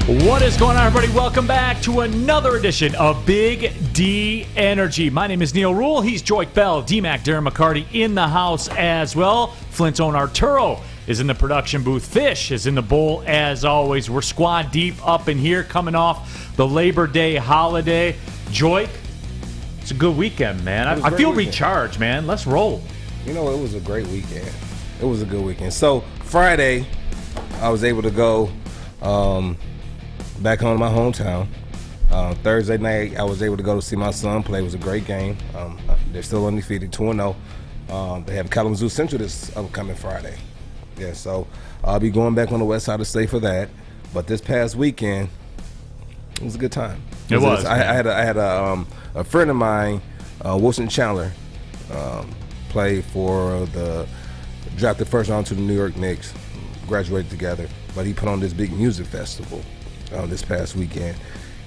What is going on, everybody? Welcome back to another edition of Big D Energy. My name is Neal Ruhl. He's Joique Bell, D-Mac, Darren McCarty in the house as well. Flint's own Arturo is in the production booth. Fish is in the bowl as always. We're squad deep up in here coming off the Labor Day holiday. Joique, it's a good weekend, man. I feel recharged, man. Let's roll. You know, it was a great weekend. It was a good weekend. So Friday, I was able to go back home to my hometown. Thursday night, I was able to go to see my son play. It was a great game. They're still undefeated, 2-0. They have Kalamazoo Central this upcoming Friday. Yeah, so I'll be going back on the west side of the state for that. But this past weekend, it was a good time. It was. I had a friend of mine, Wilson Chandler, play for drafted first round to the New York Knicks, graduated together. But he put on this big music festival this past weekend.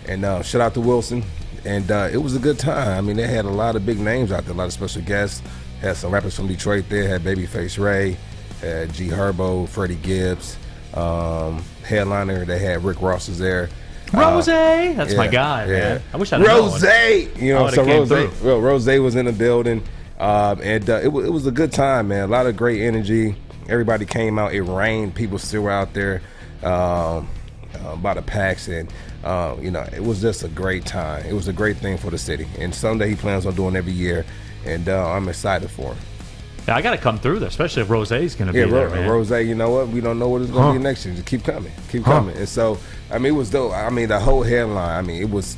And shout out to Wilson. And it was a good time. I mean, they had a lot of big names out there, a lot of special guests. Had some rappers from Detroit there, had Babyface Ray, had G Herbo, Freddie Gibbs. Headliner, they had Rick Ross was there. Rose, that's my guy, man. I wish I knew Rose, you know, so Rose was in the building, and it was a good time, man. A lot of great energy. Everybody came out. It rained. People still were out there by the packs, and you know, it was just a great time. It was a great thing for the city, and Sunday he plans on doing every year, and I'm excited for him. Yeah, I got to come through there, especially if Rose's going to be there, man. Rose, you know what? We don't know what it's going to be next year. Just keep coming. And so, I mean, it was dope. I mean, the whole headline, I mean, it was,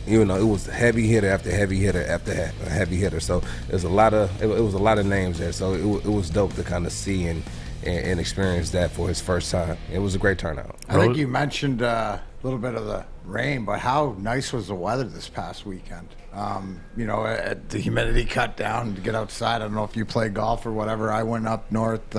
you know, it was heavy hitter after heavy hitter after heavy hitter. So there's it was a lot of names there. So it was dope to kind of see and experience that for his first time. It was a great turnout. I think you mentioned a little bit of the rain, but how nice was the weather this past weekend? You know, the humidity cut down to get outside. I don't know if you play golf or whatever. I went up north.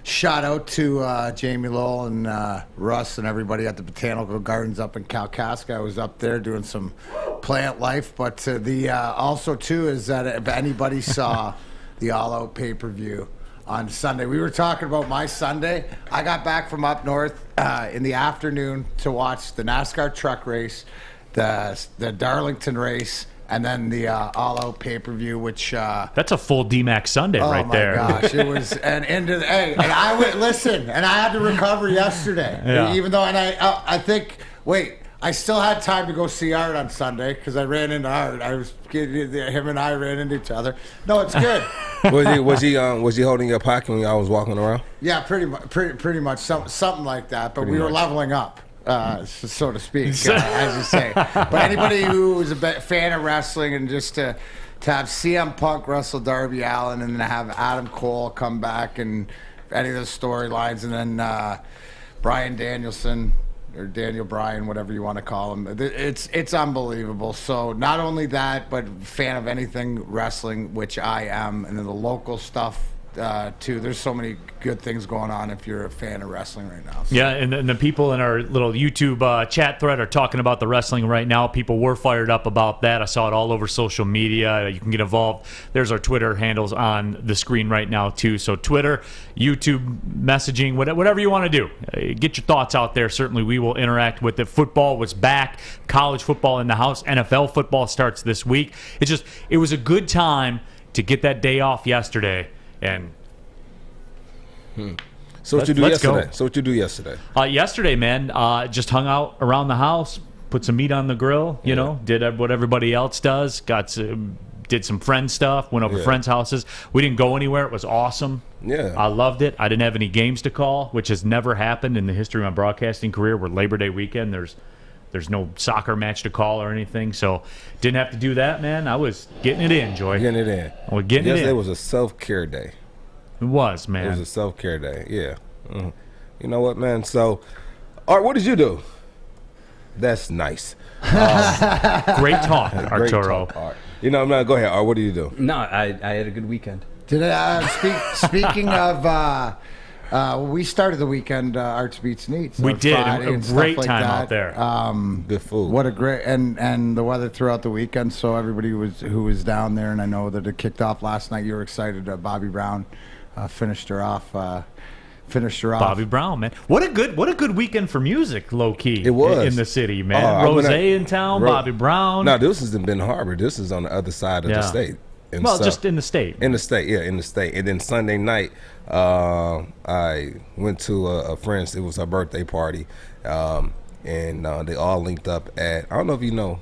Shout out to Jamie Lowell and Russ and everybody at the Botanical Gardens up in Kalkaska. I was up there doing some plant life. But also, too, is that if anybody saw the All Out pay-per-view on Sunday, we were talking about my Sunday. I got back from up north in the afternoon to watch the NASCAR truck race, the Darlington race, and then the All Out pay-per-view, which that's a full D-Mac Sunday right there. Oh my gosh, it was and I went listen, and I had to recover yesterday. Yeah. Even though, and I think I still had time to go see Art on Sunday because I ran into Art. Him and I ran into each other. No, it's good. was he holding your pocket when y'all was walking around? Yeah, pretty much something like that. But we were leveling up. So to speak, as you say. But anybody who is a fan of wrestling, and just to have CM Punk wrestle Darby Allin, and then have Adam Cole come back, and any of the storylines, and then Bryan Danielson, or Daniel Bryan, whatever you want to call him, it's unbelievable. So not only that, but fan of anything wrestling, which I am, and then the local stuff too. There's so many good things going on if you're a fan of wrestling right now. So. Yeah, and the people in our little YouTube chat thread are talking about the wrestling right now. People were fired up about that. I saw it all over social media. You can get involved. There's our Twitter handles on the screen right now too. So Twitter, YouTube, messaging, whatever you want to do. Get your thoughts out there. Certainly we will interact with it. Football was back. College football in the house. NFL football starts this week. It was a good time to get that day off yesterday. And So what you do yesterday? Yesterday, man, just hung out around the house, put some meat on the grill. You know, did what everybody else does. Did some friend stuff. Went over to friends' houses. We didn't go anywhere. It was awesome. Yeah, I loved it. I didn't have any games to call, which has never happened in the history of my broadcasting career. Where Labor Day weekend, there's no soccer match to call or anything, so didn't have to do that, man. I was getting it in, Joy. Getting it in. I was getting it in. Yesterday was a self-care day. It was, man. It was a self-care day, yeah. Mm-hmm. You know what, man? So, Art, what did you do? That's nice. Great talk, Arturo. Great talk, Art. You know, go ahead, Art. What did you do? No, I had a good weekend. Speaking of we started the weekend Arts Beats Neats. We did. Friday, a great time out there. Good food. What a great and the weather throughout the weekend. So everybody who was down there, and I know that it kicked off last night. You were excited. Bobby Brown finished her off finished her off. Bobby Brown, man. What a good weekend for music, low key. It was in the city, man. Rose in town, Bobby Brown. No, this is in Ben Harbor. This is on the other side of the state. And just in the state. In the state. And then Sunday night, I went to a friend's. It was her birthday party, and they all linked up at. I don't know if you know.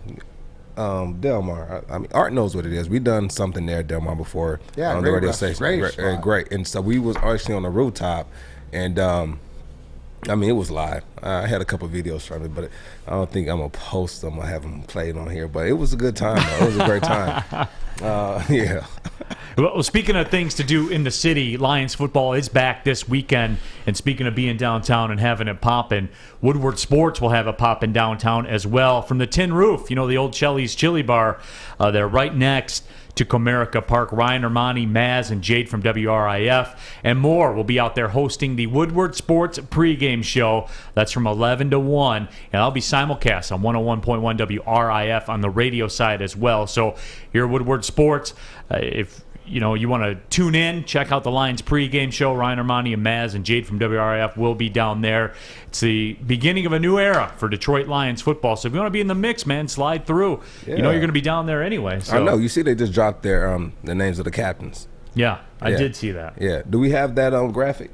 Del Mar. I mean, Art knows what it is. We done something there at Del Mar before. Yeah, on the radio station. Great. And so we was actually on the rooftop, and I mean, it was live. I had a couple videos from it, but I don't think I'm gonna post them or have them played on here. But it was a good time, though. It was a great time. Yeah. Well, speaking of things to do in the city, Lions football is back this weekend. And speaking of being downtown and having it poppin', Woodward Sports will have it poppin' downtown as well. From the Tin Roof, the old Shelley's Chili Bar, they're right next to Comerica Park. Ryan, Armani, Maz, and Jade from WRIF and more will be out there hosting the Woodward Sports pregame show. That's from 11 to 1, and I'll be simulcast on 101.1 WRIF on the radio side as well. So here at Woodward Sports, if you want to tune in, check out the Lions pregame show. Ryan, Armani, and Maz, and Jade from WRIF will be down there. It's the beginning of a new era for Detroit Lions football. So if you want to be in the mix, man, slide through. Yeah. You're going to be down there anyway. So. I know. You see they just dropped their the names of the captains. Yeah, I did see that. Yeah. Do we have that graphic?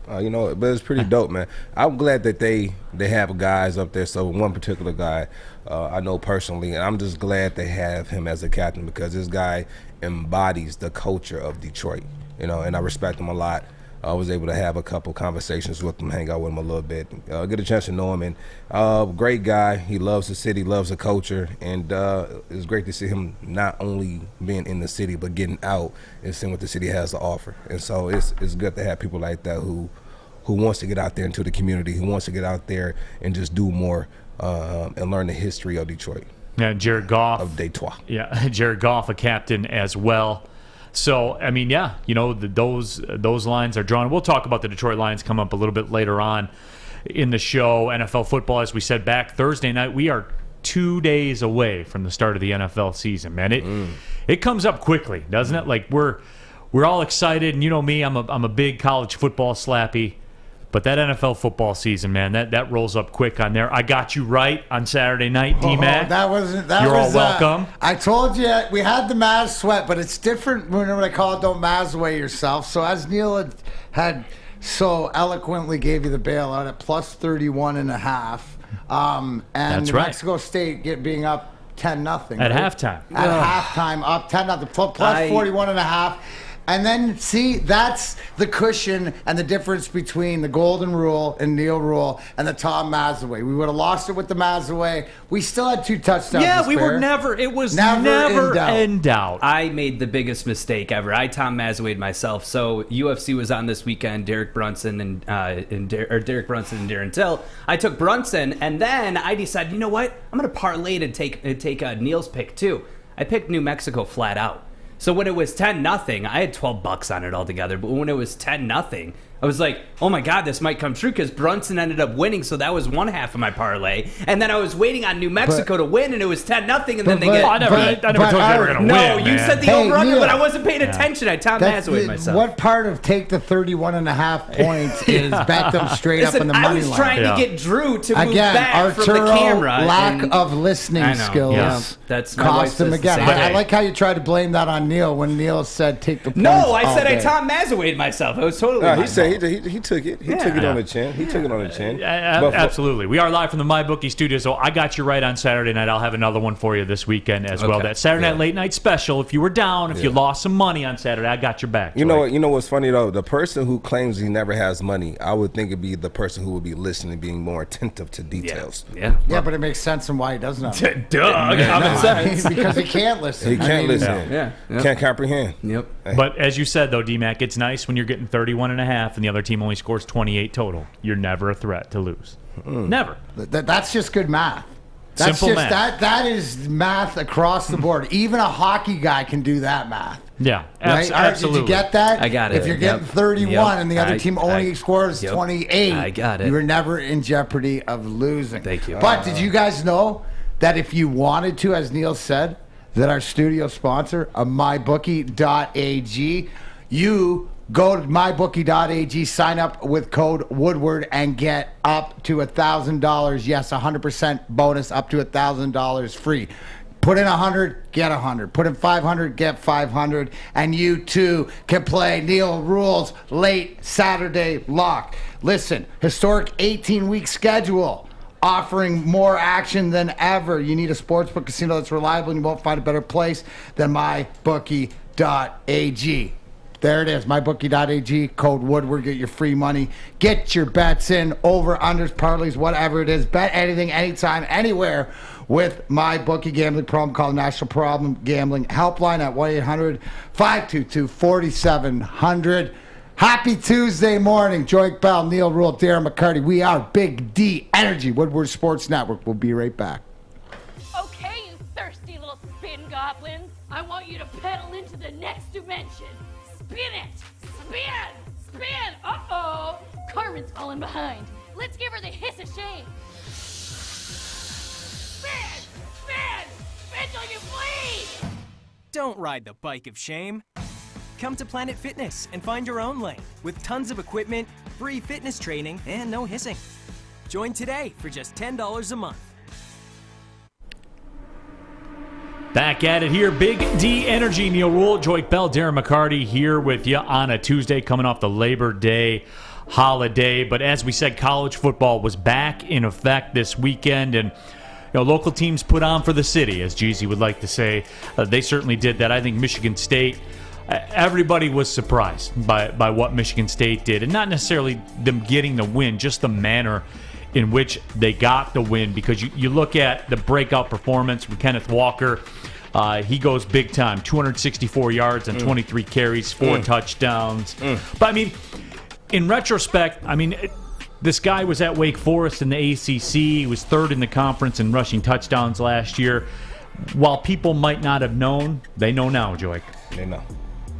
But it's pretty dope, man. I'm glad that they have guys up there. So one particular guy I know personally, and I'm just glad they have him as a captain because this guy embodies the culture of Detroit, and I respect him a lot. I was able to have a couple conversations with him, hang out with him a little bit, get a chance to know him, and great guy. He loves the city, loves the culture, and it's great to see him not only being in the city but getting out and seeing what the city has to offer. And so it's good to have people like that who wants to get out there into the community, who wants to get out there and just do more and learn the history of Detroit. Yeah, Jared Goff. Of Detroit. Yeah, Jared Goff, a captain as well. So, I mean, yeah, those lines are drawn. We'll talk about the Detroit Lions come up a little bit later on in the show. NFL football, as we said, back Thursday night. We are 2 days away from the start of the NFL season, man. It comes up quickly, doesn't it? Like we're all excited, and you know me, I'm a big college football slappy. But that NFL football season, man, that rolls up quick on there. I got you right on Saturday night, D-Mac. You're all welcome. I told you we had the Maz sweat, but it's different whenever I call it don't Maz away yourself. So as Neal had so eloquently gave you the bailout at plus 31.5, and New Mexico State being up 10-0 at halftime. At halftime, up 10-0, plus 41.5. And then, see, that's the cushion and the difference between the Golden Rule and Neal Ruhl and the Tom Mazaway. We would have lost it with the Mazaway. We still had 2 touchdowns. Yeah, we were never. It was never in doubt. I made the biggest mistake ever. I Tom Mazaway'd myself. So UFC was on this weekend. Derek Brunson and Darren Till. I took Brunson, and then I decided, you know what? I'm going to parlay to take Neal's pick too. I picked New Mexico flat out. So when it was 10-0, I had $12 on it altogether. But when it was 10-0, I was like, oh my God, this might come true because Brunson ended up winning. So that was one half of my parlay. And then I was waiting on New Mexico to win, and it was 10-0 and then they get I never told you they were going to win. No, you said the over-under, but I wasn't paying Yeah. attention. I Tom Mazaway myself. What part of take the 31.5 points is bet them straight up in the money line? I was trying to get Drew to move back Arturo, from the camera. lack of listening skills Yeah. That's my wife cost him says the again. same I thing. like how you tried to blame that on Neal when Neal said take the points. No, I all said day. I Tom Mazaway'd myself. It was totally my He said fault. he took it. He took it on the chin. He took it on the chin. Absolutely. We are live from the MyBookie studio, so I got you right on Saturday night. I'll have another one for you this weekend as well. That Saturday night late night special. If you were down, if you lost some money on Saturday, I got your back. You know what's funny though? The person who claims he never has money, I would think it'd be the person who would be listening, being more attentive to details. Yeah, but it makes sense on why he doesn't have it. Common sense. Because he can't listen. He can't listen. Yeah. Can't comprehend. Yep. But as you said, though, D-Mac, it's nice when you're getting 31.5 and the other team only scores 28 total. You're never a threat to lose. Never. That's just good math. That's Simple just math. That is math across the board. Even a hockey guy can do that math. Yeah, Right? absolutely. Did you get that? I got it. If you're getting Yep. 31 and the other I- team only I- scores yep. 28, I got it. you were never in jeopardy of losing. Thank you. But did you guys know that if you wanted to, as Neal said, that our studio sponsor, MyBookie.ag, you Go to mybookie.ag, sign up with code Woodward, and get up to $1,000. Yes, 100% bonus, up to $1,000 free. Put in 100, get 100. Put in 500, get 500. And you too can play Neal Ruhl's late Saturday lock. Listen, historic 18-week schedule, offering more action than ever. You need a sportsbook casino that's reliable, and you won't find a better place than mybookie.ag. There it is, mybookie.ag, code Woodward, get your free money. Get your bets in, over, unders, parlays, whatever it is. Bet anything, anytime, anywhere with MyBookie. Gambling problem, call the National Problem Gambling Helpline at 1-800-522-4700. Happy Tuesday morning. Joique Bell, Neal Ruhl, Darren McCarty. We are Big D Energy, Woodward Sports Network. We'll be right back. Okay, you thirsty little spin goblins. I want you to pedal into the next dimension. Spin it! Spin! Spin! Uh-oh! Carmen's falling behind. Let's give her the hiss of shame. Spin! Spin! Spin till you bleed! Don't ride the bike of shame. Come to Planet Fitness and find your own lane with tons of equipment, free fitness training, and no hissing. Join today for just $10 a month. Back at it here, Big D Energy, Neal Ruhl, Joique Bell, Darren McCarty here with you on a Tuesday coming off the Labor Day holiday. But as we said, college football was back in effect this weekend, and local teams put on for the city, as Jeezy would like to say. They certainly did that. I think Michigan State, everybody was surprised by what Michigan State did, and not necessarily them getting the win, just the manner in which they got the win, because you look at the breakout performance with Kenneth Walker. He goes big time, 264 yards and 23 carries, 4 touchdowns. But, I mean, in retrospect, this guy was at Wake Forest in the ACC. He was third in the conference in rushing touchdowns last year. While people might not have known, they know now, Joique. They know.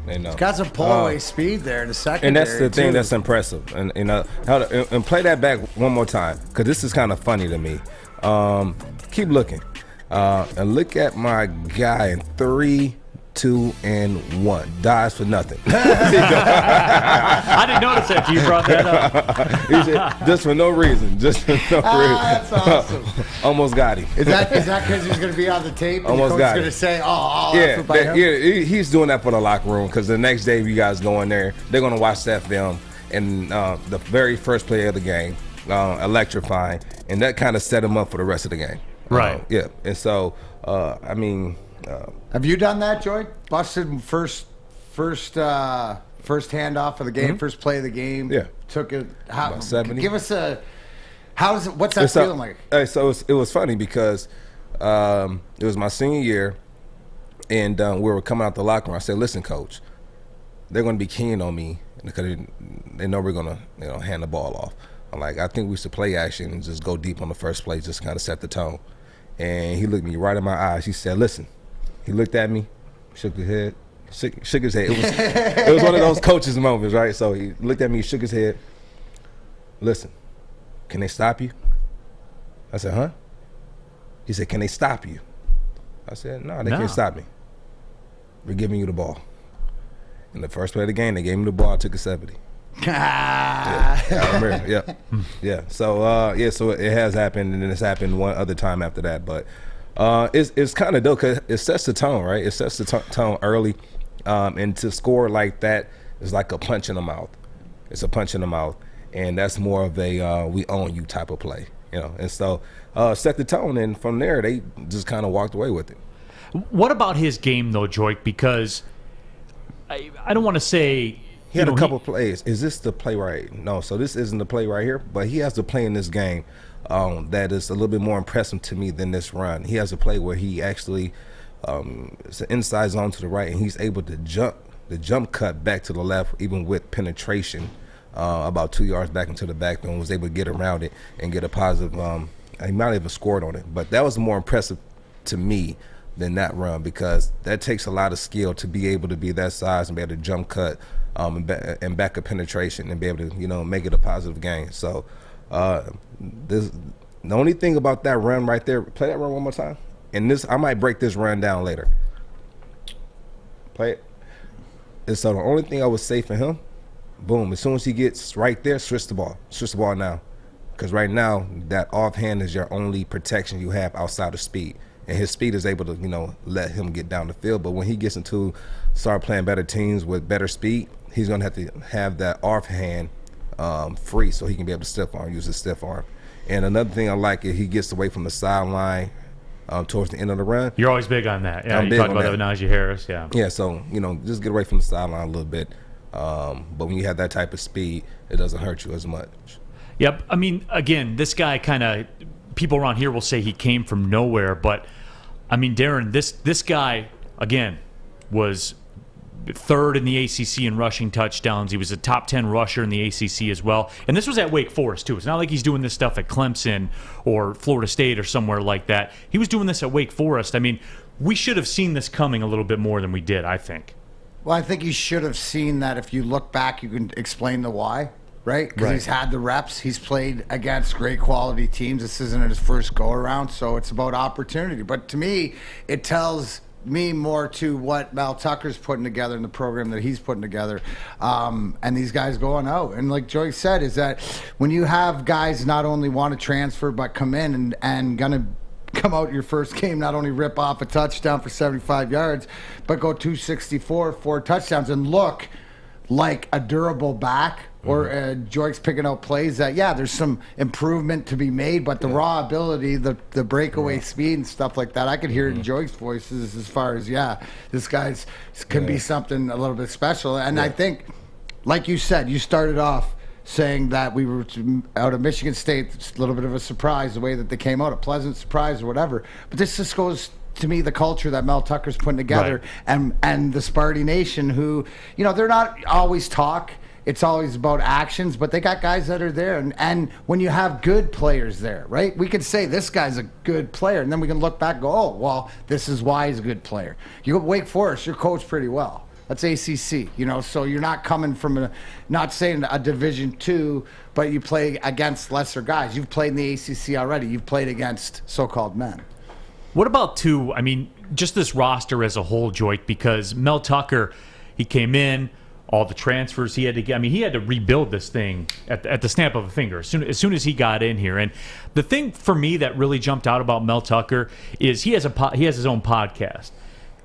He's got some pull-away speed there in the secondary. And that's the thing that's impressive. And play that back one more time, because this is kind of funny to me. Keep looking. And look at my guy in 3, 2, and 1. Dies for nothing. I didn't notice that. You brought that up. He said, just for no reason. Just for no reason. That's awesome. Almost got him. Is that because he's going to be on the tape? And Almost got him. Going to say, him? He's doing that for the locker room, because the next day you guys go in there, they're going to watch that film, and the very first play of the game, electrifying, and that kind of set him up for the rest of the game. Right. Yeah. And so, have you done that, Joy? Busted first handoff of the game, first play of the game. Yeah. Took it. About 70. Give us what's that feeling like? So it was funny because it was my senior year, and we were coming out the locker room. I said, "Listen, coach, they're going to be keen on me because they know we're going to hand the ball off. I'm like, I think we should play action and just go deep on the first play, just kind of set the tone." And he looked me right in my eyes. He said, "Listen." He looked at me, shook his head, shook his head. It was one of those coaches moments, right? So he looked at me, shook his head. "Listen, can they stop you?" I said, "Huh?" He said, "Can they stop you?" I said, "No, they can't stop me. We're giving you the ball." In the first play of the game, they gave me the ball. I took a 70. Yeah, I remember. Yeah. So so it has happened, and then it's happened one other time after that. But it's kind of dope because it sets the tone, right? It sets the tone early, and to score like that is like a punch in the mouth. It's a punch in the mouth, and that's more of a we own you type of play, And so set the tone, and from there they just kind of walked away with it. What about his game though, Joique? Because I don't want to say. He had a couple plays. Is this the play right? No, so this isn't the play right here. But he has the play in this game that is a little bit more impressive to me than this run. He has a play where he actually it's an inside zone to the right, and he's able to jump cut back to the left, even with penetration, about 2 yards back into the backfield, and was able to get around it and get a positive. He might have even scored on it, but that was more impressive to me than that run, because that takes a lot of skill to be able to be that size and be able to jump cut. And back of penetration and be able to, make it a positive game. So the only thing about that run right there, play that run one more time. And I might break this run down later. Play it. And so the only thing I would say for him boom. As soon as he gets right there, switch the ball. Switch the ball now. Because right now, that offhand is your only protection you have outside of speed. And his speed is able to, let him get down the field. But when he gets start playing better teams with better speed, he's going to have to have that offhand free so he can be able to use his stiff arm. And another thing I like is he gets away from the sideline towards the end of the run. You're always big on that. Yeah, I'm you talked big about on that with Najee Harris. Yeah. Yeah, so, just get away from the sideline a little bit. But when you have that type of speed, it doesn't hurt you as much. Yep. I mean, again, this guy people around here will say he came from nowhere, but I mean, Darren, this guy, again, was third in the ACC in rushing touchdowns. He was a top 10 rusher in the ACC as well. And this was at Wake Forest, too. It's not like he's doing this stuff at Clemson or Florida State or somewhere like that. He was doing this at Wake Forest. I mean, we should have seen this coming a little bit more than we did, I think. Well, I think you should have seen that. If you look back, you can explain the why, right? Because he's had the reps. He's played against great quality teams. This isn't his first go-around, so it's about opportunity. But to me, it tells me more to what Mel Tucker's putting together in the program that he's putting together, and these guys going out. And like Joique said, is that when you have guys not only want to transfer but come in and gonna come out your first game, not only rip off a touchdown for 75 yards, but go 264, 4 touchdowns, and look like a durable back. Or Joique's picking out plays that, there's some improvement to be made, but the raw ability, the breakaway speed and stuff like that, I could hear it in Joique's voices as far as, this guy's can be something a little bit special. And I think, like you said, you started off saying that we were out of Michigan State. It's a little bit of a surprise, the way that they came out, a pleasant surprise or whatever. But this just goes to me, the culture that Mel Tucker's putting together, and the Sparty Nation, who, they're not always talk. It's always about actions, but they got guys that are there. And when you have good players there, right, we could say this guy's a good player, and then we can look back and go, oh, well, this is why he's a good player. You go Wake Forest, you're coached pretty well. That's ACC, so you're not coming from not saying a Division II, but you play against lesser guys. You've played in the ACC already. You've played against so-called men. What about, too, I mean, just this roster as a whole, Joique, because Mel Tucker, he came in, all the transfers he had to get. I mean, he had to rebuild this thing at the snap of a finger as soon as he got in here. And the thing for me that really jumped out about Mel Tucker is he has his own podcast.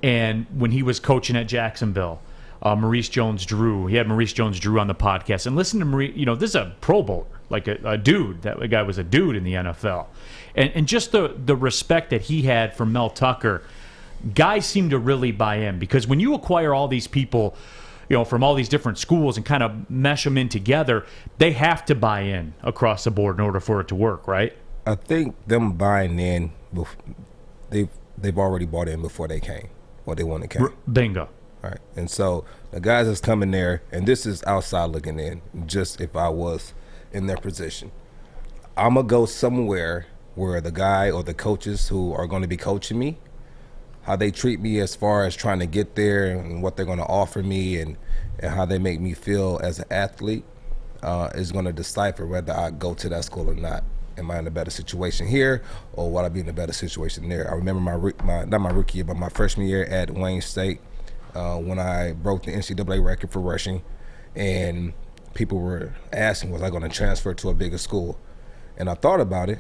And when he was coaching at Jacksonville, Maurice Jones-Drew, he had Maurice Jones-Drew on the podcast. And listen to Maurice, this is a Pro Bowler, like a dude. That guy was a dude in the NFL. And just the respect that he had for Mel Tucker, guys seem to really buy in. Because when you acquire all these people, from all these different schools and kind of mesh them in together, they have to buy in across the board in order for it to work, right? I think them buying in, they've already bought in before they came, or they want to came. Bingo. All right. And so the guys that's coming there, and this is outside looking in, just if I was in their position, I'm going to go somewhere where the guy or the coaches who are going to be coaching me, how they treat me as far as trying to get there and what they're going to offer me and how they make me feel as an athlete is going to decipher whether I go to that school or not. Am I in a better situation here, or will I be in a better situation there? I remember not my rookie year, but my freshman year at Wayne State when I broke the NCAA record for rushing, and people were asking, was I going to transfer to a bigger school? And I thought about it.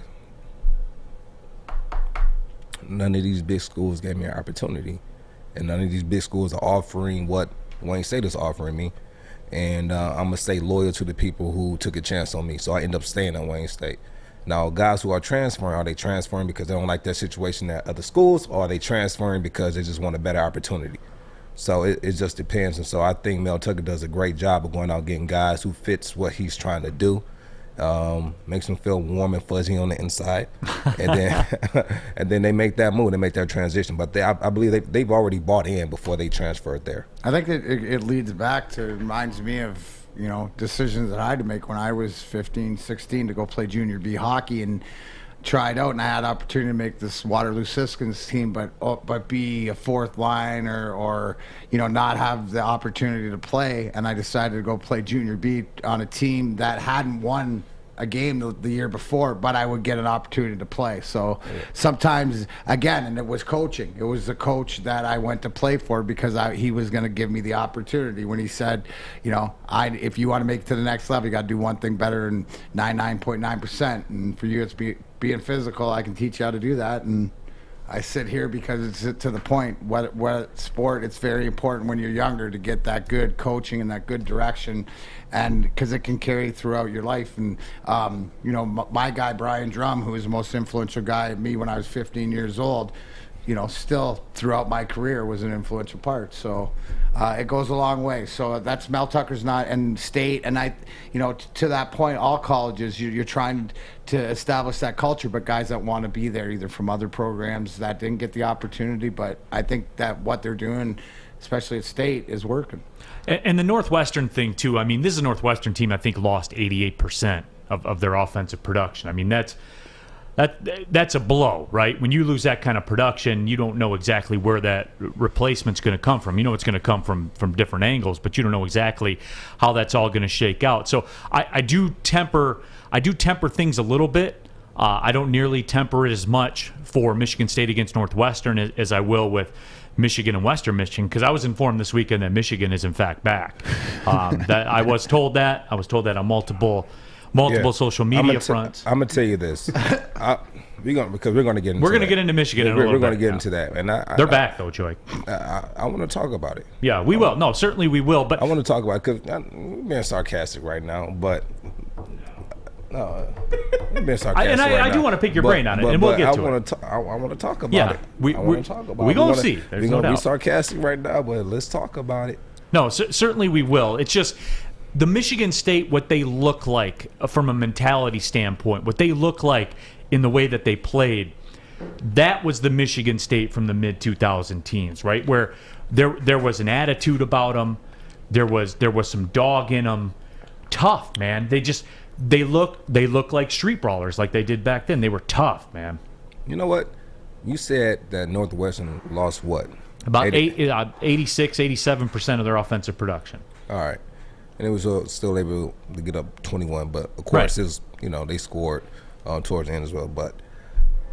None of these big schools gave me an opportunity, and none of these big schools are offering what Wayne State is offering me. And I'm going to stay loyal to the people who took a chance on me. So I end up staying at Wayne State. Now, guys who are they transferring because they don't like their situation at other schools, or are they transferring because they just want a better opportunity? So it just depends. And so I think Mel Tucker does a great job of going out getting guys who fits what he's trying to do. Makes them feel warm and fuzzy on the inside, and then they make that move, they make that transition. But I believe they've already bought in before they transferred there. I think that it leads back to, it reminds me of decisions that I had to make when I was 15, 16 to go play junior B hockey, and tried out, and I had opportunity to make this Waterloo Siskins team, but be a fourth line or not have the opportunity to play, and I decided to go play junior B on a team that hadn't won a game the year before, but I would get an opportunity to play. So sometimes, again, and it was coaching. It was the coach that I went to play for because he was going to give me the opportunity when he said, if you want to make it to the next level, you got to do one thing better than 99.9%. And for you, it's being physical. I can teach you how to do that. And I sit here because it's to the point. What sport? It's very important when you're younger to get that good coaching and that good direction, and because it can carry throughout your life. And my guy Brian Drum, who was the most influential guy of me when I was 15 years old, still throughout my career was an influential part. So it goes a long way. So that's Mel Tucker's not and state, and to that point, all colleges you're trying to establish that culture, but guys that want to be there either from other programs that didn't get the opportunity. But I think that what they're doing, especially at state, is working. And the Northwestern thing too. I mean, this is a Northwestern team I think lost 88% of their offensive production. I mean, that's a blow, right? When you lose that kind of production, you don't know exactly where that replacement's going to come from. You know it's going to come from different angles, but you don't know exactly how that's all going to shake out. So I do temper things a little bit. I don't nearly temper it as much for Michigan State against Northwestern as I will with Michigan and Western Michigan, because I was informed this weekend that Michigan is in fact back. That I was told that on multiple social media fronts. I'm gonna tell you this, because we're gonna get into we're gonna get into Michigan. In a little we're gonna bit. get into that, and they're back though, Joique. I want to talk about it. Yeah, we will. No, certainly we will. But I want to talk about it because we're being sarcastic right now, but. No, we're being sarcastic I do want to pick your brain on it, and we'll get to it. I want to talk about it. We're going to see. There's no doubt. We're sarcastic right now, but let's talk about it. No, certainly we will. It's just the Michigan State, what they look like from a mentality standpoint, what they look like in the way that they played, that was the Michigan State from the mid-2000 teens, right? Where there was an attitude about them. There was some dog in them. Tough, man. They look like street brawlers like they did back then. They were tough, man. You know what? You said that Northwestern lost what? About 86, 87% of their offensive production. All right. And it was still able to get up 21. But, of course, right. They scored towards the end as well. But,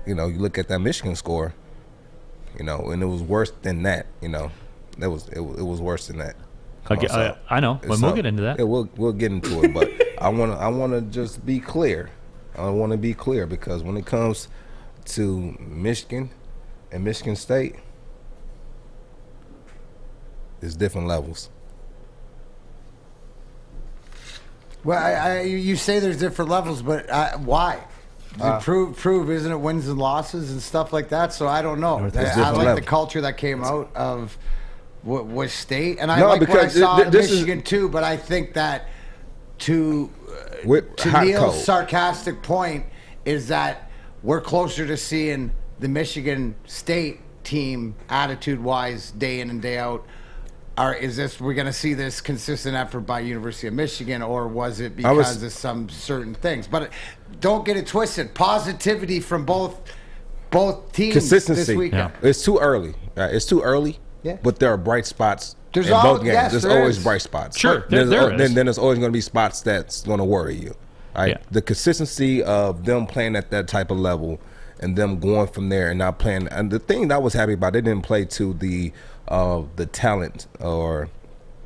you look at that Michigan score, and it was worse than that, It was worse than that. I know. Well, we'll get into that. Yeah, we'll get into it, but I want to just be clear. I want to be clear because when it comes to Michigan and Michigan State, it's different levels. Well, you say there's different levels, but why? Prove, isn't it wins and losses and stuff like that? So I don't know. I like the culture that came out of was state, and I like what I saw in Michigan too. But I think that to Neal's sarcastic point is that we're closer to seeing the Michigan State team attitude-wise day in and day out. We're going to see this consistent effort by University of Michigan, or was it because of some certain things? But don't get it twisted. Positivity from both teams. Consistency. This weekend. Yeah. It's too early. It's too early. Yeah. But there are bright spots in both games. Yes, there's always bright spots. Sure. Then there's always going to be spots that's going to worry you. Right? Yeah. The consistency of them playing at that type of level and them going from there and not playing. And the thing that I was happy about, they didn't play to the talent or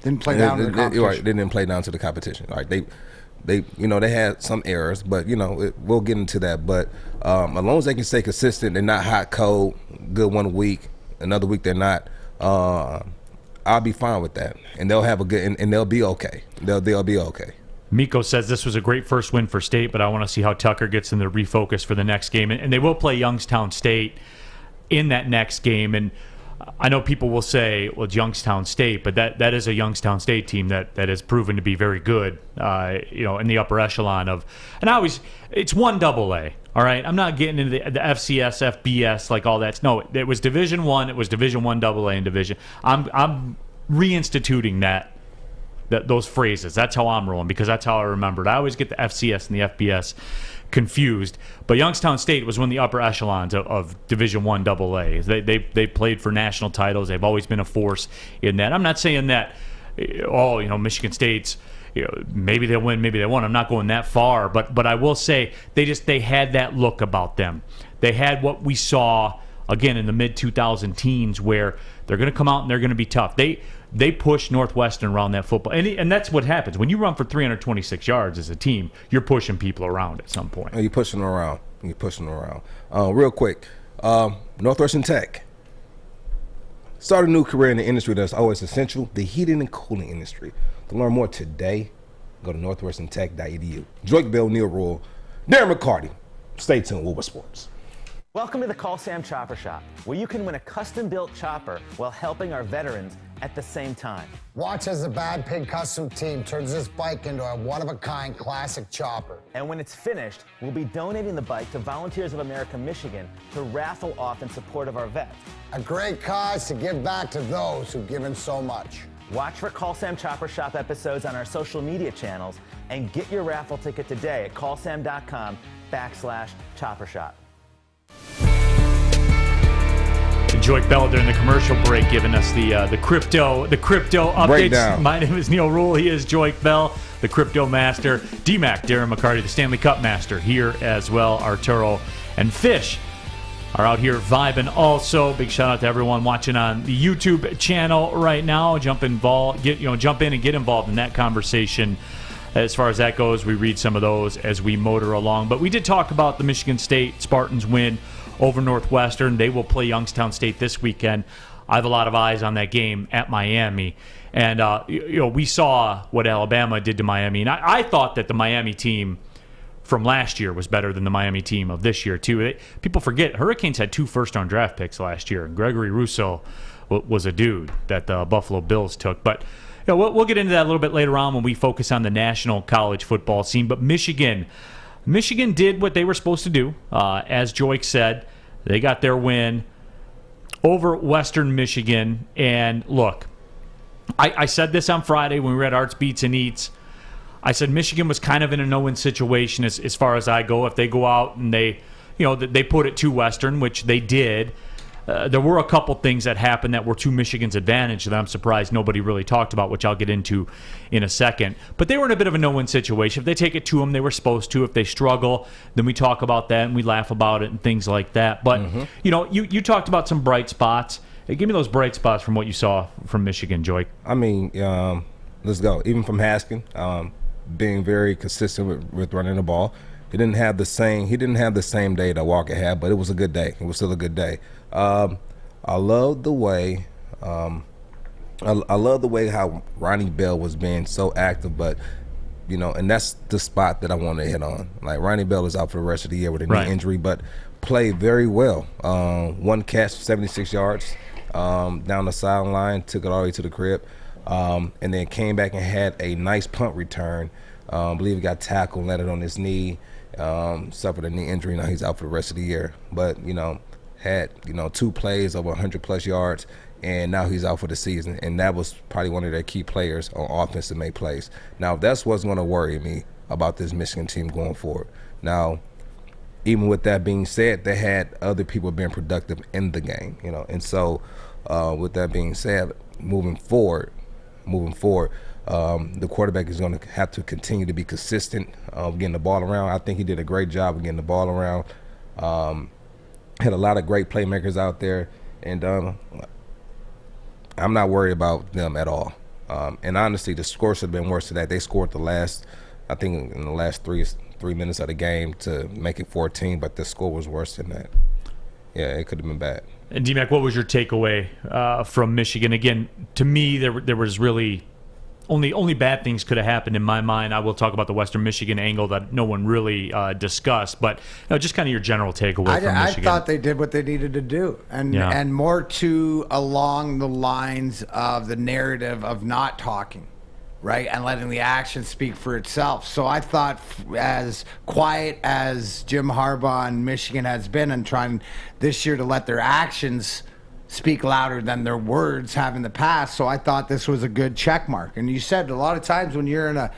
didn't play down to the competition. Right, they didn't play down to the competition. Right? They had some errors, but we'll get into that. But as long as they can stay consistent, they're not hot cold, good 1 week, another week they're not. I'll be fine with that, and they'll have a good, and they'll be okay. They'll be okay. Miko says this was a great first win for State, but I want to see how Tucker gets them to refocus for the next game, and they will play Youngstown State in that next game. And I know people will say, well, it's Youngstown State, but that is a Youngstown State team that has proven to be very good, in the upper echelon of. And it's 1AA. All right, I'm not getting into the FCS, FBS, like all that. No, it was Division I. It was Division I AA and Division. I'm reinstituting those phrases. That's how I'm rolling because that's how I remembered. I always get the FCS and the FBS confused. But Youngstown State was one of the upper echelons of Division I AA. They played for national titles. They've always been a force in that. I'm not saying that, Michigan State's maybe they'll win, maybe they won't. I'm not going that far, but I will say they had that look about them. They had what we saw again in the mid-2000 teens, where they're going to come out and they're going to be tough. They push Northwestern around that football, and that's what happens when you run for 326 yards as a team. You're pushing people around at some point. You're pushing them around. Real quick, Northwestern Tech started a new career in the industry that's always essential, the heating and cooling industry. To learn more today, go to northwesterntech.edu. Joique Bell, Neal Ruhl, Darren McCarty. Stay tuned. Woodward Sports. Welcome to the Call Sam Chopper Shop, where you can win a custom-built chopper while helping our veterans at the same time. Watch as the Bad Pig Custom Team turns this bike into a one-of-a-kind classic chopper. And when it's finished, we'll be donating the bike to Volunteers of America Michigan to raffle off in support of our vets. A great cause to give back to those who've given so much. Watch for Call Sam Chopper Shop episodes on our social media channels and get your raffle ticket today at callsam.com/chopper shop. Joique Bell during the commercial break giving us the crypto updates. Breakdown. My name is Neal Ruhl. He is Joique Bell, the crypto master. D-Mac, Darren McCarty, the Stanley Cup master here as well. Arturo and Fish are out here vibing also. Big shout out to everyone watching on the YouTube channel right now. Jump in and get involved in that conversation. As far as that goes, we read some of those as we motor along. But we did talk about the Michigan State Spartans win over Northwestern. They will play Youngstown State this weekend. I have a lot of eyes on that game at Miami. And, we saw what Alabama did to Miami. And I thought that the Miami team from last year was better than the Miami team of this year, too. People forget, Hurricanes had 2 first-round draft picks last year. And Gregory Rousseau was a dude that the Buffalo Bills took. But we'll get into that a little bit later on when we focus on the national college football scene. But Michigan did what they were supposed to do. As Joique said, they got their win over Western Michigan. And look, I said this on Friday when we were at Arts, Beats, and Eats. I said Michigan was kind of in a no-win situation as far as I go. If they go out and they put it to Western, which they did, there were a couple things that happened that were to Michigan's advantage that I'm surprised nobody really talked about, which I'll get into in a second. But they were in a bit of a no-win situation. If they take it to them, they were supposed to. If they struggle, then we talk about that and we laugh about it and things like that. But, you talked about some bright spots. Hey, give me those bright spots from what you saw from Michigan, Joique. I mean, let's go. Even from Haskin, being very consistent with running the ball. He didn't have the same day that Walker had, but it was a good day. It was still a good day. I love the way how Ronnie Bell was being so active, but and that's the spot that I want to hit on. Like, Ronnie Bell is out for the rest of the year with a knee injury, but played very well. 1 catch, 76 yards down the sideline, took it all the way to the crib, and then came back and had a nice punt return. I believe he got tackled, landed on his knee, suffered a knee injury. Now he's out for the rest of the year. But, had 2 plays over 100-plus yards, and now he's out for the season. And that was probably one of their key players on offense to make plays. Now, that's what's going to worry me about this Michigan team going forward. Now, even with that being said, they had other people being productive in the game, And so, with that being said, moving forward, the quarterback is going to have to continue to be consistent getting the ball around. I think he did a great job of getting the ball around. Had a lot of great playmakers out there, and I'm not worried about them at all. And honestly, the score should have been worse than that. They scored in the last 3 minutes of the game to make it 14, but the score was worse than that. Yeah, it could have been bad. And D-Mac, what was your takeaway from Michigan? Again, to me, there was really only bad things could have happened in my mind. I will talk about the Western Michigan angle that no one really discussed, but just kind of your general takeaway from Michigan. I thought they did what they needed to do, and more along the lines of the narrative of not talking, right, and letting the action speak for itself. So I thought, as quiet as Jim Harbaugh and Michigan has been, and trying this year to let their actions speak louder than their words have in the past. So I thought this was a good check mark. And you said a lot of times when you're in a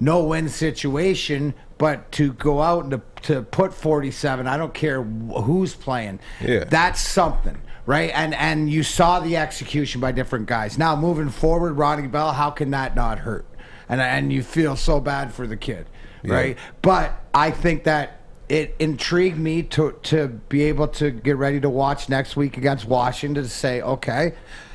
no-win situation, but to go out and to put 47, I don't care who's playing, that's something, right? And you saw the execution by different guys. Now, moving forward, Ronnie Bell, how can that not hurt? and you feel so bad for the kid, right? But I think that it intrigued me to be able to get ready to watch next week against Washington to say, okay,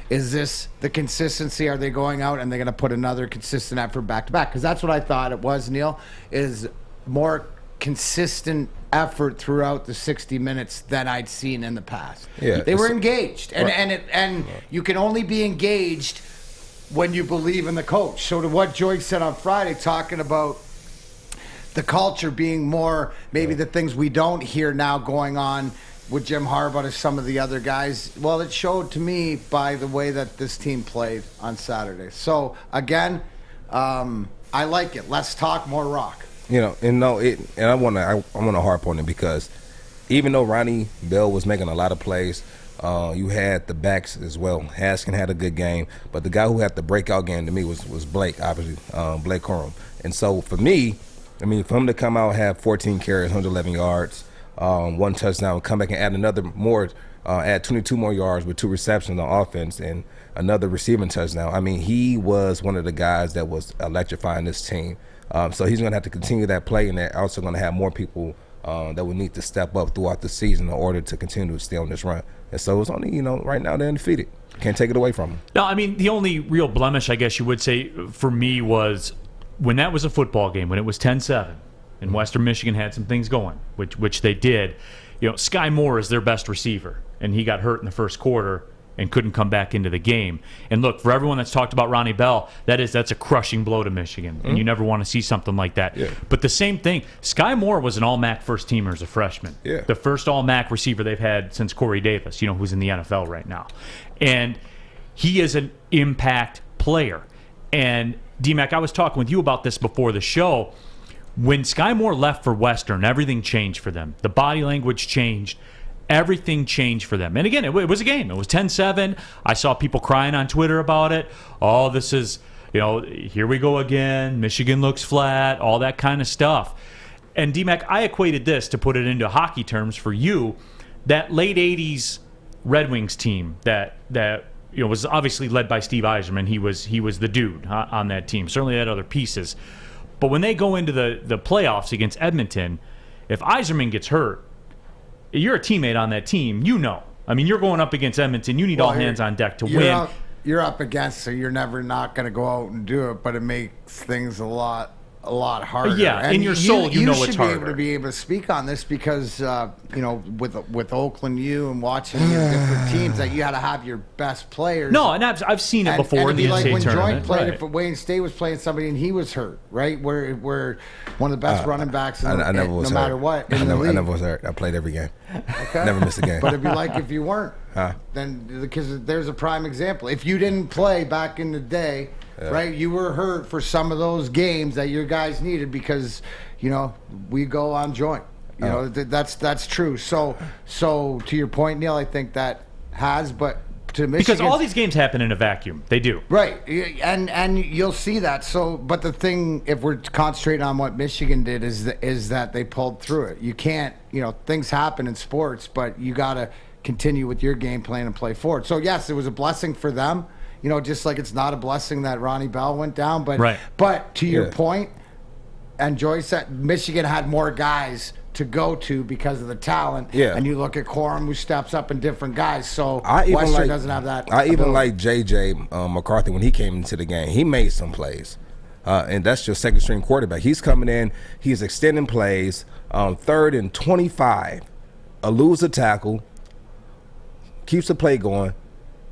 is this the consistency? Are they going out and they're going to put another consistent effort back to back? Because that's what I thought it was, Neal, is more consistent effort throughout the 60 minutes than I'd seen in the past. Yeah, they were engaged, and you can only be engaged when you believe in the coach. So to what Joique said on Friday, talking about the culture being more maybe the things we don't hear now going on with Jim Harbaugh to some of the other guys. Well, it showed to me by the way that this team played on Saturday. So again, I like it. Let's talk more rock. And I want to harp on it because even though Ronnie Bell was making a lot of plays, you had the backs as well. Haskin had a good game, but the guy who had the breakout game to me was Blake, obviously, Blake Corum. And so for me, for him to come out, have 14 carries, 111 yards, 1 touchdown, come back and add 22 more yards with 2 receptions on offense and another receiving touchdown. He was one of the guys that was electrifying this team. So he's going to have to continue that play, and they're also going to have more people that will need to step up throughout the season in order to continue to stay on this run. And so it's only, right now they're undefeated. Can't take it away from them. No, the only real blemish, I guess you would say, for me was when that was a football game, when it was 10-7, and Western Michigan had some things going, which they did. Sky Moore is their best receiver, and he got hurt in the first quarter and couldn't come back into the game. And look, for everyone that's talked about Ronnie Bell, that's a crushing blow to Michigan, and you never want to see something like that. Yeah. But the same thing, Sky Moore was an all-MAC first-teamer as a freshman. Yeah. The first all-MAC receiver they've had since Corey Davis, who's in the NFL right now. And he is an impact player. And, D-Mac, I was talking with you about this before the show. When Sky Moore left for Western, everything changed for them. The body language changed. Everything changed for them. And again, it was a game. It was 10-7. I saw people crying on Twitter about it. Oh, this is, here we go again. Michigan looks flat, all that kind of stuff. And D-Mac, I equated this, to put it into hockey terms for you, that late 80s Red Wings team that was obviously led by Steve Yzerman. He was the dude on that team. Certainly had other pieces. But when they go into the playoffs against Edmonton, if Yzerman gets hurt, you're a teammate on that team, you're going up against Edmonton. You need all hands on deck to win. You're up against, so you're never not going to go out and do it, but it makes things a lot harder. Yeah, and in your soul, you know it's harder. You should be able to speak on this because, with Oakland U and watching the different teams, that you got to have your best players. No, and I've seen it before in the NCAA tournament. When Joique played, if Wayne State was playing somebody and he was hurt, right? We're one of the best running backs no matter what. I never was hurt. I played every game. Okay. Never missed a game. But it'd be like if you weren't, then because there's a prime example. If you didn't play back in the day, right, you were hurt for some of those games that your guys needed because, we go on Joique. That's true. So to your point, Neal, I think that but to Michigan, because all these games happen in a vacuum. They do. Right, and you'll see that. So, but the thing, if we're concentrating on what Michigan did, is that they pulled through it. You can't, things happen in sports, but you got to continue with your game plan and play forward. So yes, it was a blessing for them. Just like it's not a blessing that Ronnie Bell went down. But right. But to your point, and Joique said Michigan had more guys to go to because of the talent. Yeah. And you look at Corum, who steps up, and different guys. So Western doesn't have that. I even like J.J. McCarthy when he came into the game. He made some plays. And that's your second-string quarterback. He's coming in. He's extending plays. 3rd and 25. Lose a tackle. Keeps the play going.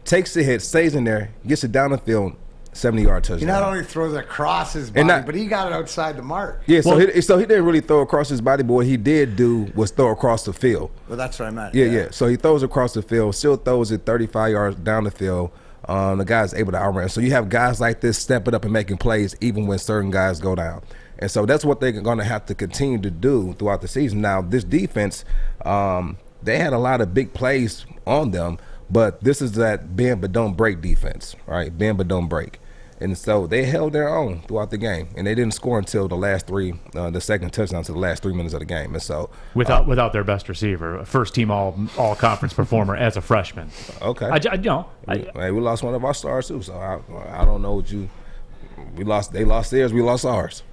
Takes the hit, stays in there, gets it down the field, 70-yard touchdown. He not only throws it across his body, but he got it outside the mark. Yeah, so he didn't really throw across his body, but what he did do was throw across the field. Well, that's what I meant. Yeah. So he throws across the field, still throws it 35 yards down the field. The guy's able to outrun. So you have guys like this stepping up and making plays even when certain guys go down. And so that's what they're going to have to continue to do throughout the season. Now, this defense, they had a lot of big plays on them, but this is that bend but don't break defense, right? Bend but don't break. And so they held their own throughout the game, and they didn't score until the last the second touchdown to the last 3 minutes of the game. And so without their best receiver, a first-team all conference performer as a freshman. Okay. We lost one of our stars too, so I don't know what They lost theirs. We lost ours.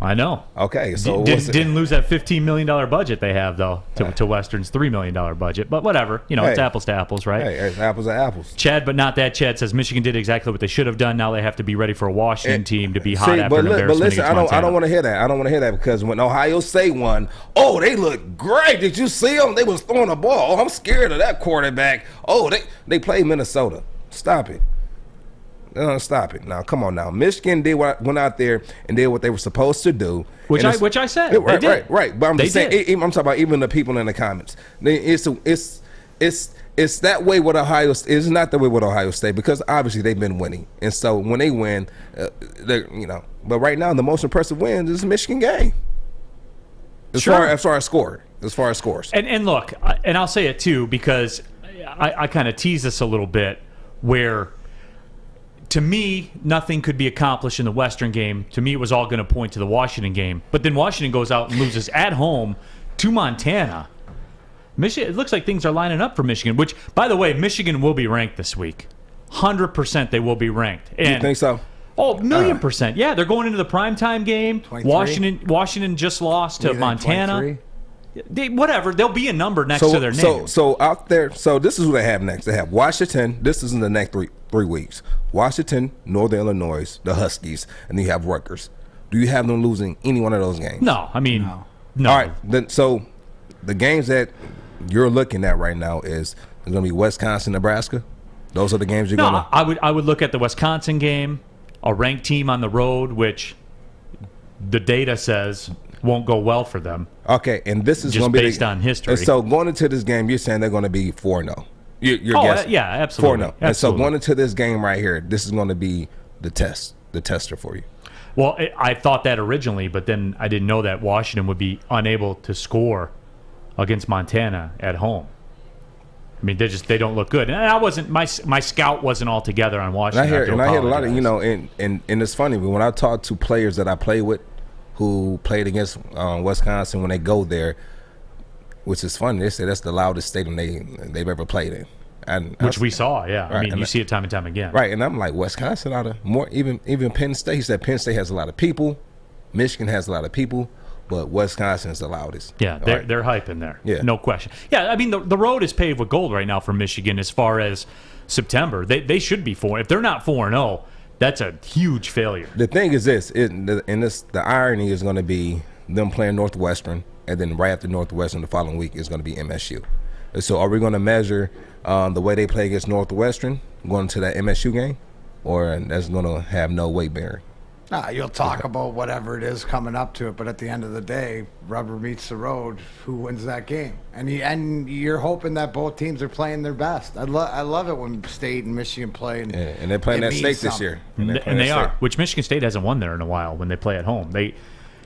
I know. Okay, so didn't lose that $15 million budget they have though to Western's $3 million budget, but whatever. It's apples to apples, right? Hey, it's apples to apples. Chad, but not that. Chad says Michigan did exactly what they should have done. Now they have to be ready for a Washington team to be hot after an embarrassment. But listen, I don't want to hear that. I don't want to hear that because when Ohio State won, they looked great. Did you see them? They was throwing the ball. Oh, I'm scared of that quarterback. Oh, they played Minnesota. Stop it. Stop it. Now, come on now. Michigan went out there and did what they were supposed to do. Which I said. Right. But I'm just saying, I'm talking about even the people in the comments. It's that way with Ohio State. It's not the way with Ohio State because obviously they've been winning. And so when they win, but right now the most impressive win is the Michigan game. As far as scores. And look, and I'll say it too because I kind of tease this a little bit where to me, nothing could be accomplished in the Western game. To me, it was all going to point to the Washington game. But then Washington goes out and loses at home to Montana. Michigan. It looks like things are lining up for Michigan, which, by the way, Michigan will be ranked this week. 100% they will be ranked. And, you think so? Oh, 1,000,000%. Yeah, they're going into the primetime game. 23? Washington just lost to Montana. Whatever, there'll be a number next to their name. So out there, so this is who they have next. They have Washington. This is in the next three weeks. Washington, Northern Illinois, the Huskies, and then you have Rutgers. Do you have them losing any one of those games? No, I mean, no. All right, then so the games that you're looking at right now is going to be Wisconsin, Nebraska. Those are the games you're going to. I would look at the Wisconsin game, a ranked team on the road, which the data says won't go well for them. Okay, and this is going to be based on history. And so going into this game, you're saying they're going to be 4-0. You're guessing. Yeah, absolutely. 4-0. And so going into this game right here, this is going to be the tester for you. Well, I thought that originally, but then I didn't know that Washington would be unable to score against Montana at home. I mean, they don't look good. And I wasn't my scout wasn't all together on Washington. And I hear a lot of and it's funny, but when I talk to players that I play with who played against Wisconsin, when they go there, which is funny, they say that's the loudest stadium they've ever played in. Which we saw, yeah. Right, I mean, you see it time and time again. Right, and I'm like, Wisconsin out of more, even Penn State. He said Penn State has a lot of people, Michigan has a lot of people, but Wisconsin is the loudest. Yeah, they're hyping there. Yeah, no question. Yeah, I mean the road is paved with gold right now for Michigan as far as September. They should be 4. If they're not 4-0, that's a huge failure. The thing is this, the irony is going to be them playing Northwestern, and then right after Northwestern the following week is going to be MSU. So are we going to measure the way they play against Northwestern going to that MSU game, or that's going to have no weight bearing? You'll talk about whatever it is coming up to it, but at the end of the day, rubber meets the road. Who wins that game? And you're hoping that both teams are playing their best. I love it when State and Michigan play. And they're playing at State this year. And they are, which Michigan State hasn't won there in a while when they play at home.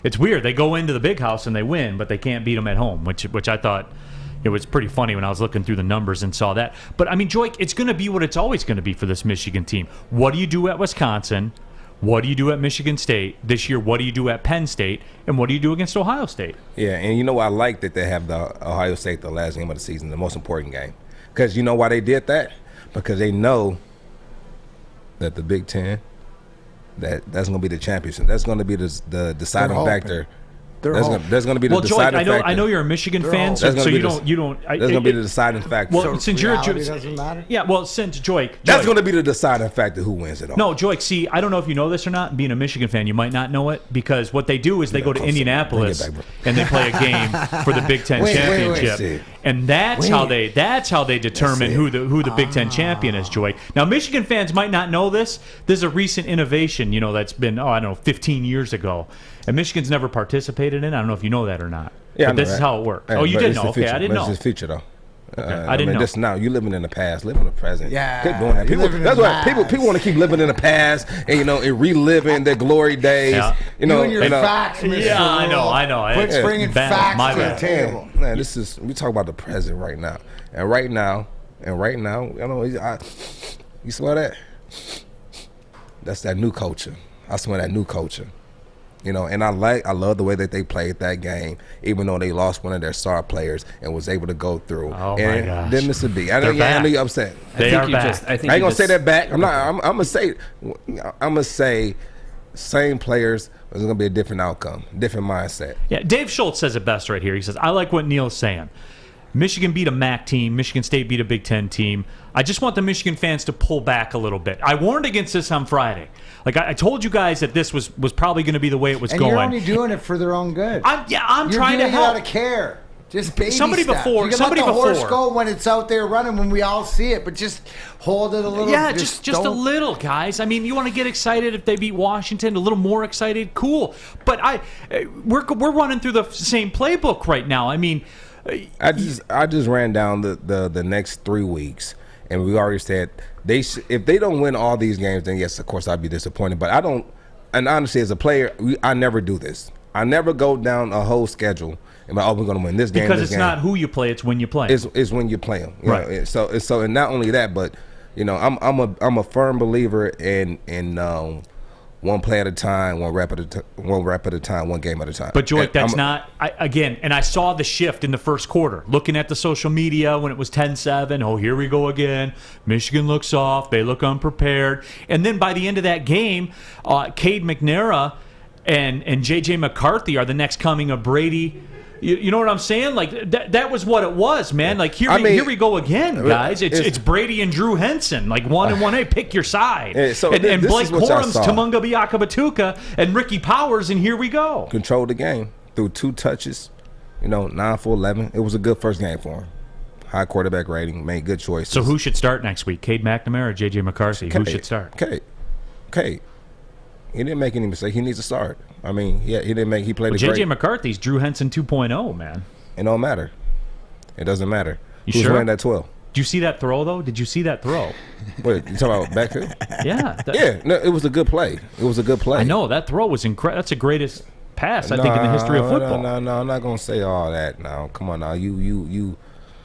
It's weird. They go into the big house and they win, but they can't beat them at home, which I thought it was pretty funny when I was looking through the numbers and saw that. But, I mean, Joique, it's going to be what it's always going to be for this Michigan team. What do you do at Wisconsin? What do you do at Michigan State? This year, what do you do at Penn State? And what do you do against Ohio State? Yeah, and I like that they have the Ohio State the last game of the season, the most important game. Because you know why they did that? Because they know that the Big Ten, that's going to be the championship. That's going to be the deciding factor. That's going to be the deciding factor. I know you're a Michigan fan, so you don't. That's going to be the deciding factor. Well, since you're doesn't matter. Yeah, well, since Joique, that's going to be the deciding factor who wins it all. No, Joique. See, I don't know if you know this or not. Being a Michigan fan, you might not know it because what they do is they go to Indianapolis and they play a game for the Big Ten championship, and that's how they determine who the Big Ten champion is. Joique. Now, Michigan fans might not know this. There's a recent innovation, that's been 15 years ago. And Michigan's never participated in it. I don't know if you know that or not. Yeah, but this is how it works. Oh, you didn't know? Okay, I didn't know. It's the future, though. Okay. I didn't know. This now you're living in the past, living in the present. Yeah, keep doing that. That's why people want to keep living in the past and and reliving their glory days. Yeah. Your facts, Mr. Yeah, I know. Quit bringing facts to the table. Man, we talk about the present right now, and right now, you smell that? That's that new culture. I smell that new culture. And I love the way that they played that game, even though they lost one of their star players and was able to go through. Oh and my gosh! Then Mr. B, I know you're upset. They are back. I ain't gonna say that back. I'm gonna say same players. There's gonna be a different outcome, different mindset. Yeah, Dave Schultz says it best right here. He says, "I like what Neal's saying. Michigan beat a MAC team. Michigan State beat a Big Ten team. I just want the Michigan fans to pull back a little bit. I warned against this on Friday. Like I told you guys that this was probably going to be the way it was going. And you're only doing it for their own good. I'm trying to help. You're doing it out of care. Just baby somebody steps. before. You can somebody let the before. horse go when it's out there running when we all see it, but just hold it a little. Yeah, just a little, guys. I mean, you want to get excited if they beat Washington, a little more excited, cool. But we're running through the same playbook right now. I mean, I just ran down the next 3 weeks, and we already said if they don't win all these games, then yes, of course I'd be disappointed. But I don't. And honestly, as a player, I never do this. I never go down a whole schedule and we're going to win this game. Because it's not who you play; it's when you play. It's when you play them, right? So and not only that, but I'm a firm believer in one play at a time, one rep at a time, one game at a time. But Joique, that's not again. And I saw the shift in the first quarter. Looking at the social media when it was 10-7. Oh, here we go again. Michigan looks off. They look unprepared. And then by the end of that game, Cade McNamara and J.J. McCarthy are the next coming of Brady. You know what I'm saying? Like that was what it was, man. Like here we go again, guys. It's Brady and Drew Henson, like 1 and 1A. Pick your side. And Blake Corum's, Tumunga Biakabatuka, and Ricky Powers, and here we go. Controlled the game through 2 touches. 9 for 11. It was a good first game for him. High quarterback rating, made good choices. So who should start next week? Cade McNamara or J.J. McCarthy? Who should start? Cade. He didn't make any mistake. He needs to start. I mean, he didn't make. He played. J.J. McCarthy's Drew Henson 2.0, man. It don't matter. It doesn't matter. You Who's sure? running that 12? Did you see that throw though? Did you see that throw? Wait, you talking about backfield? Yeah. No, it was a good play. It was a good play. I know that throw was incredible. That's the greatest pass I think in the history of football. No, I'm not gonna say all that. Now, come on, now you.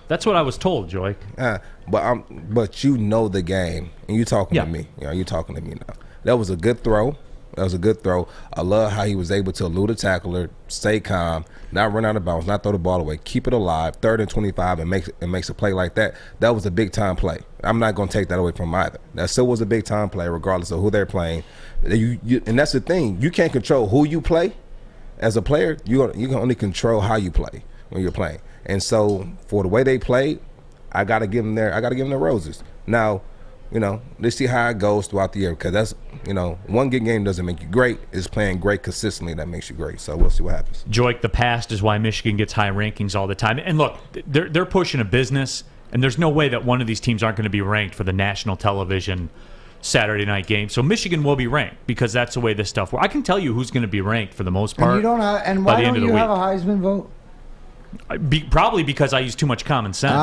That's what I was told, Joique. But you know the game, and you talking to me. You talking to me now. That was a good throw. I love how he was able to elude a tackler, stay calm, not run out of bounds, not throw the ball away, keep it alive, 3rd and 25, and makes a play like that. That was a big time play. I'm not going to take that away from him either. That still was a big time play, regardless of who they're playing. And that's the thing. You can't control who you play. As a player, you can only control how you play when you're playing. And so for the way they played, I got to give them their roses. Now, let's see how it goes throughout the year, because that's, one good game doesn't make you great. It's playing great consistently that makes you great. So we'll see what happens. Joique, the past is why Michigan gets high rankings all the time. And look, they're pushing a business, and there's no way that one of these teams aren't going to be ranked for the national television Saturday night game. So Michigan will be ranked because that's the way this stuff works. I can tell you who's going to be ranked for the most part. And why don't you have a Heisman vote? Probably because I use too much common sense.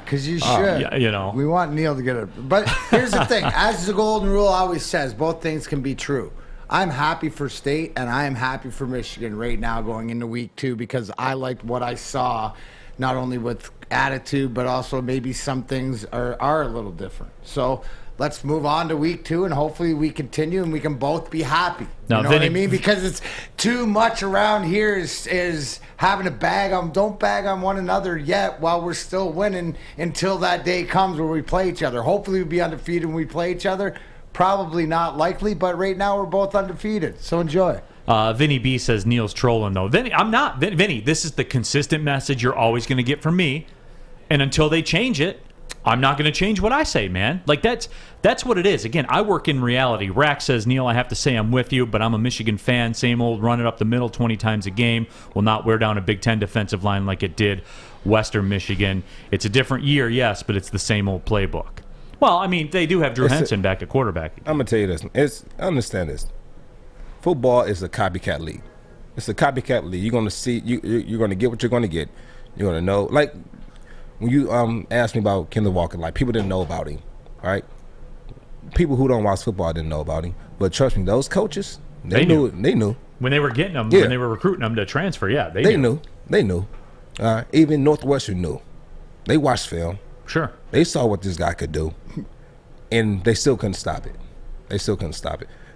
Because you should. Yeah, we want Neal to get it. But here's the thing. As the golden rule always says, both things can be true. I'm happy for State, and I am happy for Michigan right now going into week 2 because I liked what I saw, not only with attitude, but also maybe some things are a little different. So let's move on to week 2, and hopefully we continue and we can both be happy. You know what I mean? Because it's too much around here is having to don't bag on one another yet while we're still winning until that day comes where we play each other. Hopefully we'll be undefeated when we play each other. Probably not likely, but right now we're both undefeated. So enjoy. Vinny B says Neal's trolling, though. Vinny, I'm not. Vinny, this is the consistent message you're always going to get from me. And until they change it, I'm not going to change what I say, man. Like, that's what it is. Again, I work in reality. Rack says, Neal, I have to say I'm with you, but I'm a Michigan fan. Same old run it up the middle 20 times a game. Will not wear down a Big Ten defensive line like it did Western Michigan. It's a different year, yes, but it's the same old playbook. Well, I mean, they do have Drew Henson back at quarterback. I'm going to tell you this. I understand this. Football is a copycat league. It's a copycat league. You're going to see, you're going to get what you're going to get. You're going to know. Like, when you asked me about Kendall Walker, like, people didn't know about him, right? People who don't watch football didn't know about him. But trust me, those coaches, they knew. They knew. When they were getting them, when they were recruiting them to transfer, they knew. They knew. Even Northwestern knew. They watched film. Sure. They saw what this guy could do, and they still couldn't stop it.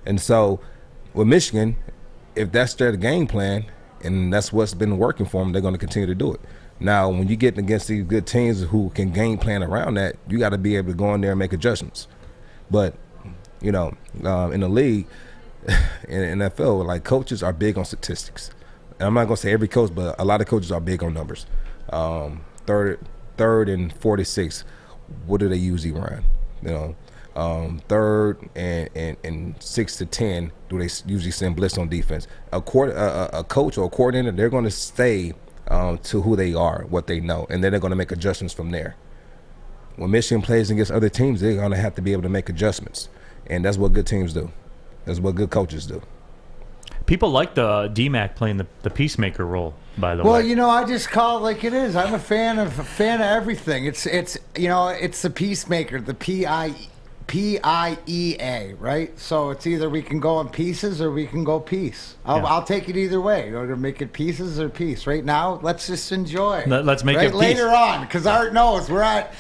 And so with Michigan, if that's their game plan and that's what's been working for them, they're going to continue to do it. Now, when you get against these good teams who can game plan around that, you got to be able to go in there and make adjustments. But, in the league, in NFL, like, coaches are big on statistics. And I'm not going to say every coach, but a lot of coaches are big on numbers. Third and 46, what do they usually run? Third and 6 to 10, do they usually send blitz on defense? A coach or a coordinator, they're going to stay to who they are, what they know, and then they're going to make adjustments from there. When Michigan plays against other teams, they're going to have to be able to make adjustments, and that's what good teams do. That's what good coaches do. People like the DMAC playing the peacemaker role, by the way. Well, I just call it like it is. I'm a fan of everything. It's the peacemaker, the PIEA, right? So it's either we can go in pieces or we can go peace. I'll take it either way. To make it pieces or peace. Right now, let's just enjoy. Let's make it peace. Later on, because Art knows we're at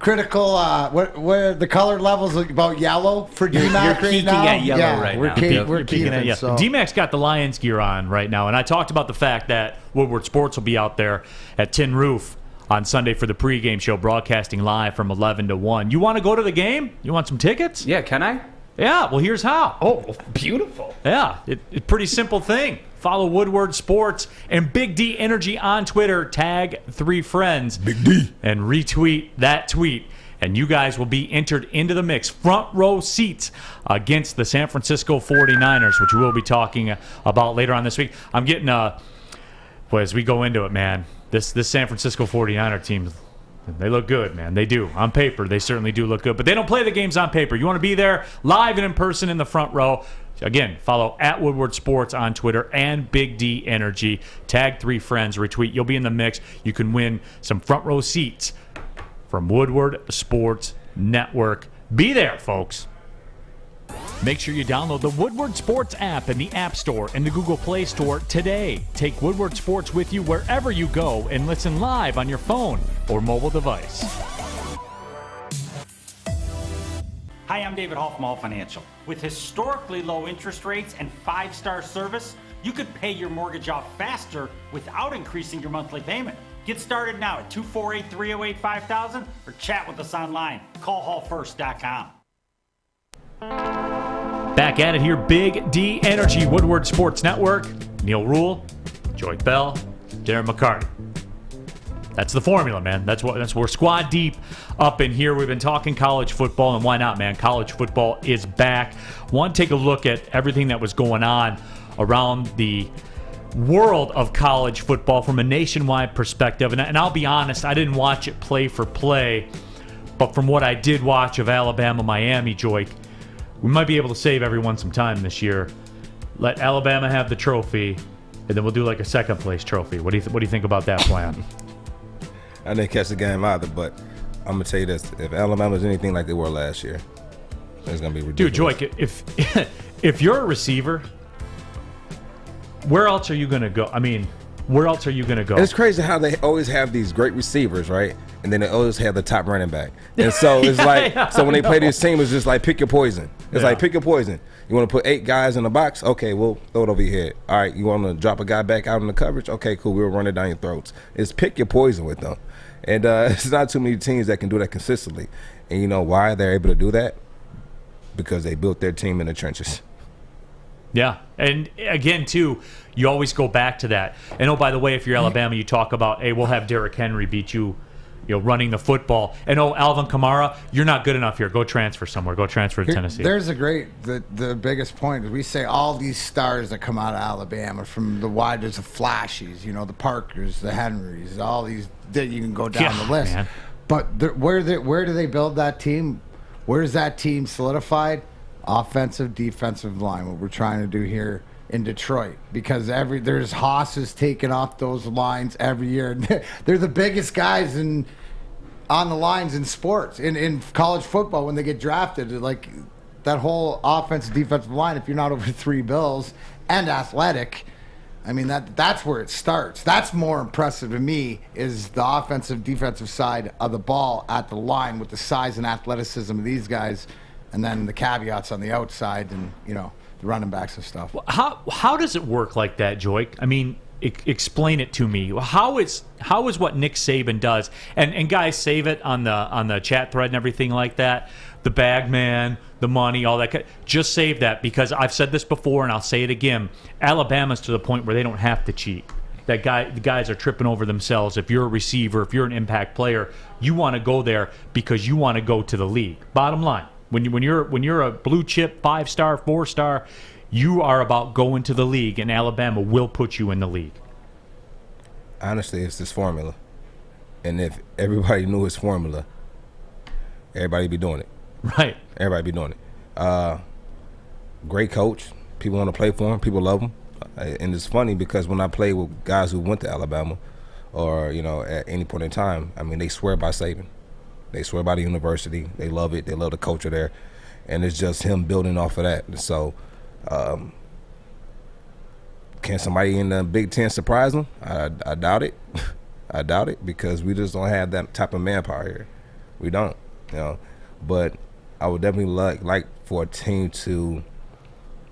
critical. What the color levels about yellow for DMAC right now? At yellow right now. We're keeping at yellow. so. DMAC's got the Lions gear on right now, and I talked about the fact that Woodward Sports will be out there at Tin Roof on Sunday for the pregame show, broadcasting live from 11 to 1. You want to go to the game? You want some tickets? Yeah, can I? Yeah, well, here's how. Oh, beautiful. Yeah, it's pretty simple thing. Follow Woodward Sports and Big D Energy on Twitter. Tag 3 friends. Big D. And retweet that tweet. And you guys will be entered into the mix. Front row seats against the San Francisco 49ers, which we will be talking about later on this week. I'm getting, as we go into it, man, this San Francisco 49er team, they look good, man. They do. On paper, they certainly do look good. But they don't play the games on paper. You want to be there live and in person in the front row. Again, follow at Woodward Sports on Twitter and Big D Energy. Tag 3 friends, retweet. You'll be in the mix. You can win some front row seats from Woodward Sports Network. Be there, folks. Make sure you download the Woodward Sports app in the App Store and the Google Play Store today. Take Woodward Sports with you wherever you go and listen live on your phone or mobile device. Hi, I'm David Hall from Hall Financial. With historically low interest rates and 5-star service, you could pay your mortgage off faster without increasing your monthly payment. Get started now at 248-308-5000 or chat with us online. Callhallfirst.com. Back at it here, Big D Energy, Woodward Sports Network. Neal Ruhl, Joique Bell, Darren McCarty. That's the formula, man. That's we're squad deep up in here. We've been talking college football, and why not, man? College football is back. Want to take a look at everything that was going on around the world of college football from a nationwide perspective. And I'll be honest, I didn't watch it play for play, but from what I did watch of Alabama-Miami, Joique, we might be able to save everyone some time this year. Let Alabama have the trophy, and then we'll do like a second-place trophy. What do you think about that plan? I didn't catch the game either, but I'm going to tell you this. If Alabama's anything like they were last year, it's going to be ridiculous. Dude, Joique, if you're a receiver, where else are you going to go? I mean, where else are you going to go? It's crazy how they always have these great receivers, right? And then they always have the top running back. And so it's so when they play this team, it's just like pick your poison. It's like pick your poison. You want to put 8 guys in the box? Okay, we'll throw it over your head. All right, you want to drop a guy back out in the coverage? Okay, cool, we'll run it down your throats. It's pick your poison with them. And it's not too many teams that can do that consistently. And you know why they're able to do that? Because they built their team in the trenches. Yeah, and again, too, you always go back to that. And oh, by the way, if you're Alabama, you talk about, hey, we'll have Derrick Henry beat you, running the football. And oh, Alvin Kamara, you're not good enough here. Go transfer somewhere. Go transfer to Tennessee. There's the biggest point is we say all these stars that come out of Alabama, from the there's the flashies, the Parkers, the Henrys, all these that you can go down the list. Man. But where do they build that team? Where's that team solidified? Offensive, defensive line, what we're trying to do here in Detroit, because there's Haas's taking off those lines every year. They're the biggest guys on the lines in sports, in college football when they get drafted. Like that whole offensive, defensive line, if you're not over 3 bills and athletic, I mean that's where it starts. That's more impressive to me, is the offensive, defensive side of the ball at the line with the size and athleticism of these guys. And then the caveats on the outside, and running backs and stuff. How does it work like that, Joique? I mean, explain it to me. How is what Nick Saban does? And guys, save it on the chat thread and everything like that. The bag man, the money, all that. Just save that, because I've said this before and I'll say it again. Alabama's to the point where they don't have to cheat. The guys are tripping over themselves. If you're a receiver, if you're an impact player, you want to go there because you want to go to the league. Bottom line, when you're a blue chip 5-star, 4-star, you are about going to the league, and Alabama will put you in the league. Honestly, it's this formula, and if everybody knew his formula, everybody be doing it. Right. Everybody be doing it. Great coach. People want to play for him. People love him. And it's funny because when I play with guys who went to Alabama, or at any point in time, I mean, they swear by Saban. They swear by the university. They love it. They love the culture there, and it's just him building off of that. And so, can somebody in the Big Ten surprise them? I doubt it. I doubt it, because we just don't have that type of manpower here. We don't, But I would definitely like for a team to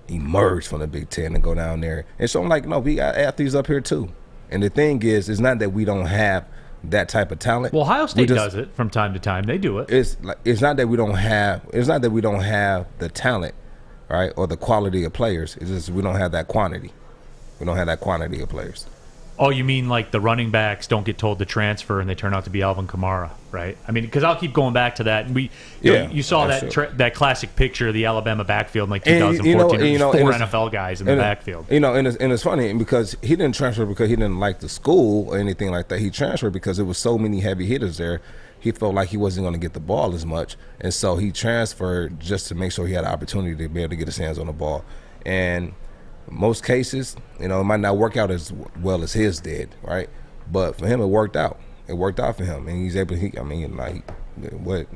emerge from the Big Ten and go down there. And so I'm like, no, we got athletes up here too. And the thing is, it's not that we don't have that type of talent. Well, Ohio State does it from time to time. They do it. It's not that we don't have the talent, right, or the quality of players. It's just we don't have that quantity. We don't have that quantity of players. Oh, you mean like the running backs don't get told to transfer and they turn out to be Alvin Kamara, right? I mean, because I'll keep going back to that. And you saw that classic picture of the Alabama backfield in like 2014. Four NFL guys in the backfield. And it's funny because he didn't transfer because he didn't like the school or anything like that. He transferred because there was so many heavy hitters there. He felt like he wasn't going to get the ball as much, and so he transferred just to make sure he had an opportunity to be able to get his hands on the ball. And most cases, it might not work out as well as his did, right? But for him, it worked out. It worked out for him, and he's able to.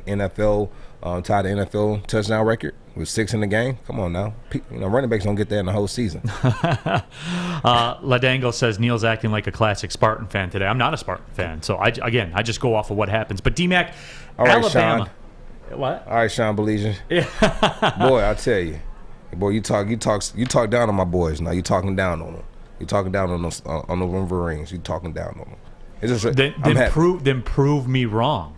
NFL tied the NFL touchdown record with 6 in the game. Come on now, running backs don't get that in the whole season. Ladango says Neal's acting like a classic Spartan fan today. I'm not a Spartan fan, so I just go off of what happens. But D-Mac, all right, Alabama. Sean. What? All right, Sean Belizean. Yeah. Boy, I tell you. Boy, you talk down on my boys. Now you talking down on them. You talking down on those on the Wolverines. You talking down on them. It's just then prove me wrong,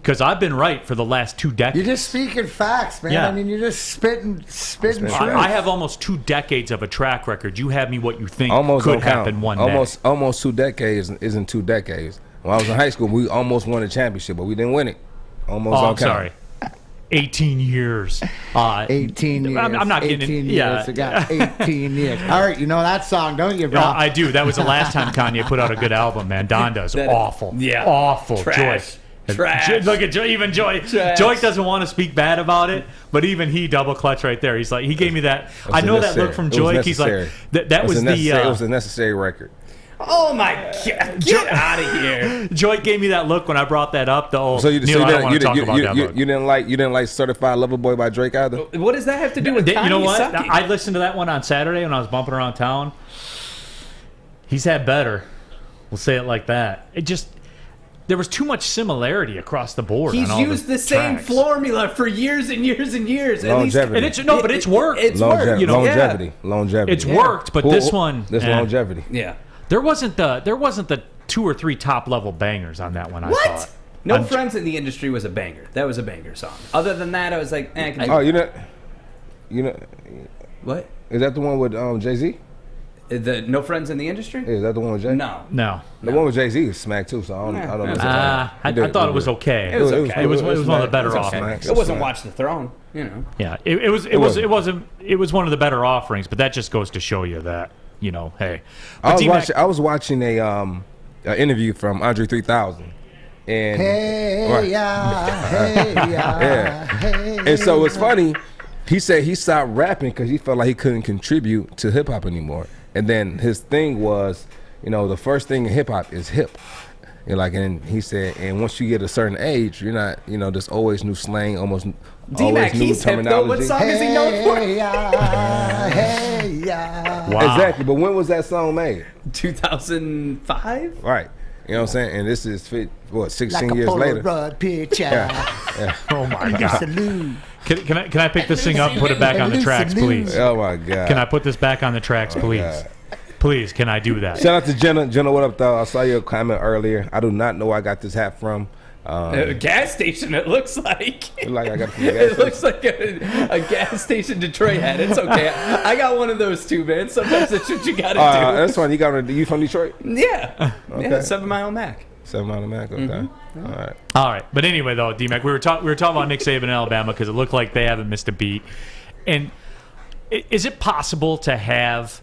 because I've been right for the last 2 decades. You're just speaking facts, man. Yeah. I mean, you're just spitting truth. I have almost 2 decades of a track record. You have me what you think almost could happen one day. Almost 2 decades isn't 2 decades. When I was in high school, we almost won a championship, but we didn't win it. Almost. I'm sorry. 18 years. 18 years. I'm not getting 18 it. years. Yeah. I got 18 years. All right, you know that song, don't you, bro? No, I do. That was the last time Kanye put out a good album, man. Donda's awful. Yeah. Awful. Trash. Joy. Trash. Look at even Joy. Joy doesn't want to speak bad about it, but even he double clutch right there. He's like, he gave me that. I know that look from Joy. He's like, that was the. It was a necessary record. Oh my God! Get out of here! Joy gave me that look when I brought that up. Neal, I don't want to talk about that look. You didn't like "Certified Lover Boy" by Drake either. What does that have to do with Kanye? You know what? Sucking? I listened to that one on Saturday when I was bumping around town. He's had better. We'll say it like that. There was too much similarity across the board. He's used the same formula for years and years and years. Longevity. But it's worked. It's worked. Longevity. It's worked, but this longevity. Yeah. There wasn't the 2 or 3 top level bangers on that one. I thought. No Friends in the Industry was a banger. That was a banger song. Other than that, I was like, what? Is that the one with Jay-Z? The No Friends in the Industry? Is that the one with Jay? No. The one with Jay-Z is smack too. So I don't know. I thought it was okay. It was okay. It was one of the better offerings. It wasn't Watch the Throne, Yeah, it was one of the better offerings, but that just goes to show you that. Hey, I was watching a interview from Andre 3000, and and so it's funny. He said he stopped rapping because he felt like he couldn't contribute to hip hop anymore. And then his thing was, the first thing in hip hop is hip. And he said, and once you get a certain age, you're not, there's always new slang, always new terminology. What song is he known for? Wow. Exactly. But when was that song made? 2005. Right. You know what I'm saying? And this is 16 like years later. Picture. Yeah. Oh my God. Can I pick this thing up and put it back on the tracks, please? Oh my God! Can I put this back on the tracks, please? God. Please, can I do that? Shout out to Jenna. Jenna, what up, though? I saw your comment earlier. I do not know where I got this hat from. A gas station, it looks like. Like I got from the gas It station. looks like a gas station Detroit hat. It's okay. I got one of those too, man. Sometimes that's what you got to do. That's fine. You from Detroit? Yeah. Okay. Yeah, 7 Mile Mac. 7 Mile Mac. Okay. Mm-hmm. All right. All right. But anyway, though, D-Mac, we were talking about Nick Saban in Alabama because it looked like they haven't missed a beat. And is it possible to have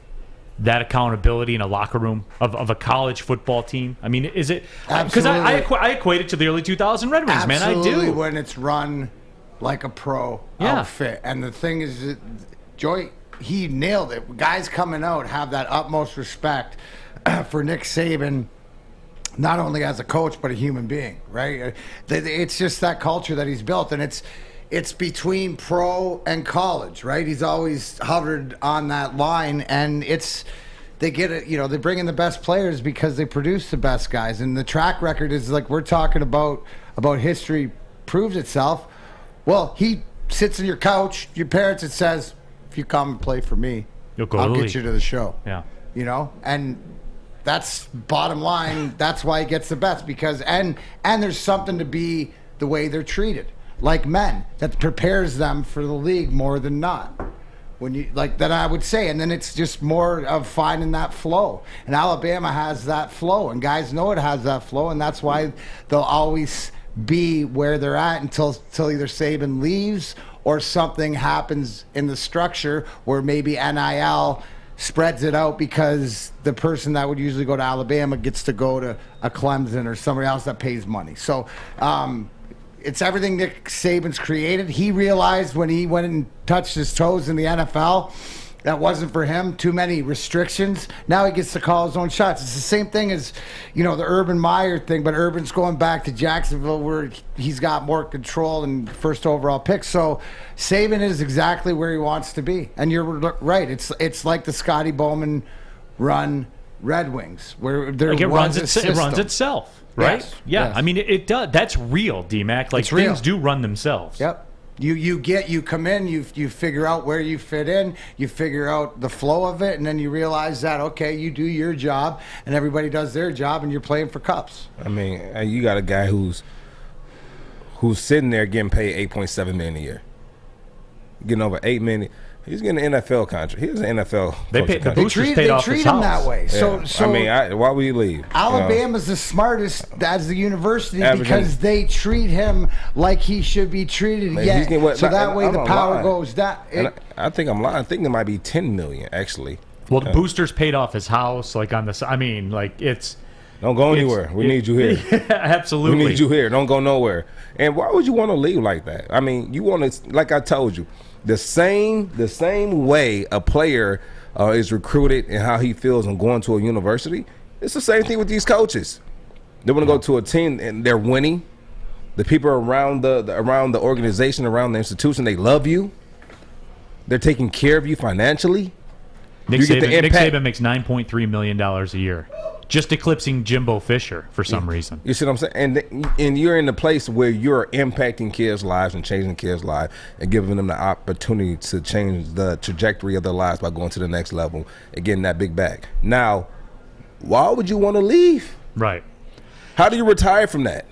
that accountability in a locker room of a college football team? I mean, is it? Because I equate it to the early 2000 Red Wings, man. I Absolutely, do. when it's run like a pro outfit. And the thing is, that Joique, he nailed it. Guys coming out have that utmost respect for Nick Saban, not only as a coach but a human being, right? It's just that culture that he's built, and it's between pro and college, right? He's always hovered on that line, and they get it. You know, they bring in the best players because they produce the best guys, and the track record is like we're talking about history proves itself. Well, he sits on your couch, your parents. It says, if you come and play for me, I'll get you to the show. Yeah, you know, and that's bottom line. That's why he gets the best because and there's something to be the way they're treated. Like men, that prepares them for the league more than not. When you like that, I would say, and then it's just more of finding that flow. And Alabama has that flow, and guys know it has that flow, and that's why they'll always be where they're at until either Saban leaves or something happens in the structure where maybe NIL spreads it out because the person that would usually go to Alabama gets to go to a Clemson or somebody else that pays money. So. It's everything Nick Saban's created. He realized when he went and touched his toes in the NFL, that wasn't for him. Too many restrictions. Now he gets to call his own shots. It's the same thing as, you know, the Urban Meyer thing, but Urban's going back to Jacksonville where he's got more control and first overall pick. So Saban is exactly where he wants to be. And you're right. It's like the Scotty Bowman run Red Wings, where there it was it runs itself. Right? Yes. Yeah. Yes. I mean, it does. That's real, D-Mac. Like, It's real. things do run themselves. Yep. You come in, you figure out where you fit in, you figure out the flow of it, and then you realize that, okay, you do your job, and everybody does their job, and you're playing for cups. I mean, you got a guy who's sitting there getting paid $8.7 million a year, getting over $8 million. He's getting an NFL contract. He was an NFL. The boosters paid off his treat him house. that way. Yeah. So I mean, why would he leave? Alabama's the smartest as the university Averaging- because they treat him like he should be treated. Man, Yeah. he's getting what- So that and way I'm the not power lying. goes down. And I think I'm lying. I think it might be $10 million actually. Well, the boosters paid off his house. Like on the, I mean, like it's. Don't go anywhere. We need you here. Absolutely. We need you here. Don't go nowhere. And why would you want to leave like that? I mean, you want to, like I told you, the same way a player is recruited and how he feels on going to a university. It's the same thing with these coaches. They want to go to a team and they're winning. The people around the organization, around the institution, they love you. They're taking care of you financially. Nick You get the Saban impact. makes $9.3 million a year, just eclipsing Jimbo Fisher for some reason. You see what I'm saying? And you're in the place where you're impacting kids' lives and changing kids' lives and giving them the opportunity to change the trajectory of their lives by going to the next level and getting that big bag. Now, why would you want to leave? Right. How do you retire from that?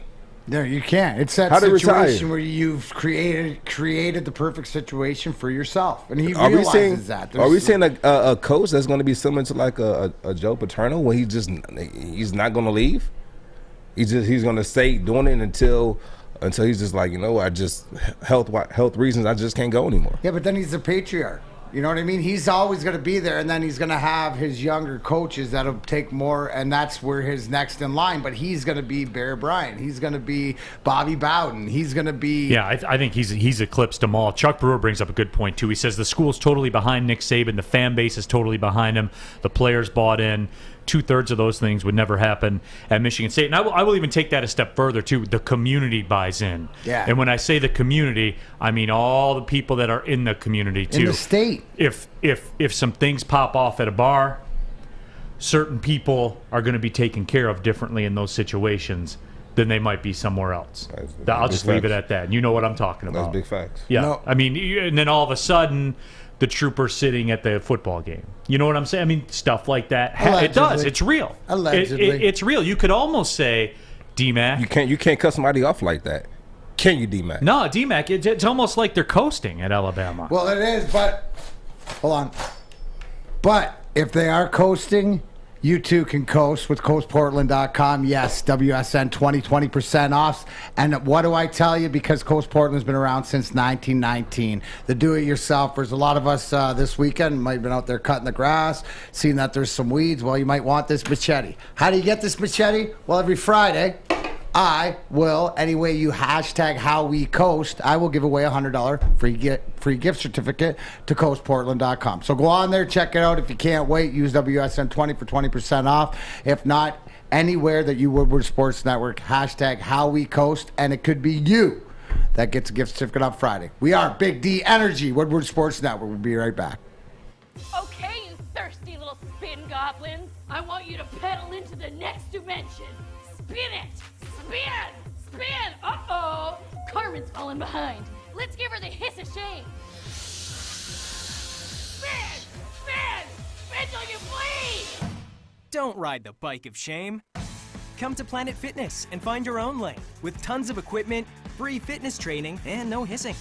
No, you can't. It's that How to situation retire? where you've created the perfect situation for yourself, and he Are we realizes seeing? that. Are we seeing a coach that's going to be similar to like a Joe Paterno, where he's not going to leave? He's going to stay doing it until he's just like, you know, I just health reasons I just can't go anymore. Yeah, but then he's the patriarch. You know what I mean? He's always going to be there, and then he's going to have his younger coaches that'll take more, and that's where his next in line. But he's going to be Bear Bryant. He's going to be Bobby Bowden. He's going to be... Yeah, I think he's eclipsed them all. Chuck Brewer brings up a good point, too. He says the school's totally behind Nick Saban. The fan base is totally behind him. The players bought in. 2/3 of those things would never happen at Michigan State. And I will even take that a step further, too. The community buys in. Yeah. And when I say the community, I mean all the people that are in the community, too. In the state. If some things pop off at a bar, certain people are going to be taken care of differently in those situations then they might be somewhere else. That's I'll just big leave it facts. at that. You know what I'm talking about. That's big facts. Yeah. No. I mean, and then all of a sudden, the trooper's sitting at the football game. You know what I'm saying? I mean, stuff like that. It does. Allegedly. It's real. Allegedly. It's real. You could almost say, D-Mac. You can't cut somebody off like that. Can you, D-Mac? No, D-Mac, it's almost like they're coasting at Alabama. Well, it is, but hold on. But if they are coasting, you too can coast with coastportland.com. Yes, WSN 20% off. And what do I tell you? Because Coast Portland's been around since 1919. The do-it-yourselfers. A lot of us this weekend might have been out there cutting the grass, seeing that there's some weeds. Well, you might want this machete. How do you get this machete? Well, every Friday, I will, anyway, you hashtag HowWeCoast, I will give away a $100 free gift certificate to coastportland.com. So go on there, check it out. If you can't wait, use WSN 20 for 20% off. If not, anywhere that you Woodward Sports Network, hashtag HowWeCoast, and it could be you that gets a gift certificate on Friday. We are Big D Energy, Woodward Sports Network. We'll be right back. Okay, you thirsty little spin goblins. I want you to pedal into the next dimension. Spin it! Spin! Spin! Uh-oh! Carmen's falling behind. Let's give her the hiss of shame. Spin! Spin! Spin till you bleed! Don't ride the bike of shame. Come to Planet Fitness and find your own lane with tons of equipment, free fitness training, and no hissing.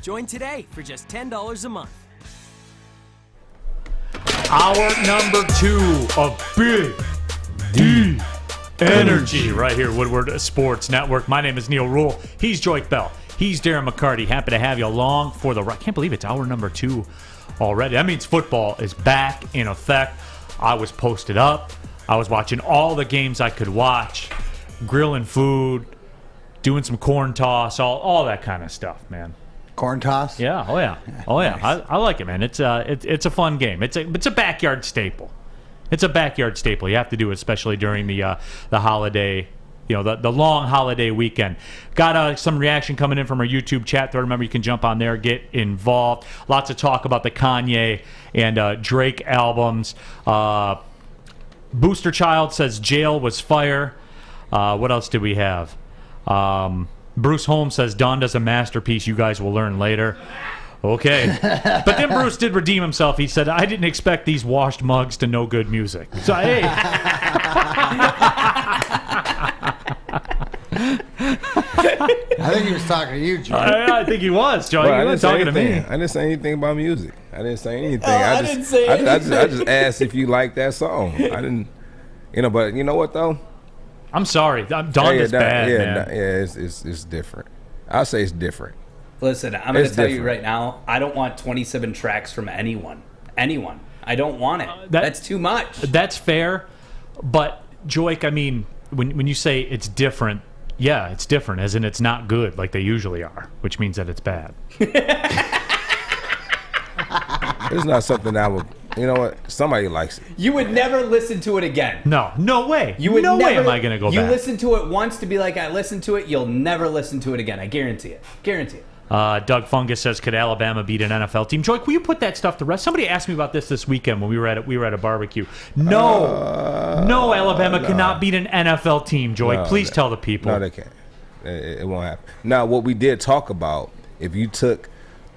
Join today for just $10 a month. Hour number 2 of Big D Energy right here, Woodward Sports Network. My name is Neal Ruhl. He's Joique Bell. He's Darren McCarty. Happy to have you along for the ride. I can't believe it's hour number 2 already. That means football is back in effect. I was posted up. I was watching all the games I could watch, grilling food, doing some corn toss, all that kind of stuff, man. Corn toss? Yeah. Oh yeah. Oh yeah. Nice. I like it, man. It's a fun game. It's a backyard staple. It's a backyard staple. You have to do it, especially during the holiday, the long holiday weekend. Got some reaction coming in from our YouTube chat thread. Remember, you can jump on there, get involved. Lots of talk about the Kanye and Drake albums. Booster Child says jail was fire. What else did we have? Bruce Holmes says Donda's a masterpiece. You guys will learn later. Okay. But then Bruce did redeem himself. He said, I didn't expect these washed mugs to know good music. So, hey. I think he was talking to you, Joe. I think he was, Joe. Well, He was talking to me. I didn't say anything about music. I didn't say anything. I didn't say anything. I just asked if you liked that song. I didn't, but you know what, though? I'm sorry. Donda's bad, man. It's different. I'll say it's different. Listen, I'm going to tell you different. right now, I don't want 27 tracks from anyone. I don't want it. That's too much. That's fair. But, Joique, I mean, when you say it's different, yeah, it's different, as in it's not good like they usually are, which means that it's bad. It's not something I would, you know what? Somebody likes it. You would never listen to it again. No way. You would no never, way am I going to go you back. You listen to it once to be like, I listened to it, you'll never listen to it again. I guarantee it. Guarantee it. Doug Fungus says, could Alabama beat an NFL team? Joique, will you put that stuff to rest? Somebody asked me about this weekend when we were at a barbecue. No, Alabama cannot beat an NFL team, Joique. Please tell the people. No, they can't. It won't happen. Now, what we did talk about, if you took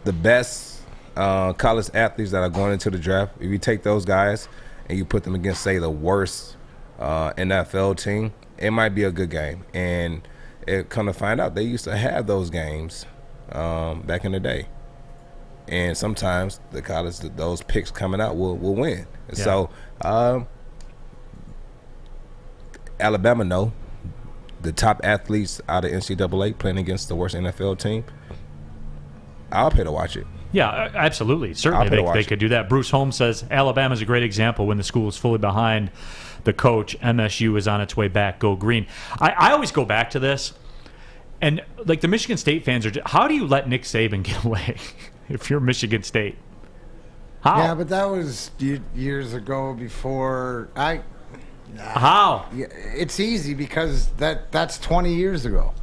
the best college athletes that are going into the draft, if you take those guys and you put them against, say, the worst NFL team, it might be a good game. And come to find out, they used to have those games back in the day, and sometimes the college, those picks coming out will win. Yeah. So Alabama know the top athletes out of NCAA playing against the worst NFL team. I'll pay to watch it. Yeah, absolutely. Certainly they could do that. Bruce Holmes says Alabama's a great example when the school is fully behind the coach. MSU is on its way back. Go green. I always go back to this. And, like, the Michigan State fans are how do you let Nick Saban get away if you're Michigan State? How? Yeah, but that was years ago before How? It's easy because that's 20 years ago.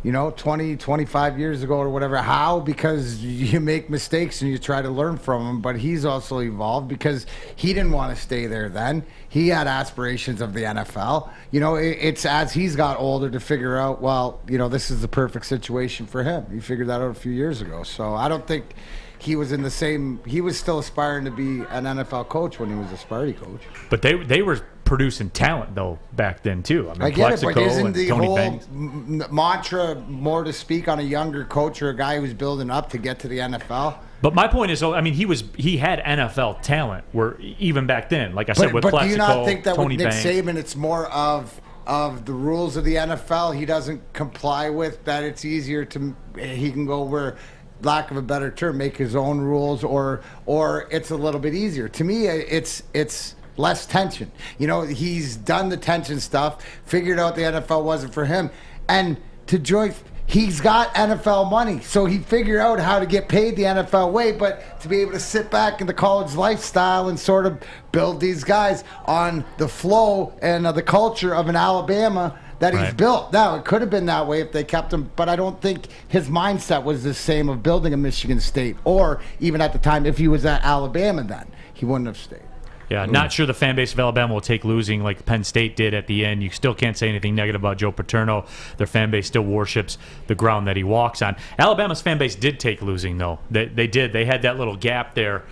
20, 25 years ago or whatever. How? Because you make mistakes and you try to learn from them. But he's also evolved because he didn't want to stay there then. He had aspirations of the NFL. It's as he's got older to figure out, this is the perfect situation for him. He figured that out a few years ago. So I don't think he was he was still aspiring to be an NFL coach when he was a Sparty coach. But they were producing talent, though, back then, too. I mean, I get it, but isn't and the Tony whole Banks. mantra more to speak on a younger coach or a guy who's building up to get to the NFL? But my point is, he had NFL talent where even back then, like I said, with But Plaxico, do you not think that Tony with Nick Banks. Saban, it's more of the rules of the NFL he doesn't comply with, that it's easier he can go where, lack of a better term, make his own rules, or it's a little bit easier. To me, it's less tension. He's done the tension stuff, figured out the NFL wasn't for him. And to Joique, he's got NFL money, so he figured out how to get paid the NFL way, but to be able to sit back in the college lifestyle and sort of build these guys on the flow and the culture of an Alabama that he's built. Now, it could have been that way if they kept him, but I don't think his mindset was the same of building a Michigan State, or even at the time, if he was at Alabama then, he wouldn't have stayed. Yeah, not sure the fan base of Alabama will take losing like Penn State did at the end. You still can't say anything negative about Joe Paterno. Their fan base still worships the ground that he walks on. Alabama's fan base did take losing, though. They did. They had that little gap there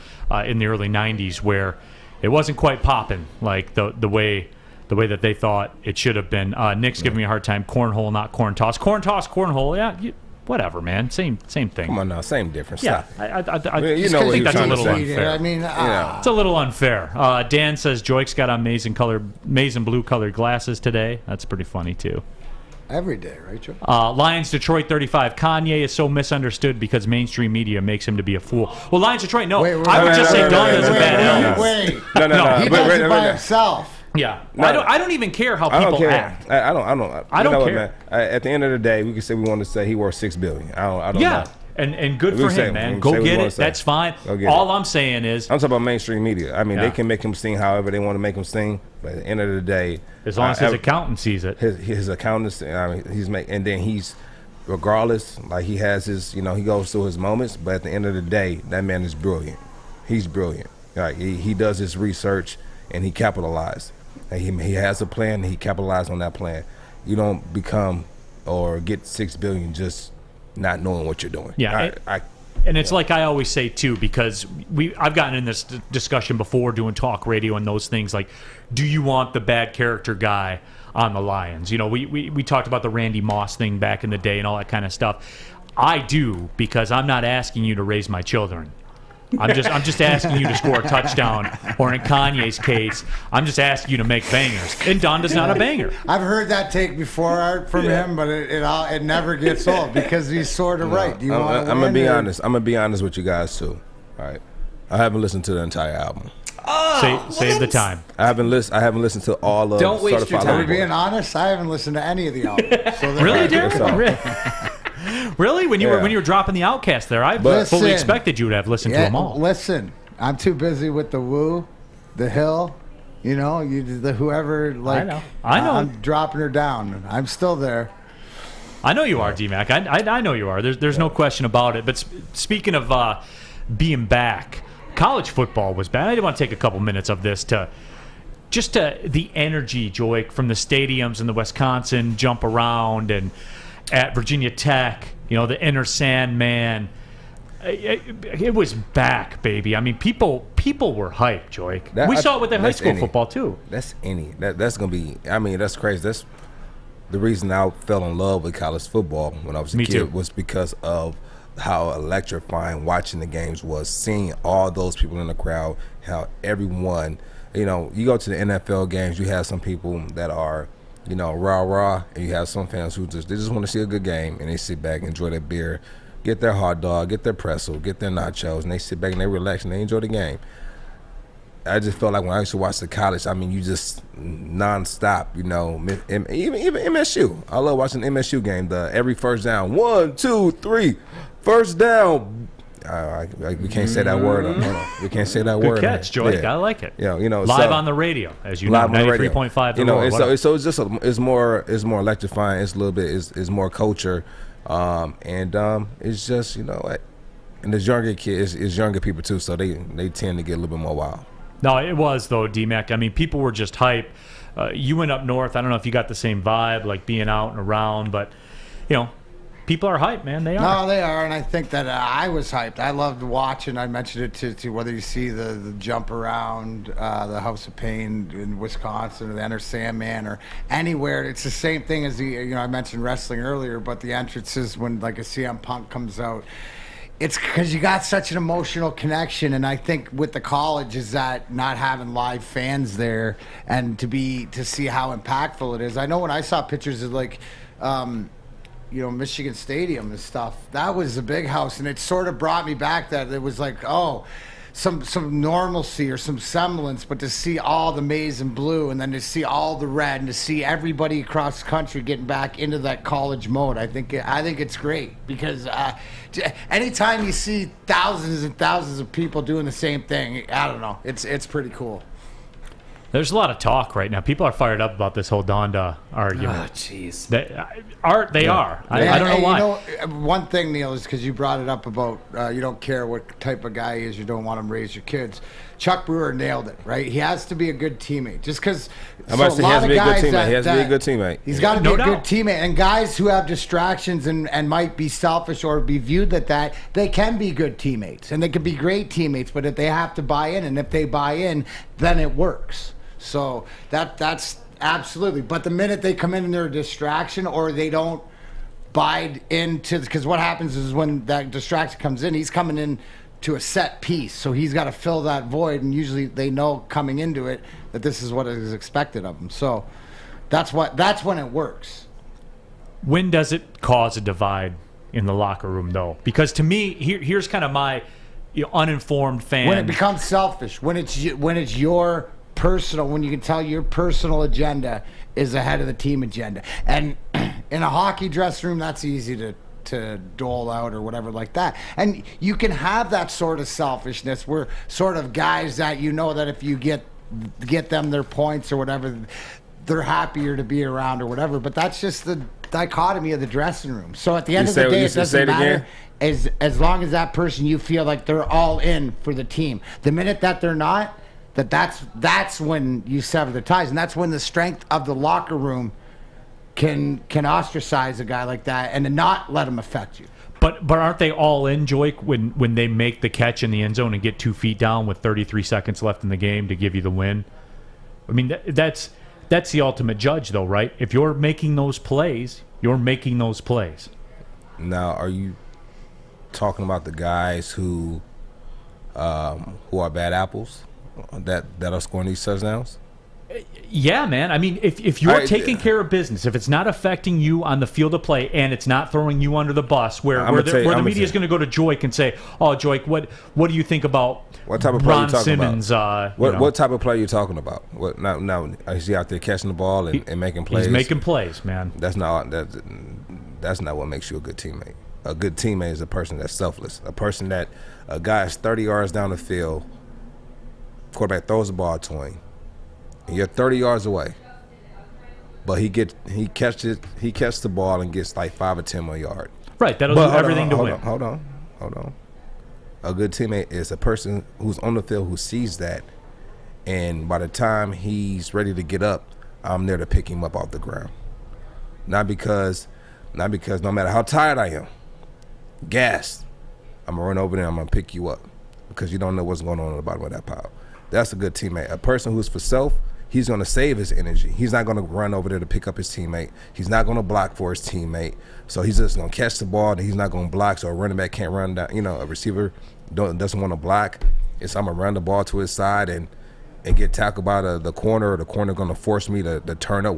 in the early 90s where it wasn't quite popping like the way that they thought it should have been. Nick's giving me a hard time. Cornhole, not corn toss. Corn toss, cornhole, yeah. Whatever, man. Same thing. Come on now, same difference. Yeah, Stop it. I trying think that's a to little say. unfair. I mean, It's a little unfair. Dan says Joique's got on maize and blue colored glasses today. That's pretty funny too. every day, right, Joe? Lions Detroit 35. Kanye is so misunderstood because mainstream media makes him to be a fool. Well, Lions Detroit, no. I would just say Don does a bad job. Wait. No. He does it by himself. Yeah, No. I don't even care how people I don't care. act. I don't I don't know what, care. man? At the end of the day, we can say we want to say he worth $6 billion. I don't know. And good We for say- him, man. we Go say we get wanna it. say. That's fine. Go get All it. I'm saying is, I'm talking about mainstream media. I mean, Yeah. they can make him sing however they want to make him sing, but at the end of the day, as long as his accountant sees it. his accountant, I mean, and then he's, regardless, like he has his, he goes through his moments, but at the end of the day, that man is brilliant. He's brilliant. Like he does his research and he capitalized. And he has a plan and he capitalized on that plan. You don't become or get $6 billion just not knowing what you're doing. Yeah, and it's like I always say too, because I've gotten in this discussion before doing talk radio and those things. Like, do you want the bad character guy on the Lions? We talked about the Randy Moss thing back in the day and all that kind of stuff. I do, because I'm not asking you to raise my children. I'm just asking you to score a touchdown, or in Kanye's case, I'm just asking you to make bangers. And Don does not a banger. I've heard that take before, Art, from him, but it never gets old because he's sort of right. Do you want to I'm gonna be honest. I'm gonna be honest with you guys too. All right, I haven't listened to the entire album. Save the time. I haven't listened to all of. Don't waste your Certified time. Are we Lover Boy. being honest? I haven't listened to any of the albums. So Really, That's all. Darren? Really? When you were dropping the Outcast there, I fully Listen. expected you to have listened to them all. Listen, I'm too busy with the Woo, the Hill, whoever. Like, I know. I'm dropping her down. I'm still there. I know you are, D-Mac. I know you are. There's no question about it. But speaking of being back, college football was back. I want to take a couple minutes of this to the energy, Joique, from the stadiums in the Wisconsin jump around and at Virginia Tech, the inner Sandman. It was back, baby. I mean, people were hyped, Joique. We saw it with the high school football too. That's that's gonna be. I mean, that's crazy. That's the reason I fell in love with college football when I was a Me kid too. was because of how electrifying watching the games was, seeing all those people in the crowd, how everyone, you go to the NFL games, you have some people that are, rah, and you have some fans who they just want to see a good game, and they sit back, enjoy their beer, get their hot dog, get their pretzel, get their nachos, and they sit back and they relax and they enjoy the game. I just felt like when I used to watch the college, I mean, you just nonstop, even MSU. I love watching the MSU game. Every first down, 1, 2, 3, first down. we can't say that word. We can't say that word. Good catch, Joique. I like it. Yeah, live on the radio, as you know, 93.5. It's more electrifying. It's a little bit. It's more culture, and it's just and it's younger kids, it's younger people too, so they tend to get a little bit more wild. No, it was though, D-Mac. I mean, people were just hype. You went up north. I don't know if you got the same vibe, like being out and around, but people are hyped, man. They are. No, they are, and I think that I was hyped. I loved watching. I mentioned it to whether you see the jump around, the House of Pain in Wisconsin, or the Enter Sandman, or anywhere. It's the same thing as I mentioned wrestling earlier, but the entrances when like a CM Punk comes out. It's because you got such an emotional connection, and I think with the college is that not having live fans there, and to see how impactful it is. I know when I saw pictures of like, Michigan Stadium and stuff, that was a big house, and it sort of brought me back that it was like, some normalcy or some semblance, but to see all the maize and blue, and then to see all the red, and to see everybody across the country getting back into that college mode, I think it's great, because anytime you see thousands and thousands of people doing the same thing, I don't know, it's pretty cool. There's a lot of talk right now. People are fired up about this whole Donda argument. Oh, jeez. They are. I don't know why. One thing, Neal, is because you brought it up about you don't care what type of guy he is, you don't want him to raise your kids. Chuck Brewer nailed it, right? He has to be a good teammate. Just because he has to be a good teammate. He has to be a good teammate. He's got to be a good teammate. And guys who have distractions and might be selfish or be viewed that they can be good teammates. And they can be great teammates, but if they have to buy in, and if they buy in, then it works. So that's absolutely. But the minute they come in and they're a distraction, or they don't buy into, because what happens is when that distraction comes in, he's coming in to a set piece, so he's got to fill that void, and usually they know coming into it that this is what is expected of them. So that's when it works. When does it cause a divide in the locker room, though? Because to me, here's kind of my uninformed fan. When it becomes selfish, when it's your personal, when you can tell your personal agenda is ahead of the team agenda. And in a hockey dressing room, that's easy to dole out or whatever like that. And you can have that sort of selfishness where sort of guys that that if you get them their points or whatever, they're happier to be around or whatever. But that's just the dichotomy of the dressing room. So at the end of the day, it doesn't matter as long as that person, you feel like they're all in for the team. The minute that they're not, that's when you sever the ties, and that's when the strength of the locker room can ostracize a guy like that and not let him affect you. But aren't they all in, Joique, when they make the catch in the end zone and get 2 feet down with 33 seconds left in the game to give you the win? I mean, that's the ultimate judge, though, right? If you're making those plays, you're making those plays. Now, are you talking about the guys who are bad apples? That are scoring these touchdowns? Yeah, man. I mean, if you're taking care of business, if it's not affecting you on the field of play, and it's not throwing you under the bus, where the media is going to go to Joique and say, "Oh, Joique, what do you think about what type of play Ron Simmons?" What type of play are you talking about? What now? Is he out there catching the ball and making plays? He's making plays, man. That's not what makes you a good teammate. A good teammate is a person that's selfless. A guy is 30 yards down the field. Quarterback throws the ball to him, and you're 30 yards away, but he catches the ball and gets like 5 or 10 more yards. Right, that'll do everything to win. Hold on. A good teammate is a person who's on the field who sees that, and by the time he's ready to get up, I'm there to pick him up off the ground. Not because no matter how tired I am, gassed, I'm gonna run over there, I'm gonna pick you up, because you don't know what's going on at the bottom of that pile. That's a good teammate. A person who's for self, he's going to save his energy. He's not going to run over there to pick up his teammate. He's not going to block for his teammate. So he's just going to catch the ball, and he's not going to block. So a running back can't run down. A receiver doesn't want to block. I'm going to run the ball to his side and get tackled by the corner, or the corner going to force me to turn up.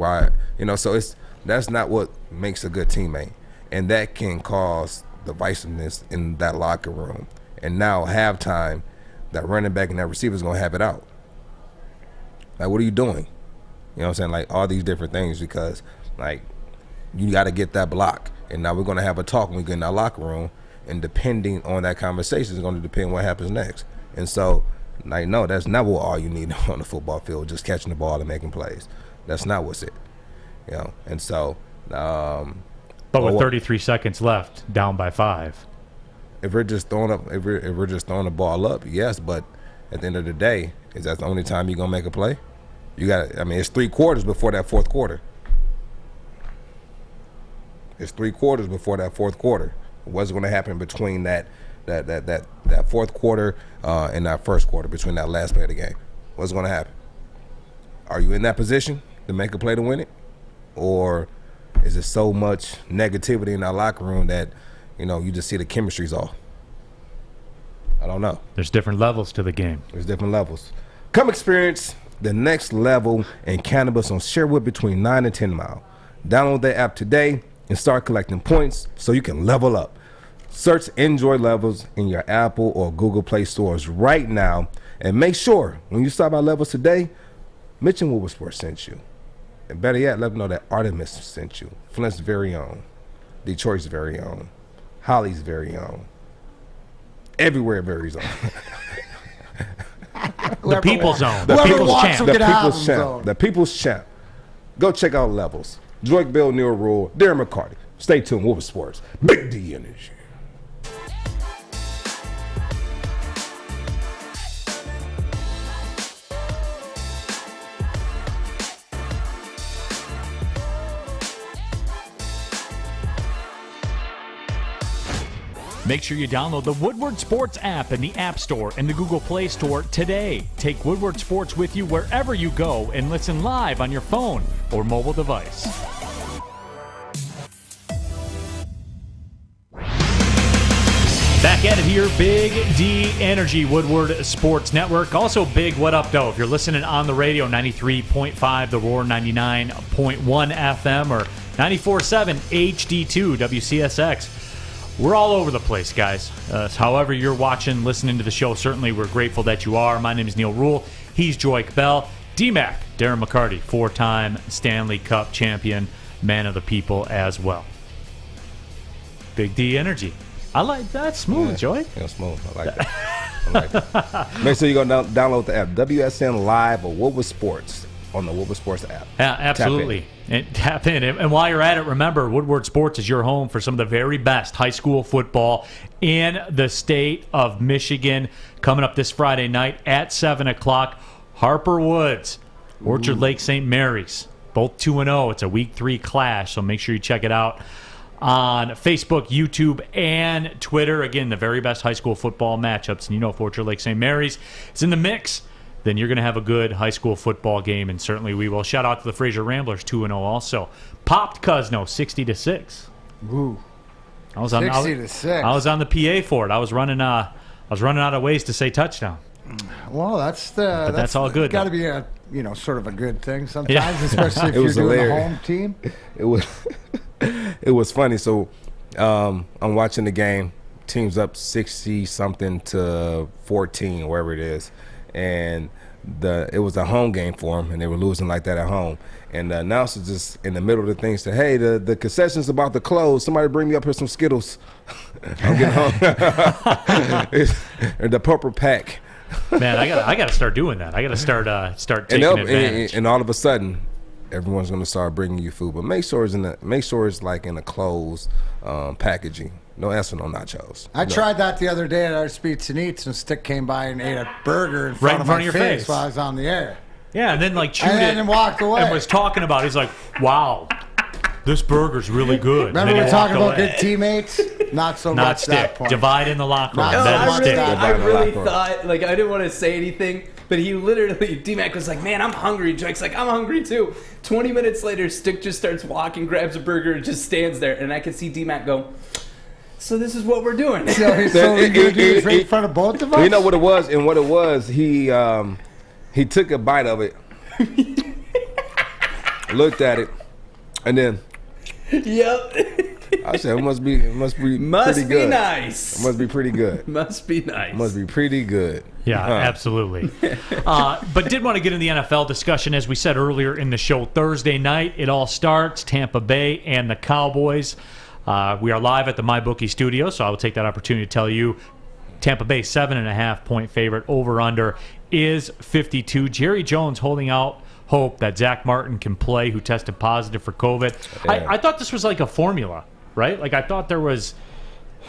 So that's not what makes a good teammate. And that can cause divisiveness in that locker room. And now halftime, that running back and that receiver is going to have it out. Like, what are you doing? You know what I'm saying? Like, all these different things, because, like, you got to get that block. And now we're going to have a talk when we get in our locker room, And depending on that conversation is going to depend what happens next. And so, like, no, that's not what all you need on the football field, just catching the ball and making plays. That's not what's it. You know, and so but with 33 seconds left, down by 5. If we're just throwing the ball up, yes, but at the end of the day, is that the only time you're gonna make a play? You got, I mean, it's 3 quarters before that fourth quarter. It's 3 quarters before that fourth quarter. What's going to happen between that fourth quarter and that first quarter, between that last play of the game? What's going to happen? Are you in that position to make a play to win it? Or is it so much negativity in that locker room that, you know, you just see the chemistry's off? I don't know. There's different levels to the game. There's different levels. Come experience the next level in cannabis on Sherwood between 9 and 10 Mile. Download the app today and start collecting points so you can level up. Search Enjoy Levels in your Apple or Google Play stores right now, and make sure when you stop by Levels today, mention Woodward Sports sent you. And better yet, let them know that Artemis sent you. Flint's very own, Detroit's very own, Holly's very own, everywhere very own. The people's own. The people's champ. The people's champ. The people's champ. Go check out Levels. Joique Bell, Neal Ruhl, Darren McCarty. Stay tuned. Woodward Sports. Big D energy. Make sure you download the Woodward Sports app in the App Store and the Google Play Store today. Take Woodward Sports with you wherever you go and listen live on your phone or mobile device. Back at it here, Big D Energy, Woodward Sports Network. Also, Big What Up, though. If you're listening on the radio, 93.5, The Roar, 99.1 FM, or 94.7 HD2, WCSX. We're all over the place, guys. However you're watching, listening to the show, certainly we're grateful that you are. My name is Neal Ruhl. He's Joique Bell. D-Mac, Darren McCarty, 4-time Stanley Cup champion, man of the people as well. Big D Energy. I like that. Smooth, Joique. Yeah, smooth. I like that. I like that. Make sure you go download the app, WSN Live or Woodward Sports on the Woodward Sports app. Yeah, absolutely. Tap in. And while you're at it, remember, Woodward Sports is your home for some of the very best high school football in the state of Michigan. Coming up this Friday night at 7 o'clock, Harper Woods, Orchard Lake St. Mary's, both 2-0. It's a Week 3 clash, so make sure you check it out on Facebook, YouTube, and Twitter. Again, the very best high school football matchups. And you know, if Orchard Lake St. Mary's is in the mix, then you're going to have a good high school football game, and certainly we will. Shout out to the Fraser Ramblers, 2-0 also. Popped Cuzno, 60-6. Ooh. I was on 60-6. I was on the PA for it. I was running out of ways to say touchdown. Well, that's all good. Got to be a sort of a good thing sometimes, especially if you're doing hilarious. the home team. It was funny. So I'm watching the game. Team's up 60-something to 14, wherever it is. And it was a home game for them, and they were losing like that at home. And the announcer just in the middle of the thing said, "Hey, the concession's about to close. Somebody bring me up here some Skittles. I'm getting home." The purple pack. Man, I gotta start doing that. I gotta start taking advantage. And all of a sudden, everyone's gonna start bringing you food, but make sure it's like in a closed packaging. No ass no nachos. I tried that the other day at our Speeds and Eats, and Stick came by and ate a burger in front of my your face while I was on the air. Yeah, and then chewed it and walked away. And was talking about it. He's like, "Wow, this burger's really good." Remember we were talking about good teammates? Not so much Stick. that point. Divide in the locker room. I really thought, I didn't want to say anything, but he literally, D-Mac was like, "Man, I'm hungry." Joique's like, "I'm hungry too." 20 minutes later, Stick just starts walking, grabs a burger, and just stands there, and I can see D-Mac go, "So this is what we're doing." So he's doing this right in front of both of us? You know what it was? And what it was, he took a bite of it, looked at it, and then yep. I said, it must be pretty good. Nice. It must be pretty good. Must be nice. Must be pretty good. Yeah, absolutely. But did want to get in the NFL discussion, as we said earlier in the show. Thursday night, it all starts. Tampa Bay and the Cowboys. We are live at the MyBookie studio, so I will take that opportunity to tell you Tampa Bay 7.5-point favorite. Over-under is 52. Jerry Jones holding out hope that Zach Martin can play, who tested positive for COVID. Yeah. I thought this was like a formula, right? Like I thought there was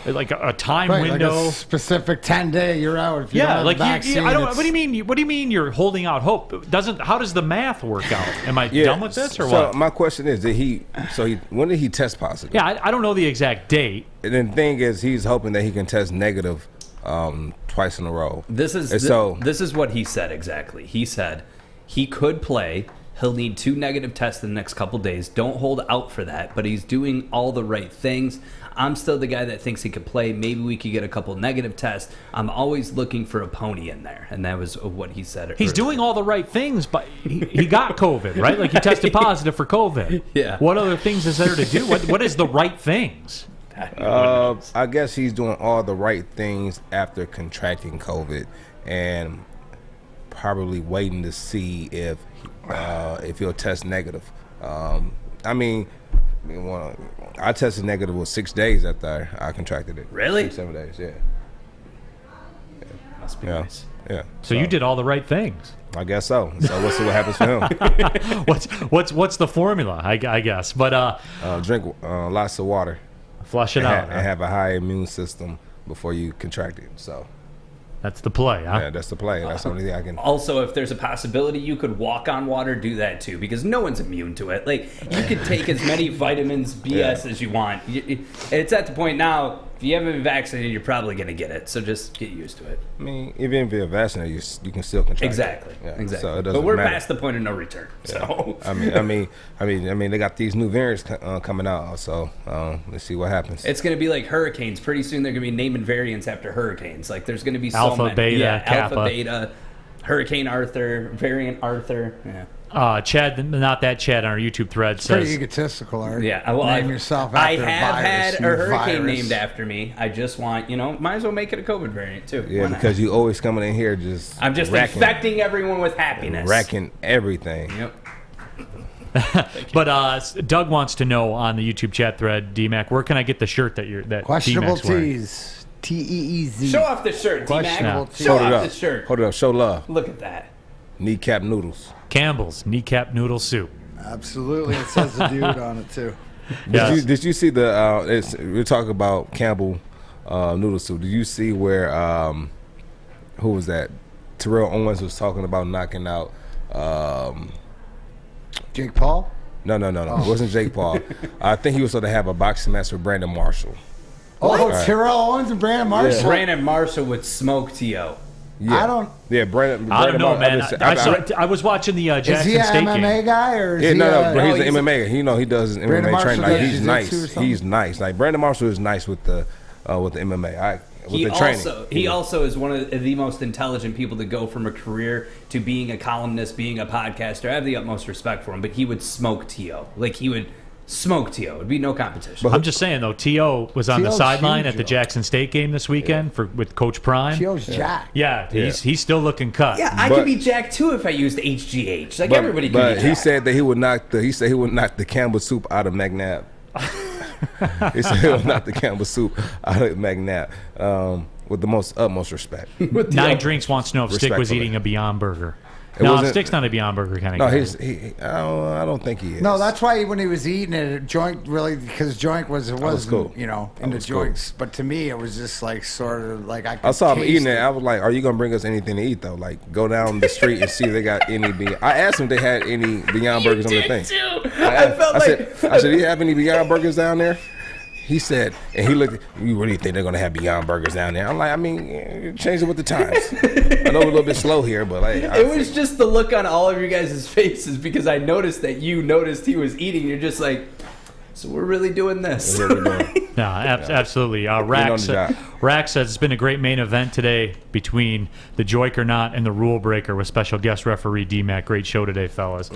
like a time window, like a specific 10-day. You're out if you don't have like the vaccine. I don't. What do you mean? What do you mean you're holding out hope? How does the math work out? Am I done with this or what? So my question is, when did he test positive? Yeah, I don't know the exact date. And then the thing is, he's hoping that he can test negative twice in a row. This is what he said exactly. He said he could play. He'll need 2 negative tests in the next couple days. Don't hold out for that, but he's doing all the right things. I'm still the guy that thinks he could play. Maybe we could get a couple negative tests. I'm always looking for a pony in there, and that was what he said. He's doing all the right things, but he got COVID, right? Like he tested positive for COVID. Yeah. What other things is there to do? What is the right things? I guess he's doing all the right things after contracting COVID, and probably waiting to see if he'll test negative. I tested negative with 6 days after I contracted it. Really? 6-7 days, yeah. Must be nice. Yeah. So you did all the right things. I guess so. So we'll see what happens for him. What's the formula? I guess, but drink lots of water. Flush it out and have a high immune system before you contract it. So that's the play, huh? Yeah, that's the play. That's the only thing I can. Also, if there's a possibility you could walk on water, do that too, because no one's immune to it. Like, you could take as many vitamins, BS, as you want. It's at the point now, if you haven't been vaccinated, you're probably going to get it. So just get used to it. I mean, even if you're vaccinated, you can still contract exactly. it. Yeah, exactly. So it doesn't but we're matter. past the point of no return. So I mean, they got these new variants coming out. So let's see what happens. It's going to be like hurricanes. Pretty soon they're going to be naming variants after hurricanes. Like there's going to be so Alpha, many. Beta, Kappa. Alpha, Beta, Hurricane Arthur, Variant Arthur. Yeah. Chad, not that Chad on our YouTube thread says. Pretty egotistical, Art. Yeah, well, Name yourself after I have virus, had a hurricane named after me. I just want, might as well make it a COVID variant too. Yeah, because you always coming in here I'm just infecting everyone with happiness. Racking everything. Yep. But Doug wants to know on the YouTube chat thread, DMAC, where can I get the shirt that Questionable DMAC's wearing? Tees. TEEZ. Show off the shirt, Questionable DMAC. tees. Show off the shirt. Hold it up. Show love. Look at that. Kneecap noodles. Campbell's kneecap noodle soup. Absolutely, it says the dude on it too. Did you see the? We're talking about Campbell noodle soup. Did you see where? Who was that? Terrell Owens was talking about knocking out. Jake Paul? No. It wasn't Jake Paul. I think he was supposed to have a boxing match with Brandon Marshall. Terrell Owens and Brandon Marshall. Yeah. Brandon Marshall would smoke T.O. Yeah. I don't. Yeah, Brandon. I don't know, man. Marshall. I was watching the Jackson Is he an State MMA game. guy or is Yeah, he no, he's an MMA. He does his Brandon MMA training. Marshall Like, does he's jiu-jitsu or nice. something? He's nice. Like Brandon Marshall is nice with the MMA. With the training. He also is one of the most intelligent people to go from a career to being a columnist, being a podcaster. I have the utmost respect for him, but he would smoke T.O. Like, he would smoke T.O. It'd be no competition. I'm just saying, though, T.O. was on the T.O.'s sideline huge, at the though. Jackson State game this weekend with Coach Prime. T.O.'s jacked. Yeah, he's still looking cut. Yeah, I could be jacked too if I used HGH. Like, everybody could be jacked. But he said that he would knock the Campbell soup out of McNabb. He said he would knock the Campbell soup out of McNabb. With the utmost respect. Nine Drinks wants to know if Stick was Respectfully. eating a Beyond Burger. It No, wasn't- Stick's not a Beyond Burger kind of No, guy. I don't think he is. No, that's why when he was eating it, Joique really, because Joique was cool. into was cool. joints. But to me, it was just like sort of like I could I saw him taste eating it. I was like, "Are you gonna bring us anything to eat though? Like, go down the street and see if they got any Beyond." I asked him if they had any Beyond Burgers on the thing. I said, "Do you have any Beyond Burgers down there?" He said, and he looked. You really think they're gonna have Beyond Burgers down there? I'm like, I mean, change it with the times. I know we're a little bit slow here, but like, It was just the look on all of your guys' faces because I noticed that you noticed he was eating. You're just like, so we're really doing this. That's what we're doing. No, absolutely. Rax says it's been a great main event today between the Joique or Not and the Rule Breaker with special guest referee D-Mac. Great show today, fellas.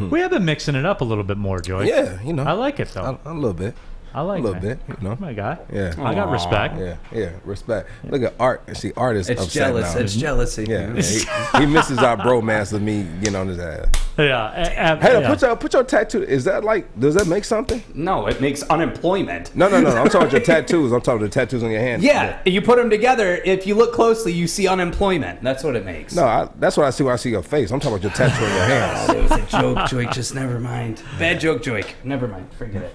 We have been mixing it up a little bit more, Joique. Yeah, I like it, though. A little bit. I like a little that. bit, My guy. Yeah. I got respect. Yeah, respect. Look at Art. See, Art is It's upset jealous. now. It's jealousy. Yeah, he misses our bromance of me getting on his ass. Hey, put your tattoo. Is that does that make something? No, it makes unemployment. No. I'm talking about your tattoos. I'm talking about the tattoos on your hands. Yeah, you put them together. If you look closely, you see unemployment. That's what it makes. No, that's what I see when I see your face. I'm talking about your tattoo on your hands. It was a joke, Joique. Just never mind. Bad joke, Joique. Never mind. Forget it.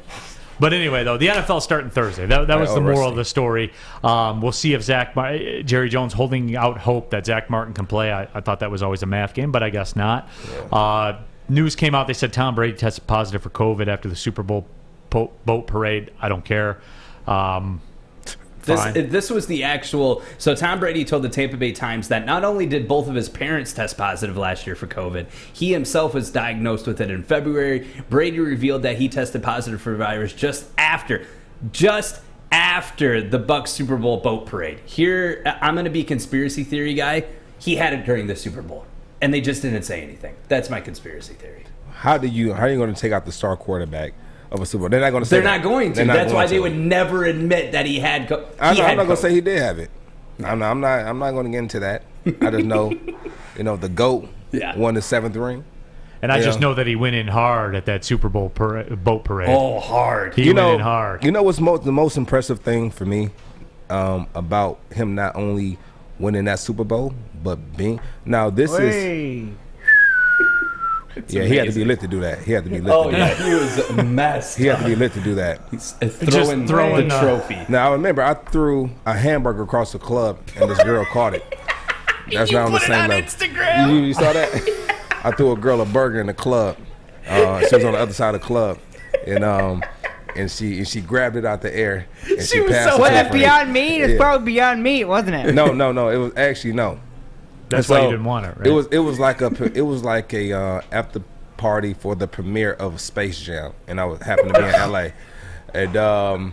But anyway, though, the NFL starting Thursday. That was the moral of the story. We'll see if Jerry Jones holding out hope that Zach Martin can play. I thought that was always a math game, but I guess not. Yeah. News came out. They said Tom Brady tested positive for COVID after the Super Bowl boat parade. I don't care. This was the actual. So Tom Brady told the Tampa Bay Times that not only did both of his parents test positive last year for COVID, he himself was diagnosed with it in February. Brady revealed that he tested positive for the virus just after the Bucs Super Bowl boat parade. Here, I'm going to be conspiracy theory guy. He had it during the Super Bowl, and they just didn't say anything. That's my conspiracy theory. How are you going to take out the star quarterback of a Super Bowl? They're not going to say They're not going to. That's why they would never admit that he had I'm not going to say he did have it. I'm not going to get into that. I just know, the GOAT won the 7th ring. And I just know that he went in hard at that Super Bowl boat parade. Oh, hard. He went in hard. You know what's the most impressive thing for me about him not only winning that Super Bowl, but being... Now, this is... He had to be lit to do that. He had to be lit to do that. He was a mess. He had to be lit to do that. He's throwing the trophy. Now, I remember I threw a hamburger across the club, and this girl caught it. That's not on the same level. Instagram? You saw that? I threw a girl a burger in the club. She was on the other side of the club, and she grabbed it out the air. And she passed Was that Beyond Meat? It's probably Beyond Meat, wasn't it? No. It was actually no. That's why you didn't want it, right? It was like a after party for the premiere of Space Jam, and I happened to be in LA, and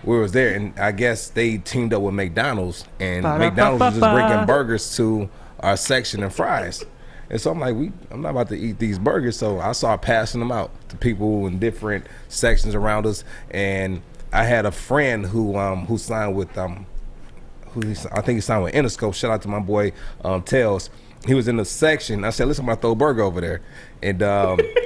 we was there, and I guess they teamed up with McDonald's, and McDonald's was just bringing burgers to our section and fries, and so I'm like, I'm not about to eat these burgers, so I started passing them out to people in different sections around us, and I had a friend who signed with I think he signed with Interscope. Shout out to my boy Tails. He was in the section. I said, listen, I'm going to throw a burger over there. And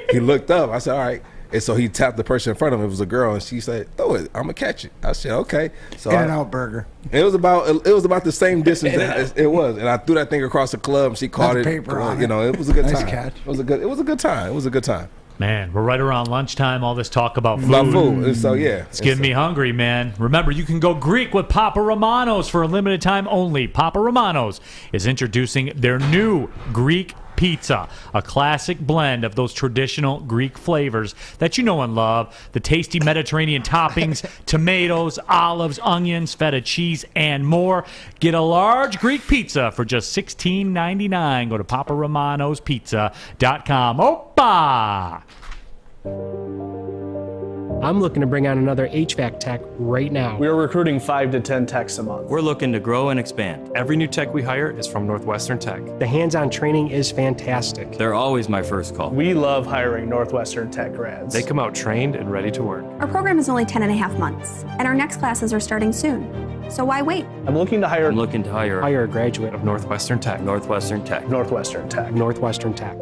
he looked up. I said, all right. And so he tapped the person in front of him. It was a girl. And she said, throw it. I'm going to catch it. I said, okay. So In-N-Out burger. It was about the same distance as it was. And I threw that thing across the club. She caught it. Paper on it was a good nice time. Catch. It was a good time. Man, we're right around lunchtime. All this talk about food. And so, yeah. It's getting me hungry, man. Remember, you can go Greek with Papa Romano's for a limited time only. Papa Romano's is introducing their new Greek pizza, a classic blend of those traditional Greek flavors that you know and love. The tasty Mediterranean toppings, tomatoes, olives, onions, feta cheese, and more. Get a large Greek pizza for just $16.99. Go to paparomanospizza.com. Opa! I'm looking to bring on another HVAC tech right now. We are recruiting 5 to 10 techs a month. We're looking to grow and expand. Every new tech we hire is from Northwestern Tech. The hands-on training is fantastic. They're always my first call. We love hiring Northwestern Tech grads. They come out trained and ready to work. Our program is only 10.5 months, and our next classes are starting soon. So why wait? I'm looking to hire a graduate of Northwestern Tech. Northwestern Tech. Northwestern Tech. Northwestern Tech.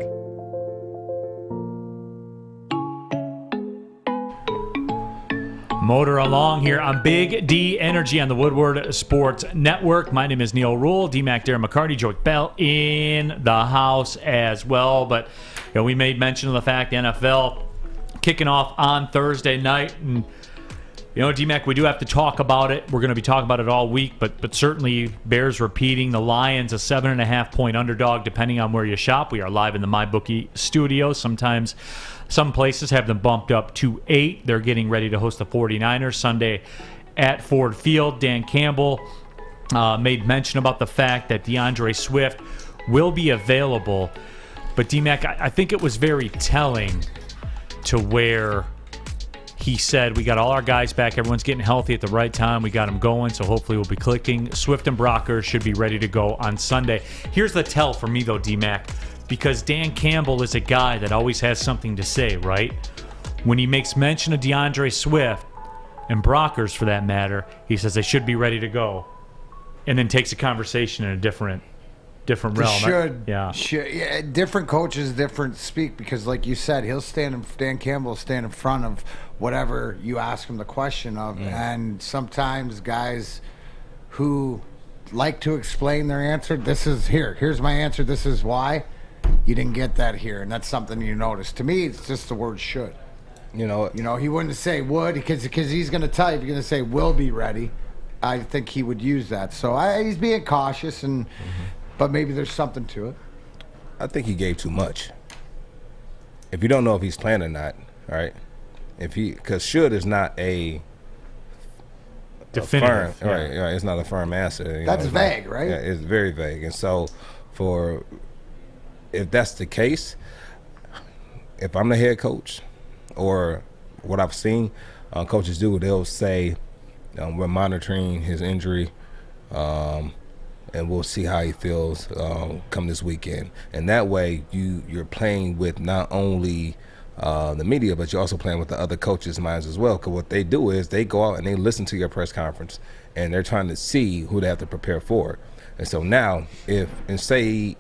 Motor along here on Big D Energy on the Woodward Sports Network. My name is Neal Ruhl, D-Mac, Darren McCarty, Joique Bell in the house as well. But we made mention of the fact the NFL kicking off on Thursday night. And, D-Mac, we do have to talk about it. We're going to be talking about it all week, but certainly bears repeating. The Lions, a 7.5-point underdog, depending on where you shop. We are live in the MyBookie studio. Sometimes some places have them bumped up to 8. They're getting ready to host the 49ers Sunday at Ford Field. Dan Campbell made mention about the fact that DeAndre Swift will be available. But, D-Mac, I think it was very telling to where he said, we got all our guys back. Everyone's getting healthy at the right time. We got them going, so hopefully we'll be clicking. Swift and Brocker should be ready to go on Sunday. Here's the tell for me, though, D-Mac, because Dan Campbell is a guy that always has something to say, right? When he makes mention of DeAndre Swift, and Brockers for that matter, he says they should be ready to go, and then takes a conversation in a different different realm. Yeah, different coaches, different speak, because like you said, Dan Campbell will stand in front of whatever you ask him the question of, and sometimes guys who like to explain their answer, here's my answer, this is why, you didn't get that here, and that's something you notice. To me, it's just the word should. He wouldn't say would, because he's going to tell you, if you're going to say will be ready, I think he would use that. So he's being cautious, but maybe there's something to it. I think he gave too much. If you don't know if he's playing or not, right? Because should is not a definitive, firm, right? It's not a firm answer. That's vague, right? Yeah, it's very vague. And so, if that's the case, if I'm the head coach, or what I've seen coaches do, they'll say, we're monitoring his injury, and we'll see how he feels come this weekend. And that way, you're playing with not only the media, but you're also playing with the other coaches' minds as well. Because what they do is they go out and they listen to your press conference, and they're trying to see who they have to prepare for. And so now, say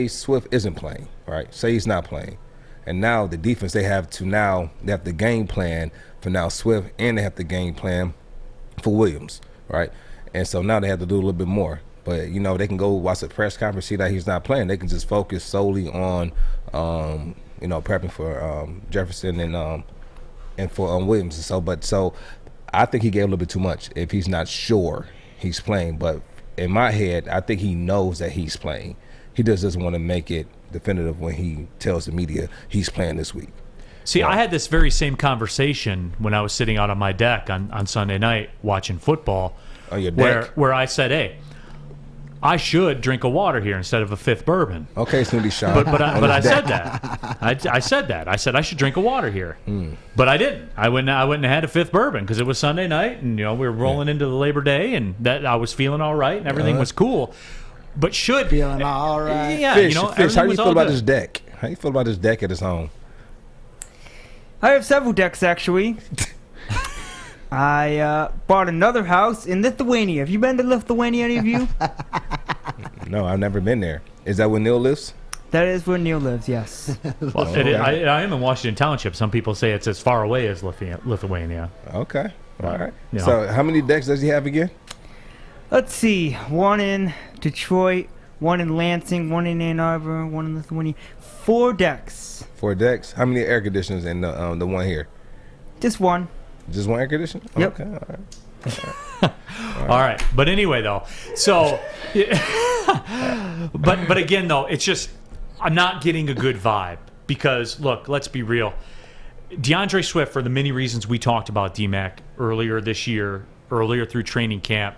Swift isn't playing, right? Say he's not playing. And now the defense, they have the game plan for now Swift, and they have the game plan for Williams, right? And so now they have to do a little bit more. But, they can go watch the press conference, see that he's not playing. They can just focus solely on, prepping for Jefferson and for Williams. And so I think he gave a little bit too much if he's not sure he's playing. But in my head, I think he knows that he's playing. He just doesn't want to make it definitive when he tells the media he's playing this week. See, I had this very same conversation when I was sitting out on my deck on Sunday night watching football. On your deck? Where I said, hey, I should drink a water here instead of a fifth bourbon. Okay, Snooty Sean. But I said that. I said that. I said I should drink a water here. But I didn't. I went and had a fifth bourbon because it was Sunday night, and we were rolling into the Labor Day, and that I was feeling all right, and everything was cool. But should feeling all right. Yeah, Fish, how do you feel about good. his deck? How do you feel about his deck at his home? I have several decks, actually. I bought another house in Lithuania. Have you been to Lithuania, any of you? No, I've never been there. Is that where Neal lives? That is where Neal lives, yes. Well, I am in Washington Township. Some people say it's as far away as Lithuania. Okay, all right. So how many decks does he have again? Let's see. One in Detroit, one in Lansing, one in Ann Arbor, one in Lithuania. 4 decks. 4 decks. How many air conditioners in the one here? Just one. Just one air conditioner? Yep. Okay, all right. All right. But anyway, though, so, but again, though, it's just I'm not getting a good vibe because, look, let's be real. DeAndre Swift, for the many reasons we talked about, D-Mac, earlier this year, earlier through training camp,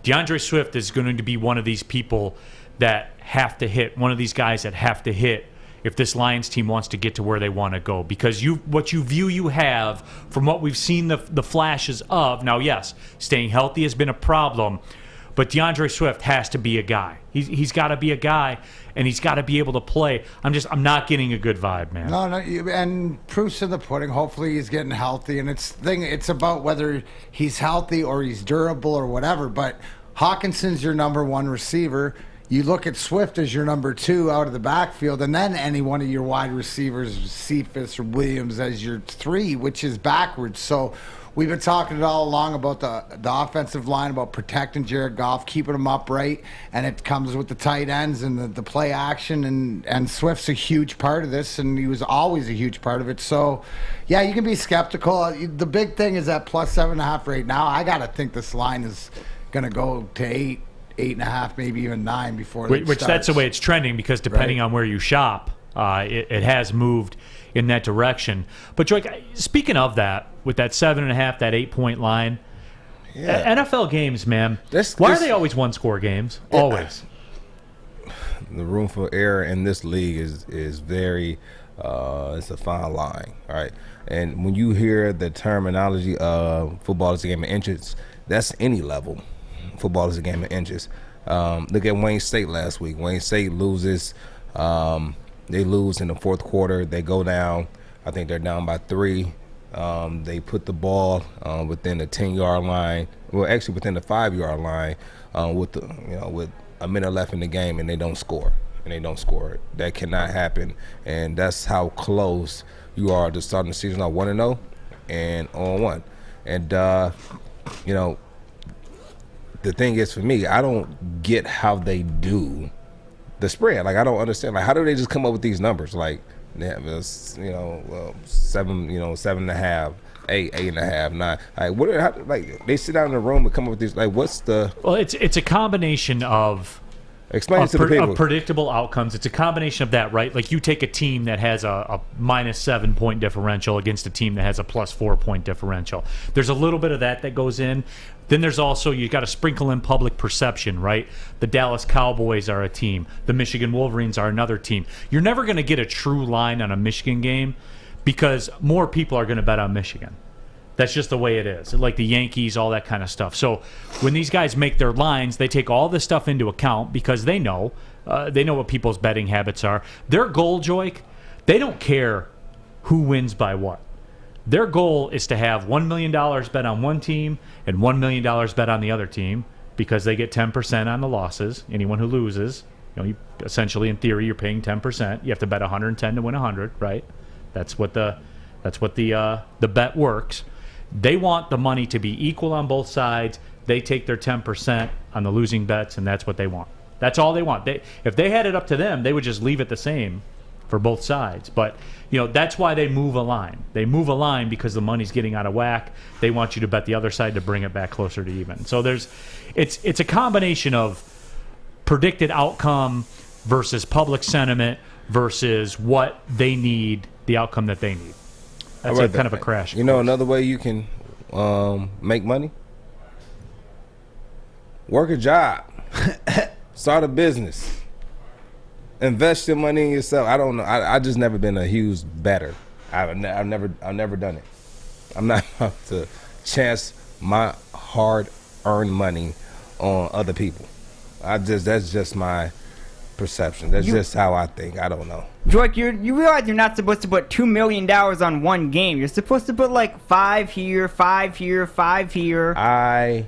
DeAndre Swift is going to be one of these people that have to hit, one of these guys that have to hit if this Lions team wants to get to where they want to go. Because what you have from what we've seen the flashes of, now, yes, staying healthy has been a problem, but DeAndre Swift has to be a guy. He's got to be a guy, and he's got to be able to play. I'm not getting a good vibe, man. No, and proof's in the pudding. Hopefully he's getting healthy, and it's about whether he's healthy or he's durable or whatever. But Hawkinson's your number 1 receiver. You look at Swift as your number 2 out of the backfield, and then any one of your wide receivers, Cephas or Williams, as your 3, which is backwards. So we've been talking all along about the offensive line, about protecting Jared Goff, keeping him upright, and it comes with the tight ends and the play action, and Swift's a huge part of this, and he was always a huge part of it. So, yeah, you can be skeptical. The big thing is that plus 7.5 right now. I got to think this line is going to go to 8. 8.5, maybe even 9 before it which starts. That's the way it's trending because depending on where you shop, it has moved in that direction. But Joique, speaking of that, with that 7.5, that 8-point line, NFL games, man, why are they always one-score games? Always. The room for error in this league is very it's a fine line, all right? And when you hear the terminology of football is a game of inches, that's any level. Football is a game of inches. Look at Wayne State last week. Wayne State loses. They lose in the fourth quarter. They go down. I think they're down by 3. They put the ball within the 10-yard line. Well, actually within the 5-yard line with a minute left in the game and they don't score. That cannot happen, and that's how close you are to starting the season on 1-0 and 0-1. And the thing is, for me, I don't get how they do the spread. Like, I don't understand. Like, how do they just come up with these numbers? Like, they have this, 7.5, 8, 8.5, 9. Like, they sit down in the room and come up with these. Like, what's the? Well, it's a combination of. Explain it to the people. Of predictable outcomes. It's a combination of that, right? Like, you take a team that has a -7 point differential against a team that has a +4 point differential. There's a little bit of that goes in. Then there's also, you got to sprinkle in public perception, right? The Dallas Cowboys are a team. The Michigan Wolverines are another team. You're never going to get a true line on a Michigan game because more people are going to bet on Michigan. That's just the way it is. Like the Yankees, all that kind of stuff. So when these guys make their lines, they take all this stuff into account because they know what people's betting habits are. Their goal, Joique, they don't care who wins by what. Their goal is to have $1 million bet on one team and $1 million bet on the other team because they get 10% on the losses. Anyone who loses, you essentially, in theory, you're paying 10%. You have to bet 110 to win 100, right? That's what the bet works. They want the money to be equal on both sides. They take their 10% on the losing bets, and that's what they want. That's all they want. If they had it up to them, they would just leave it the same for both sides. But that's why they move a line. They move a line because the money's getting out of whack. They want you to bet the other side to bring it back closer to even. So it's a combination of predicted outcome versus public sentiment versus what they need, the outcome that they need. That's kind of a crash. Another way you can make money? Work a job. Start a business. Invest your money in yourself. I don't know. I just never been a huge bettor. I've never done it. I'm not about to chance my hard-earned money on other people. That's just my perception. That's just how I think. I don't know. Joique, you realize you're not supposed to put $2 million on one game. You're supposed to put like 5 here, 5 here, 5 here. I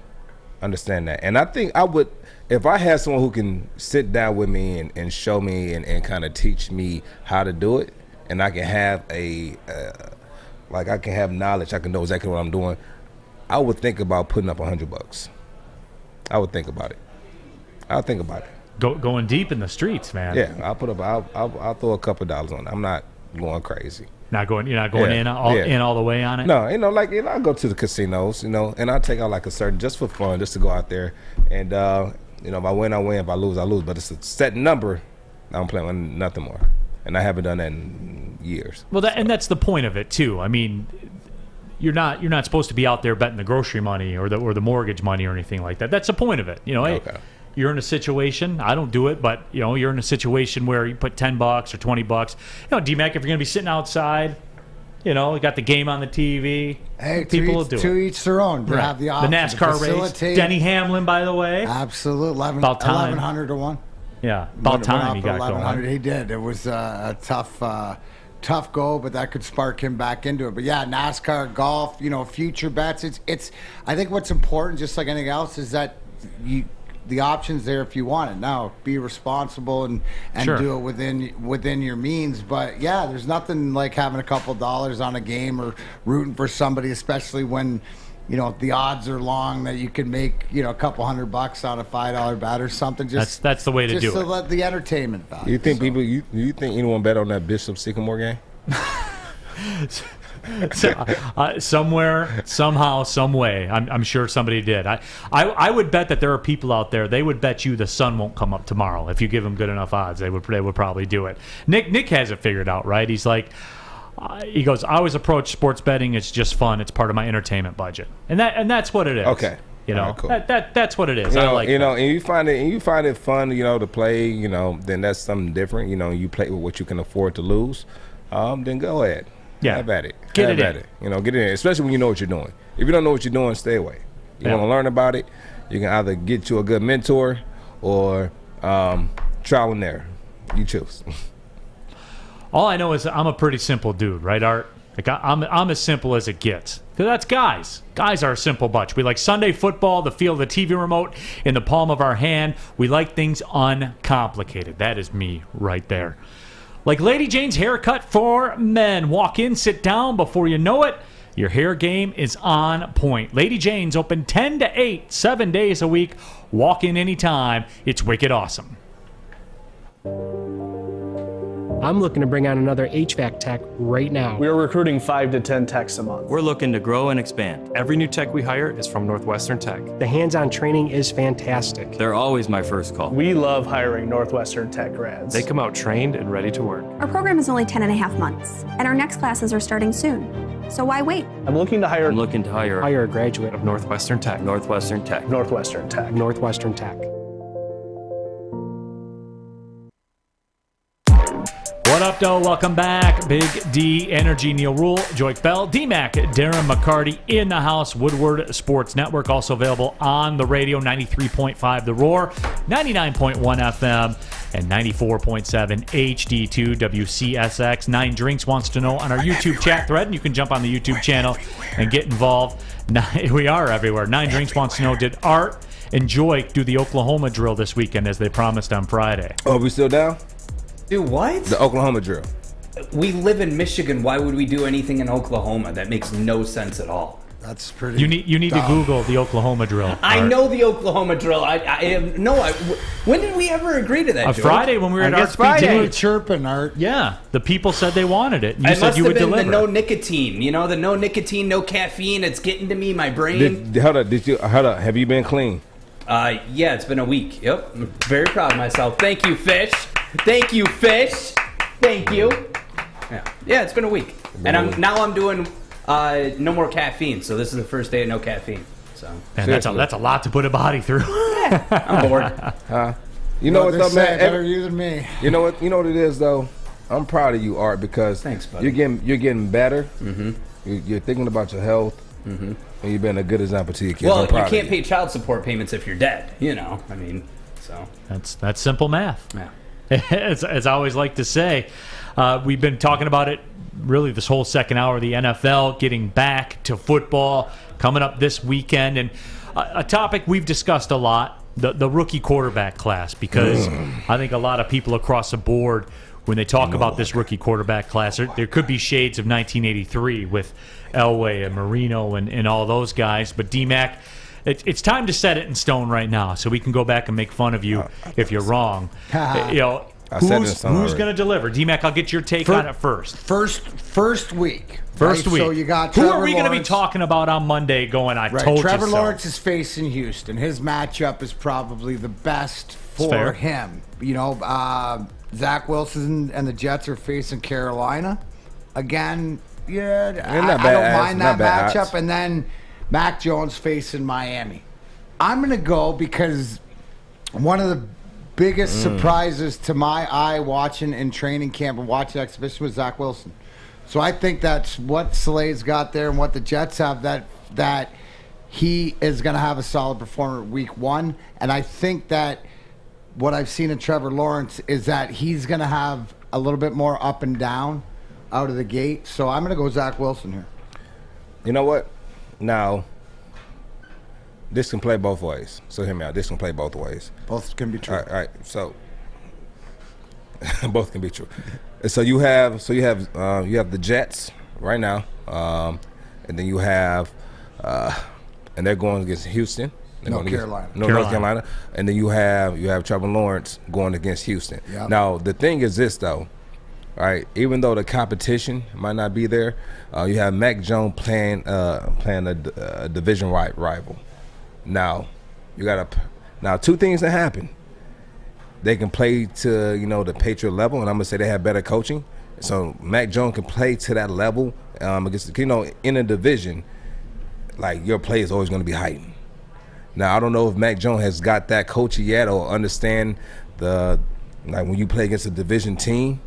understand that. And I think I would, if I had someone who can sit down with me and show me and kind of teach me how to do it, and I can have I can have knowledge, I can know exactly what I'm doing, I would think about putting up $100. I would think about it. I'll think about it. Going deep in the streets, man. Yeah, I'll throw a couple dollars on it. I'm not going crazy. You're not going in all the way on it? No, I go to the casinos, and I take out like a certain, just for fun, just to go out there. And, if I win, I win. If I lose, I lose. But it's a set number. I don't play with nothing more. And I haven't done that in years. Well, and that's the point of it, too. I mean, you're not supposed to be out there betting the grocery money or the mortgage money or anything like that. That's the point of it. Okay. You're in a situation, I don't do it, but you're in a situation where you put $10 or $20. D-Mac, if you're going to be sitting outside, you got the game on the TV. Hey, people will do it. To each their own. Right. Have the option. The NASCAR race. Denny Hamlin, by the way. Absolutely. About time. 1,100 to 1. Yeah, about time he got 1,100. going. He did. It was a tough go, but that could spark him back into it. But yeah, NASCAR, golf, future bets. It's. I think what's important, just like anything else, is that the options there if you want it. Now, be responsible and sure. do it within your means. But yeah, there's nothing like having a couple dollars on a game or rooting for somebody, especially when the odds are long that you can make a couple $100 on a $5 bet or something. Just that's the way to do it. Just to let the entertainment value. You think you think anyone bet on that Bishop Sycamore game? Somewhere, somehow, some way, I'm sure somebody did. I would bet that there are people out there. They would bet you the sun won't come up tomorrow if you give them good enough odds. They would probably do it. Nick has it figured out, right? He's like, he goes, I always approach sports betting. It's just fun. It's part of my entertainment budget, and that's what it is. Okay. Cool. That's what it is. I like and you find it fun, to play. Then that's something different. You play with what you can afford to lose. Then go ahead. Yeah, have at it. Get it in. Get it in, especially when you know what you're doing. If you don't know what you're doing, stay away. You want to learn about it, you can either get you a good mentor or trial and error. You choose. All I know is I'm a pretty simple dude, right, Art? Like I'm as simple as it gets. Because that's guys. Guys are a simple bunch. We like Sunday football, the feel of the TV remote in the palm of our hand. We like things uncomplicated. That is me right there. Like Lady Jane's haircut for men. Walk in, sit down. Before you know it, your hair game is on point. Lady Jane's open 10 to 8, 7 days a week. Walk in anytime. It's wicked awesome. I'm looking to bring on another HVAC tech right now. We are recruiting 5 to 10 techs a month. We're looking to grow and expand. Every new tech we hire is from Northwestern Tech. The hands-on training is fantastic. They're always my first call. We love hiring Northwestern Tech grads. They come out trained and ready to work. Our program is only 10.5 months, and our next classes are starting soon. So why wait? I'm looking to hire Hire a graduate of Northwestern Tech. Northwestern Tech. Northwestern Tech. Northwestern Tech. What up, though? Welcome back. Big D Energy, Neal Ruhl, Joique Bell, D-Mac, Darren McCarty in the house. Woodward Sports Network, also available on the radio, 93.5 The Roar, 99.1 FM, and 94.7 HD2 WCSX. 9 Drinks wants to know on our YouTube chat thread, and you can jump on the YouTube channel and get involved. We are everywhere. 9 Drinks wants to know, did Art and Joique do the Oklahoma drill this weekend as they promised on Friday? Oh, we still down? Do what? The Oklahoma drill. We live in Michigan. Why would we do anything in Oklahoma? That makes no sense at all. That's pretty. You need to Google the Oklahoma drill. I know the Oklahoma drill. I have no. When did we ever agree to that? Friday when we were at Art's Friday. PD. You were chirping, Art. Yeah, the people said they wanted it. You It said must you have would been deliver. the no nicotine. You know, the no nicotine, no caffeine. It's getting to me, my brain. Hold up. Have you been clean? Yeah, it's been a week. Yep, I'm very proud of myself. Thank you, Fish. Thank you, Fish. Thank you. Yeah, it's been a week, and I'm doing no more caffeine. So this is the first day of no caffeine. So and that's a lot to put a body through. I'm bored. You know what though, man? Better you than me. You know what? You know what it is though. I'm proud of you, Art, because thanks, buddy. You're getting better. Mm-hmm. You're thinking about your health. Mm-hmm. And you've been a good example to your kids. Well, you can't pay child support payments if you're dead. You know, I mean, so that's simple math. Yeah. As I always like to say, we've been talking about it really this whole second hour of the NFL, getting back to football, coming up this weekend. And a topic we've discussed a lot, the rookie quarterback class, because I think a lot of people across the board, when they talk about this rookie quarterback class, there could be shades of 1983 with Elway and Marino and all those guys. But D-Mac, it's time to set it in stone right now, so we can go back and make fun of you if you're wrong. You know, who's going to deliver? D-Mac, I'll get your take on it first. First week. First week. So you got Who Trevor are we going to be Lawrence. talking about on Monday going, I told Trevor you so? Lawrence is facing Houston. His matchup is probably the best for fair. him. You know, Zach Wilson and the Jets are facing Carolina. Again, yeah, I don't mind that matchup. And then Mac Jones facing Miami. I'm going to go because one of the biggest surprises to my eye watching in training camp and watching exhibition was Zach Wilson. So I think that's what Slay's got there and what the Jets have, that he is going to have a solid performer week one. And I think that what I've seen in Trevor Lawrence is that he's going to have a little bit more up and down out of the gate. So I'm going to go Zach Wilson here. You know what? Now, this can play both ways. So hear me out. This can play both ways. Both can be true. All right. So both can be true. So you have the Jets right now, and then you have and they're going against Houston. Carolina. North Carolina. And then you have Trevor Lawrence going against Houston. Yep. Now the thing is this though, right? Even though the competition might not be there, you have Mac Jones playing a division rival. Now you got two things that happen. They can play to the Patriot level, and I'm gonna say they have better coaching. So Mac Jones can play to that level against in a division. Like your play is always going to be heightened. Now I don't know if Mac Jones has got that coaching yet or understand when you play against a division team,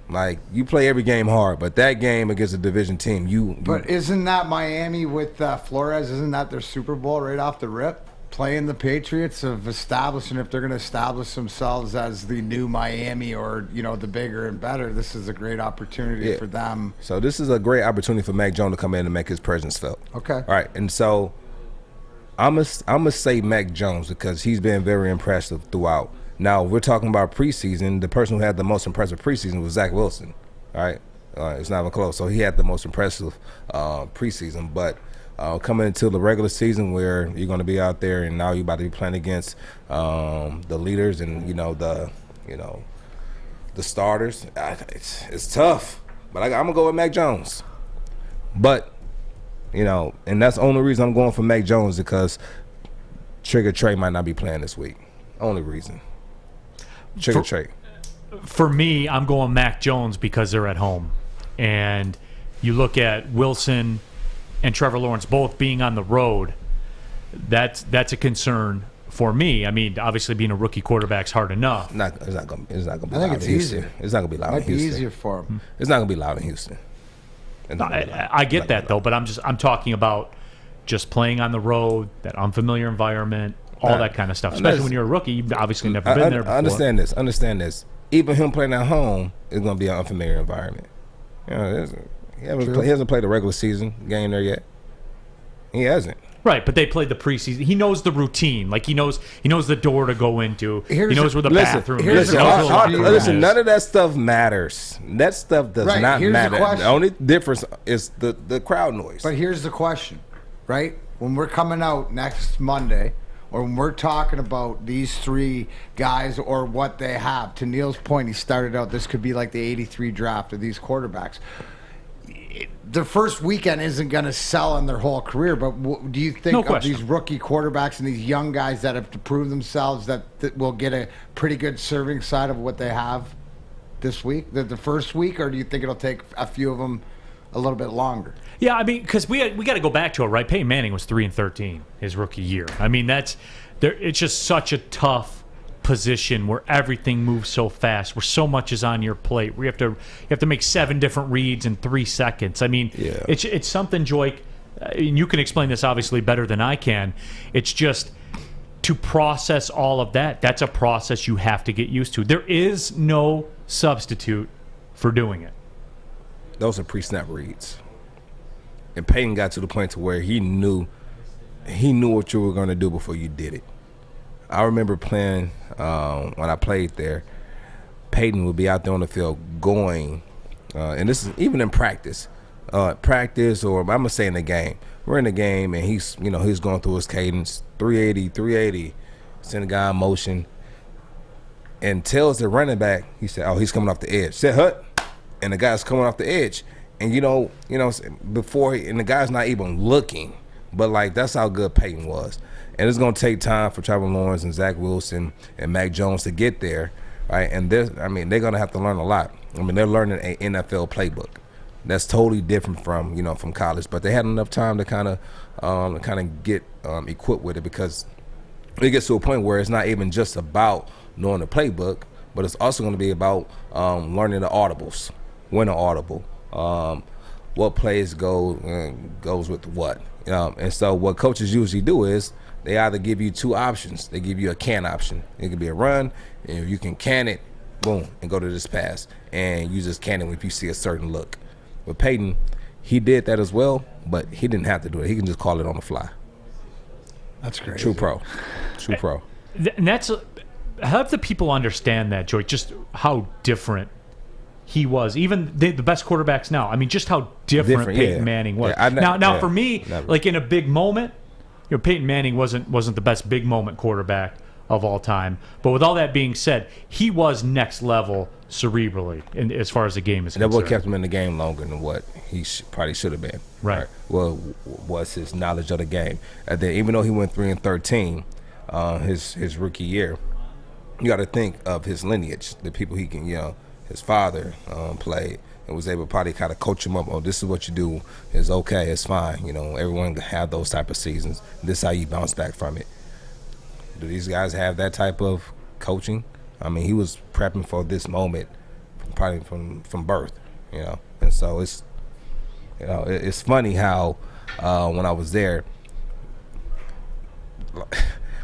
like you play every game hard, but that game against a division team, But isn't that Miami with Flores? Isn't that their Super Bowl right off the rip? playing the Patriots of establishing, if they're going to establish themselves as the new Miami or, the bigger and better, this is a great opportunity for them. So this is a great opportunity for Mac Jones to come in and make his presence felt. Okay. All right. And so I'm gonna say Mac Jones because he's been very impressive throughout. Now, we're talking about preseason. The person who had the most impressive preseason was Zach Wilson. All right. It's not even close. So he had the most impressive preseason. But coming into the regular season where you're going to be out there and now you're about to be playing against the leaders and, the starters, it's tough. But I'm going to go with Mac Jones. But, and that's the only reason I'm going for Mac Jones because Trigger Trey might not be playing this week. Only reason. Trigger Trey. For me, I'm going Mac Jones because they're at home. And you look at Wilson and Trevor Lawrence both being on the road, that's a concern for me. I mean, obviously being a rookie quarterback's hard enough. It's not going to be I think loud it's in Houston. easier. It's not going to be loud in Houston. Might be easier for him. It's not going to be loud in Houston. I get that though, but I'm talking about just playing on the road, that unfamiliar environment, all that kind of stuff. Especially when you're a rookie, you've obviously never been there before. Understand this. Even him playing at home is going to be an unfamiliar environment. He hasn't played a regular season game there yet. He hasn't. Right, but they played the preseason. He knows the routine. Like he knows the door to go into. He knows where the bathroom is. Listen, none of that stuff matters. That stuff does not matter. The only difference is the crowd noise. But here's the question, right? When we're coming out next Monday, or when we're talking about these three guys or what they have, to Neal's point, he started out, this could be like the 83 draft of these quarterbacks. The first weekend isn't going to sell in their whole career, but do you think of these rookie quarterbacks and these young guys that have to prove themselves that will get a pretty good serving side of what they have this week, the first week, or do you think it'll take a few of them a little bit longer? Yeah, I mean, because we got to go back to it, right? Peyton Manning was 3-13 his rookie year. I mean, it's just such a tough position where everything moves so fast, where so much is on your plate, where you have to make 7 different reads in 3 seconds. I mean, it's something, Joique, and you can explain this obviously better than I can. It's just to process all of that. That's a process you have to get used to. There is no substitute for doing it. Those are pre-snap reads. And Peyton got to the point to where he knew what you were going to do before you did it. I remember playing when I played there. Peyton would be out there on the field going, and this is even in practice, or I'm gonna say in the game. We're in the game, and he's going through his cadence, 380, send a guy in motion, and tells the running back, he said, "Oh, he's coming off the edge." Said, "Hut," and the guy's coming off the edge. And before, and the guy's not even looking, but like that's how good Peyton was. And it's gonna take time for Trevor Lawrence and Zach Wilson and Mac Jones to get there, right? And they're gonna have to learn a lot. I mean, they're learning an NFL playbook that's totally different from college, but they had enough time to kind of get equipped with it, because it gets to a point where it's not even just about knowing the playbook, but it's also going to be about learning the audibles, when an audible. What plays goes with what, and so what coaches usually do is they either give you 2 options. They give you a can option. It could be a run, and you can can it, boom, and go to this pass, and you just can it if you see a certain look. With Peyton, he did that as well, but he didn't have to do it. He can just call it on the fly. That's great. True pro. And that's have the people understand that, Joique, just how different he was. Even the best quarterbacks now. I mean, just how different Peyton Manning was. Yeah, for me, like in a big moment, Peyton Manning wasn't the best big moment quarterback of all time. But with all that being said, he was next level cerebrally as far as the game is concerned. That what kept him in the game longer than what he probably should have been. Right. Well, was his knowledge of the game. And then even though he went 3-13 his rookie year, you got to think of his lineage, the people he can, his father played and was able to probably kind of coach him up. Oh, this is what you do. It's okay. It's fine. Everyone can have those type of seasons. This is how you bounce back from it. Do these guys have that type of coaching? I mean, he was prepping for this moment probably from birth, And so it's funny how when I was there,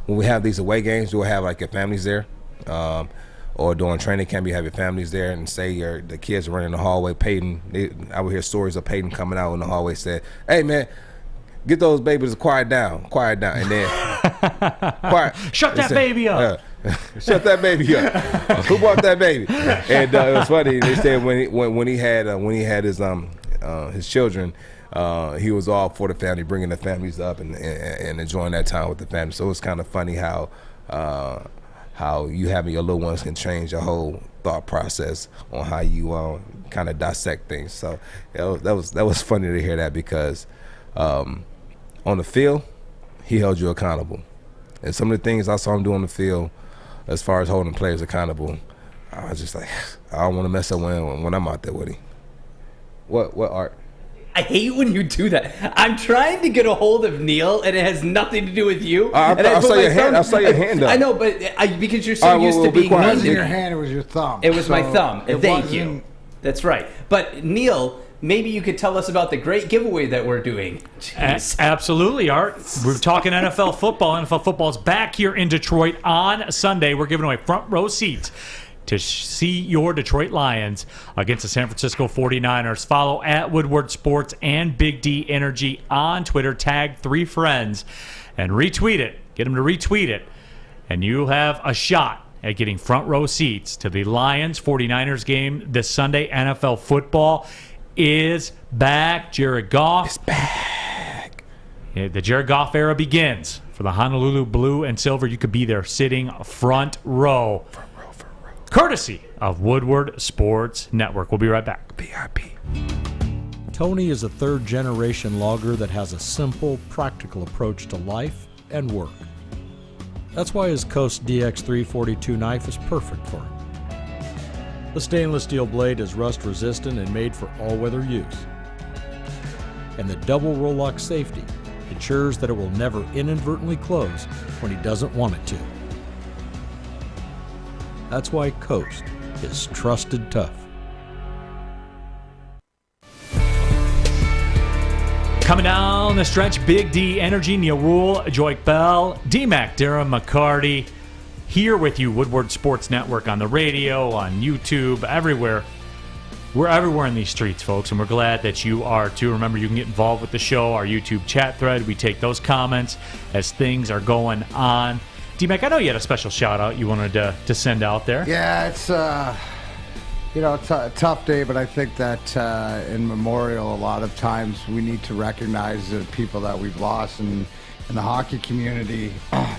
when we have these away games, we'll have like your families there. Or during training camp, you have your families there, and say the kids are running in the hallway. Peyton, I would hear stories of Peyton coming out in the hallway said, "Hey man, get those babies to quiet down," and then quiet. Shut that baby up. Shut that baby up. Who bought that baby? And it was funny. They said when he had his children, he was all for the family, bringing the families up and enjoying that time with the family. So it's kind of funny how you having your little ones can change your whole thought process on how you kind of dissect things. So that was funny to hear that, because on the field, he held you accountable. And some of the things I saw him do on the field, as far as holding players accountable, I was just like, I don't want to mess up when I'm out there with him. What Art? I hate when you do that. I'm trying to get a hold of Neal, and it has nothing to do with you. I saw your hand. I saw your hand up. I know, but because you're so used to being. It wasn't your hand. It was your thumb. It was my thumb. Thank you. That's right. But Neal, maybe you could tell us about the great giveaway that we're doing. Absolutely, Art. We're talking NFL football. NFL football's back here in Detroit on Sunday. We're giving away front row seats to see your Detroit Lions against the San Francisco 49ers. Follow at Woodward Sports and Big D Energy on Twitter. Tag 3 friends and retweet it. Get them to retweet it. And you'll have a shot at getting front row seats to the Lions 49ers game this Sunday. NFL football is back. Jared Goff is back. The Jared Goff era begins for the Honolulu Blue and Silver. You could be there sitting front row. Courtesy of Woodward Sports Network. We'll be right back. VIP. Tony is a third-generation logger that has a simple, practical approach to life and work. That's why his Coast DX342 knife is perfect for him. The stainless steel blade is rust-resistant and made for all-weather use. And the double roll-lock safety ensures that it will never inadvertently close when he doesn't want it to. That's why Coast is trusted tough. Coming down the stretch, Big D Energy, Neal Ruhl, Joique Bell, D-Mac, Darren McCarty, here with you, Woodward Sports Network, on the radio, on YouTube, everywhere. We're everywhere in these streets, folks, and we're glad that you are too. Remember, you can get involved with the show, our YouTube chat thread. We take those comments as things are going on. D-Mac, I know you had a special shout-out you wanted to send out there. Yeah, it's it's a tough day, but I think that in memorial, a lot of times we need to recognize the people that we've lost. And in the hockey community,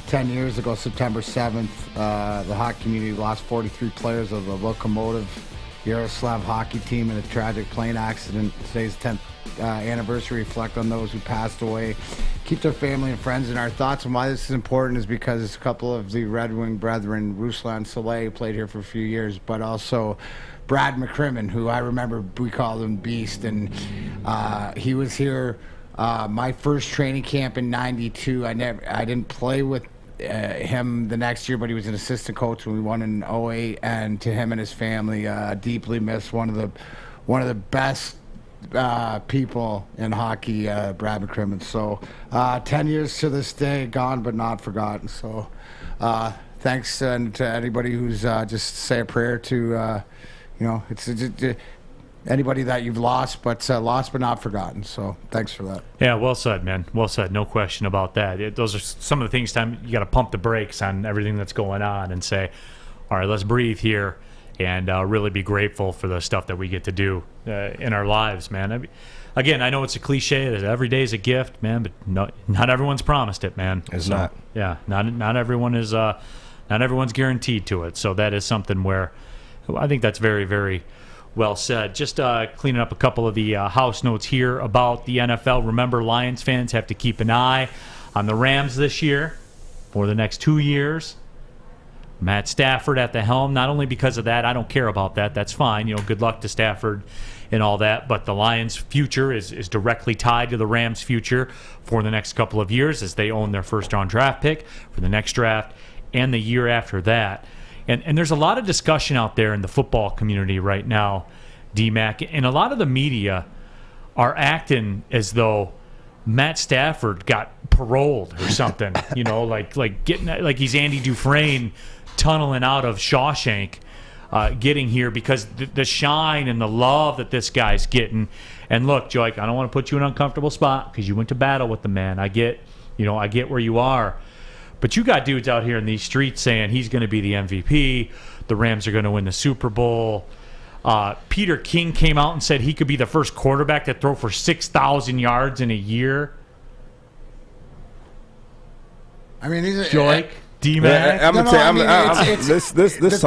10 years ago, September 7th, the hockey community lost 43 players of the Lokomotiv Yaroslav hockey team in a tragic plane accident. Today's 10th anniversary. Reflect on those who passed away. Keep their family and friends in our thoughts. And why this is important is because a couple of the Red Wing brethren, Ruslan Saleh, played here for a few years, but also Brad McCrimmon, who I remember we called him Beast, and he was here my first training camp in '92. I didn't play with him the next year, but he was an assistant coach when we won in '08. And to him and his family, deeply missed. One of the best people in hockey, Brad McCrimmon. So 10 years to this day, gone but not forgotten. So thanks and to anybody who's just say a prayer to it's anybody that you've lost but not forgotten. So thanks for that. Yeah, well said, man. Well said. No question about that. Those are some of the things you got to pump the brakes on everything that's going on and say, all right, let's breathe here and really be grateful for the stuff that we get to do in our lives, man. Again, I know it's a cliche that every day is a gift, man, but not everyone's promised it, man. It's not. Yeah, not everyone is. Not everyone's guaranteed to it. So that is something where I think that's very, very well said. Just cleaning up a couple of the house notes here about the NFL. Remember, Lions fans have to keep an eye on the Rams this year for the next 2 years. Matt Stafford at the helm, not only because of that, I don't care about that. That's fine. Good luck to Stafford and all that. But the Lions' future is directly tied to the Rams' future for the next couple of years as they own their first-round draft pick for the next draft and the year after that. And there's a lot of discussion out there in the football community right now, D-Mac, and a lot of the media are acting as though Matt Stafford got paroled or something, like getting like he's Andy Dufresne tunneling out of Shawshank, getting here because the shine and the love that this guy's getting. And look, Joique, I don't want to put you in an uncomfortable spot because you went to battle with the man. I get where you are, but you got dudes out here in these streets saying he's going to be the MVP. The Rams are going to win the Super Bowl. Peter King came out and said he could be the first quarterback to throw for 6,000 yards in a year. I mean, these are Joique, D-Mac. The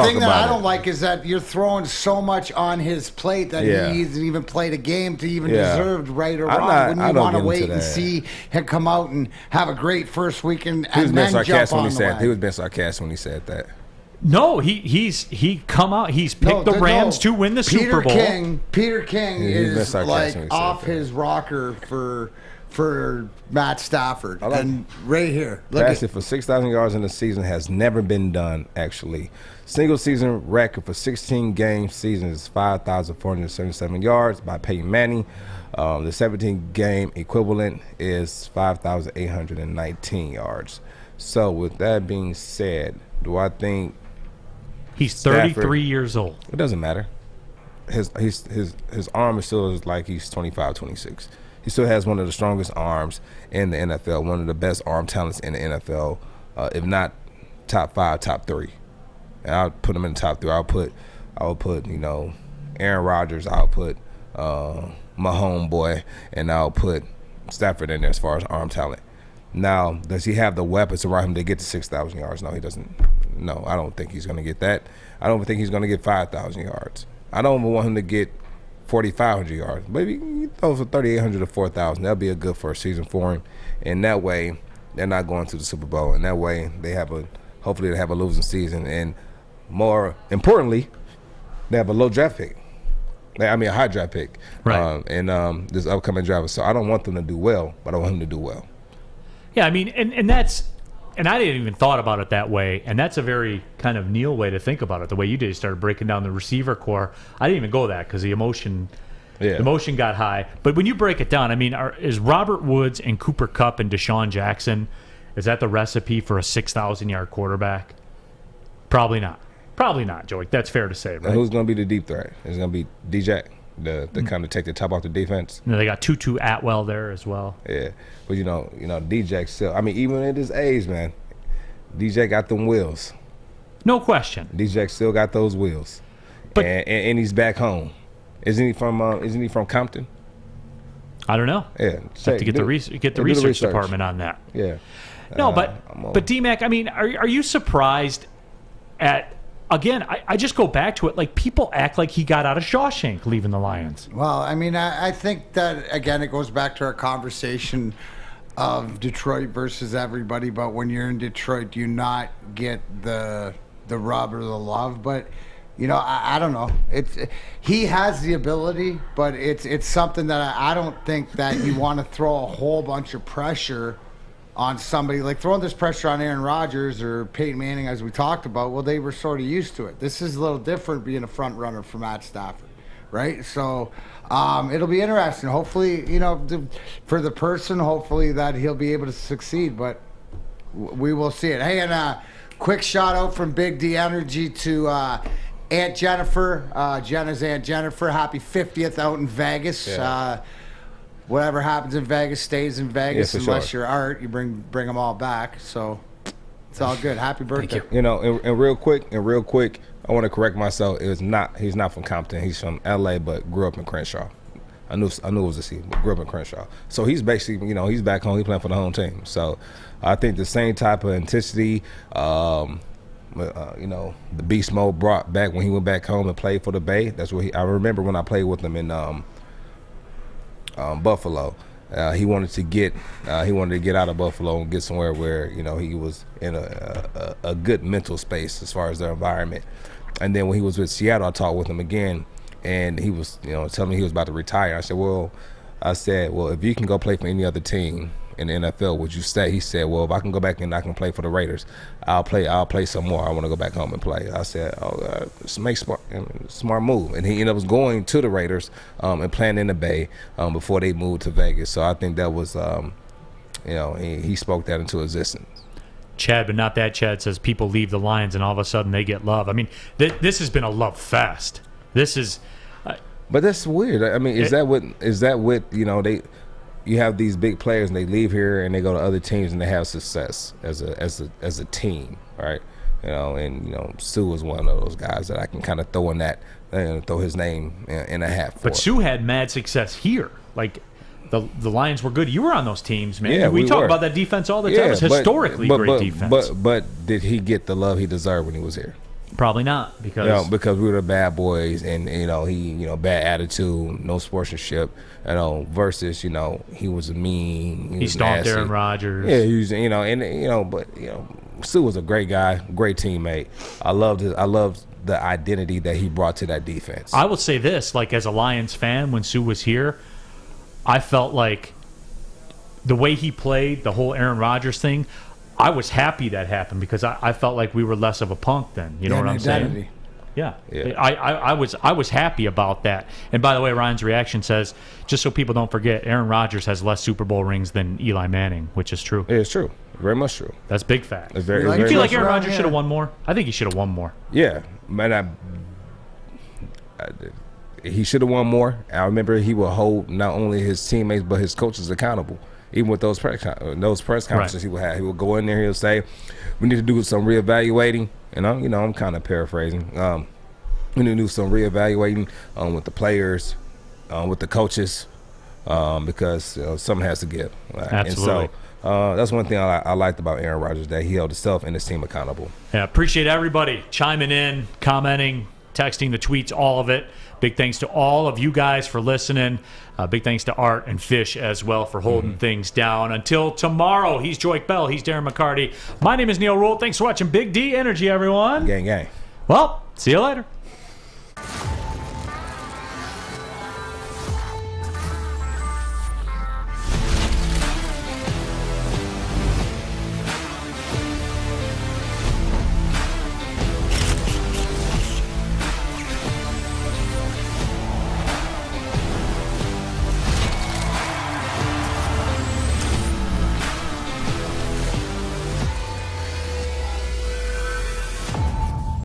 thing that I don't like is that you're throwing so much on his plate that he hasn't even played a game to even deserve right or wrong. Wouldn't you want to wait and see him come out and have a great first weekend and then jump on the wagon? He was being sarcastic when he said that. No, he come out. He's picked the Rams to win the Super Bowl. Peter King is like off his rocker for Matt Stafford. And right here, passing for 6,000 yards in the season has never been done, actually. Single season record for 16 game season is 5,477 yards by Peyton Manning. The 17 game equivalent is 5,819 yards. So with that being said, do I think he's 33 years old? It doesn't matter. His arm is still like he's 25, 26. He still has one of the strongest arms in the NFL, one of the best arm talents in the NFL, if not top 5, top 3. And I'll put him in the top 3. I'll put Aaron Rodgers. I'll put my homeboy, and I'll put Stafford in there as far as arm talent. Now, does he have the weapons around him to get to 6,000 yards? No, he doesn't. No, I don't think he's going to get that. I don't think he's going to get 5,000 yards. I don't even want him to get 4,500 yards. Maybe he throws for 3,800 to 4,000. That'll be a good first season for him. And that way, they're not going to the Super Bowl. And that way, hopefully they have a losing season. And more importantly, they have a low draft pick. A high draft pick. Right. This upcoming draft. So I don't want them to do well, but I want them to do well. Yeah, I mean, and I didn't even thought about it that way, and that's a very kind of Neal way to think about it. The way you did, started breaking down the receiver core. I didn't even go that because the emotion got high. But when you break it down, I mean, is Robert Woods and Cooper Kupp and Deshaun Jackson, is that the recipe for a 6,000-yard quarterback? Probably not. Probably not, Joique. That's fair to say, right? And who's going to be the deep threat? It's going to be DJ, the kind of take the top off the defense. They got Tutu Atwell there as well. Yeah, but DJ still. I mean, even at his age, man, DJ got them wheels. No question. DJ still got those wheels, but and he's back home. Isn't he from Compton? I don't know. Yeah, have to get the research department on that. Yeah. No, but D-Mac, I mean, are you surprised at? Again, I just go back to it. Like, people act like he got out of Shawshank leaving the Lions. Well, I mean, I think that, again, it goes back to our conversation of Detroit versus everybody. But when you're in Detroit, do you not get the rub or the love? But, I don't know. He has the ability, but it's something that I don't think that you want to throw a whole bunch of pressure on somebody, like throwing this pressure on Aaron Rodgers or Peyton Manning, as we talked about. Well, they were sort of used to it. This is a little different being a front runner for Matt Stafford, right? So it'll be interesting. Hopefully, for the person, hopefully that he'll be able to succeed, but we will see it. Hey, and a quick shout out from Big D Energy to Aunt Jennifer, Jenna's Aunt Jennifer. Happy 50th out in Vegas. Yeah. Whatever happens in Vegas stays in Vegas, unless you're Art. You bring them all back. So it's all good. Happy birthday. Thank you. And real quick, I want to correct myself. He's not from Compton. He's from L.A., but grew up in Crenshaw. I knew it was a C, but grew up in Crenshaw. So he's basically, he's back home. He's playing for the home team. So I think the same type of intensity, the beast mode brought back when he went back home and played for the Bay. That's what I remember when I played with him in Buffalo. He wanted to get out of Buffalo and get somewhere where he was in a good mental space as far as their environment. And then when he was with Seattle, I talked with him again, and he was telling me he was about to retire. I said, well, if you can go play for any other team, in the NFL? Would you stay? He said, well, if I can go back and I can play for the Raiders, I'll play some more. I want to go back home and play. I said, make smart move. And he ended up going to the Raiders and playing in the Bay before they moved to Vegas. So I think that was, he spoke that into existence. Chad, but not that Chad, says people leave the Lions and all of a sudden they get love. I mean, this has been a love fest. This is... But that's weird. I mean, is that what you have these big players and they leave here and they go to other teams and they have success as a team, right? Sue was one of those guys that I can kind of throw in that, throw his name in a hat for. But Sue had mad success here. Like, the Lions were good. You were on those teams, man. Yeah, we talk were. About that defense all the time. It's historically great defense. But did he get the love he deserved when he was here? Probably not, because we were the bad boys, and he bad attitude, no sportsmanship, versus he was mean. He stomped Aaron Rodgers. Yeah, he was, Sue was a great guy, great teammate. I loved the identity that he brought to that defense. I will say this, like, as a Lions fan, when Sue was here, I felt like the way he played, the whole Aaron Rodgers thing, I was happy that happened because I felt like we were less of a punk then. You know what I'm saying? Yeah. I was happy about that. And by the way, Ryan's reaction says, just so people don't forget, Aaron Rodgers has less Super Bowl rings than Eli Manning, which is true. Yeah, it's true. Very much true. That's big fact. It's you feel like Aaron Rodgers should have won more? I think he should have won more. Yeah, man. He should have won more. I remember he would hold not only his teammates but his coaches accountable. Even with those press conferences he would have, he would go in there. He'll say, "We need to do some reevaluating." And I'm kind of paraphrasing. We need to do some reevaluating with the players, with the coaches, because something has to give. Absolutely. And so that's one thing I liked about Aaron Rodgers, that he held himself and his team accountable. Yeah, appreciate everybody chiming in, commenting, texting, the tweets, all of it. Big thanks to all of you guys for listening. Big thanks to Art and Fish as well for holding things down. Until tomorrow, he's Joique Bell. He's Darren McCarty. My name is Neal Ruhl. Thanks for watching Big D Energy, everyone. Gang, gang. Well, see you later.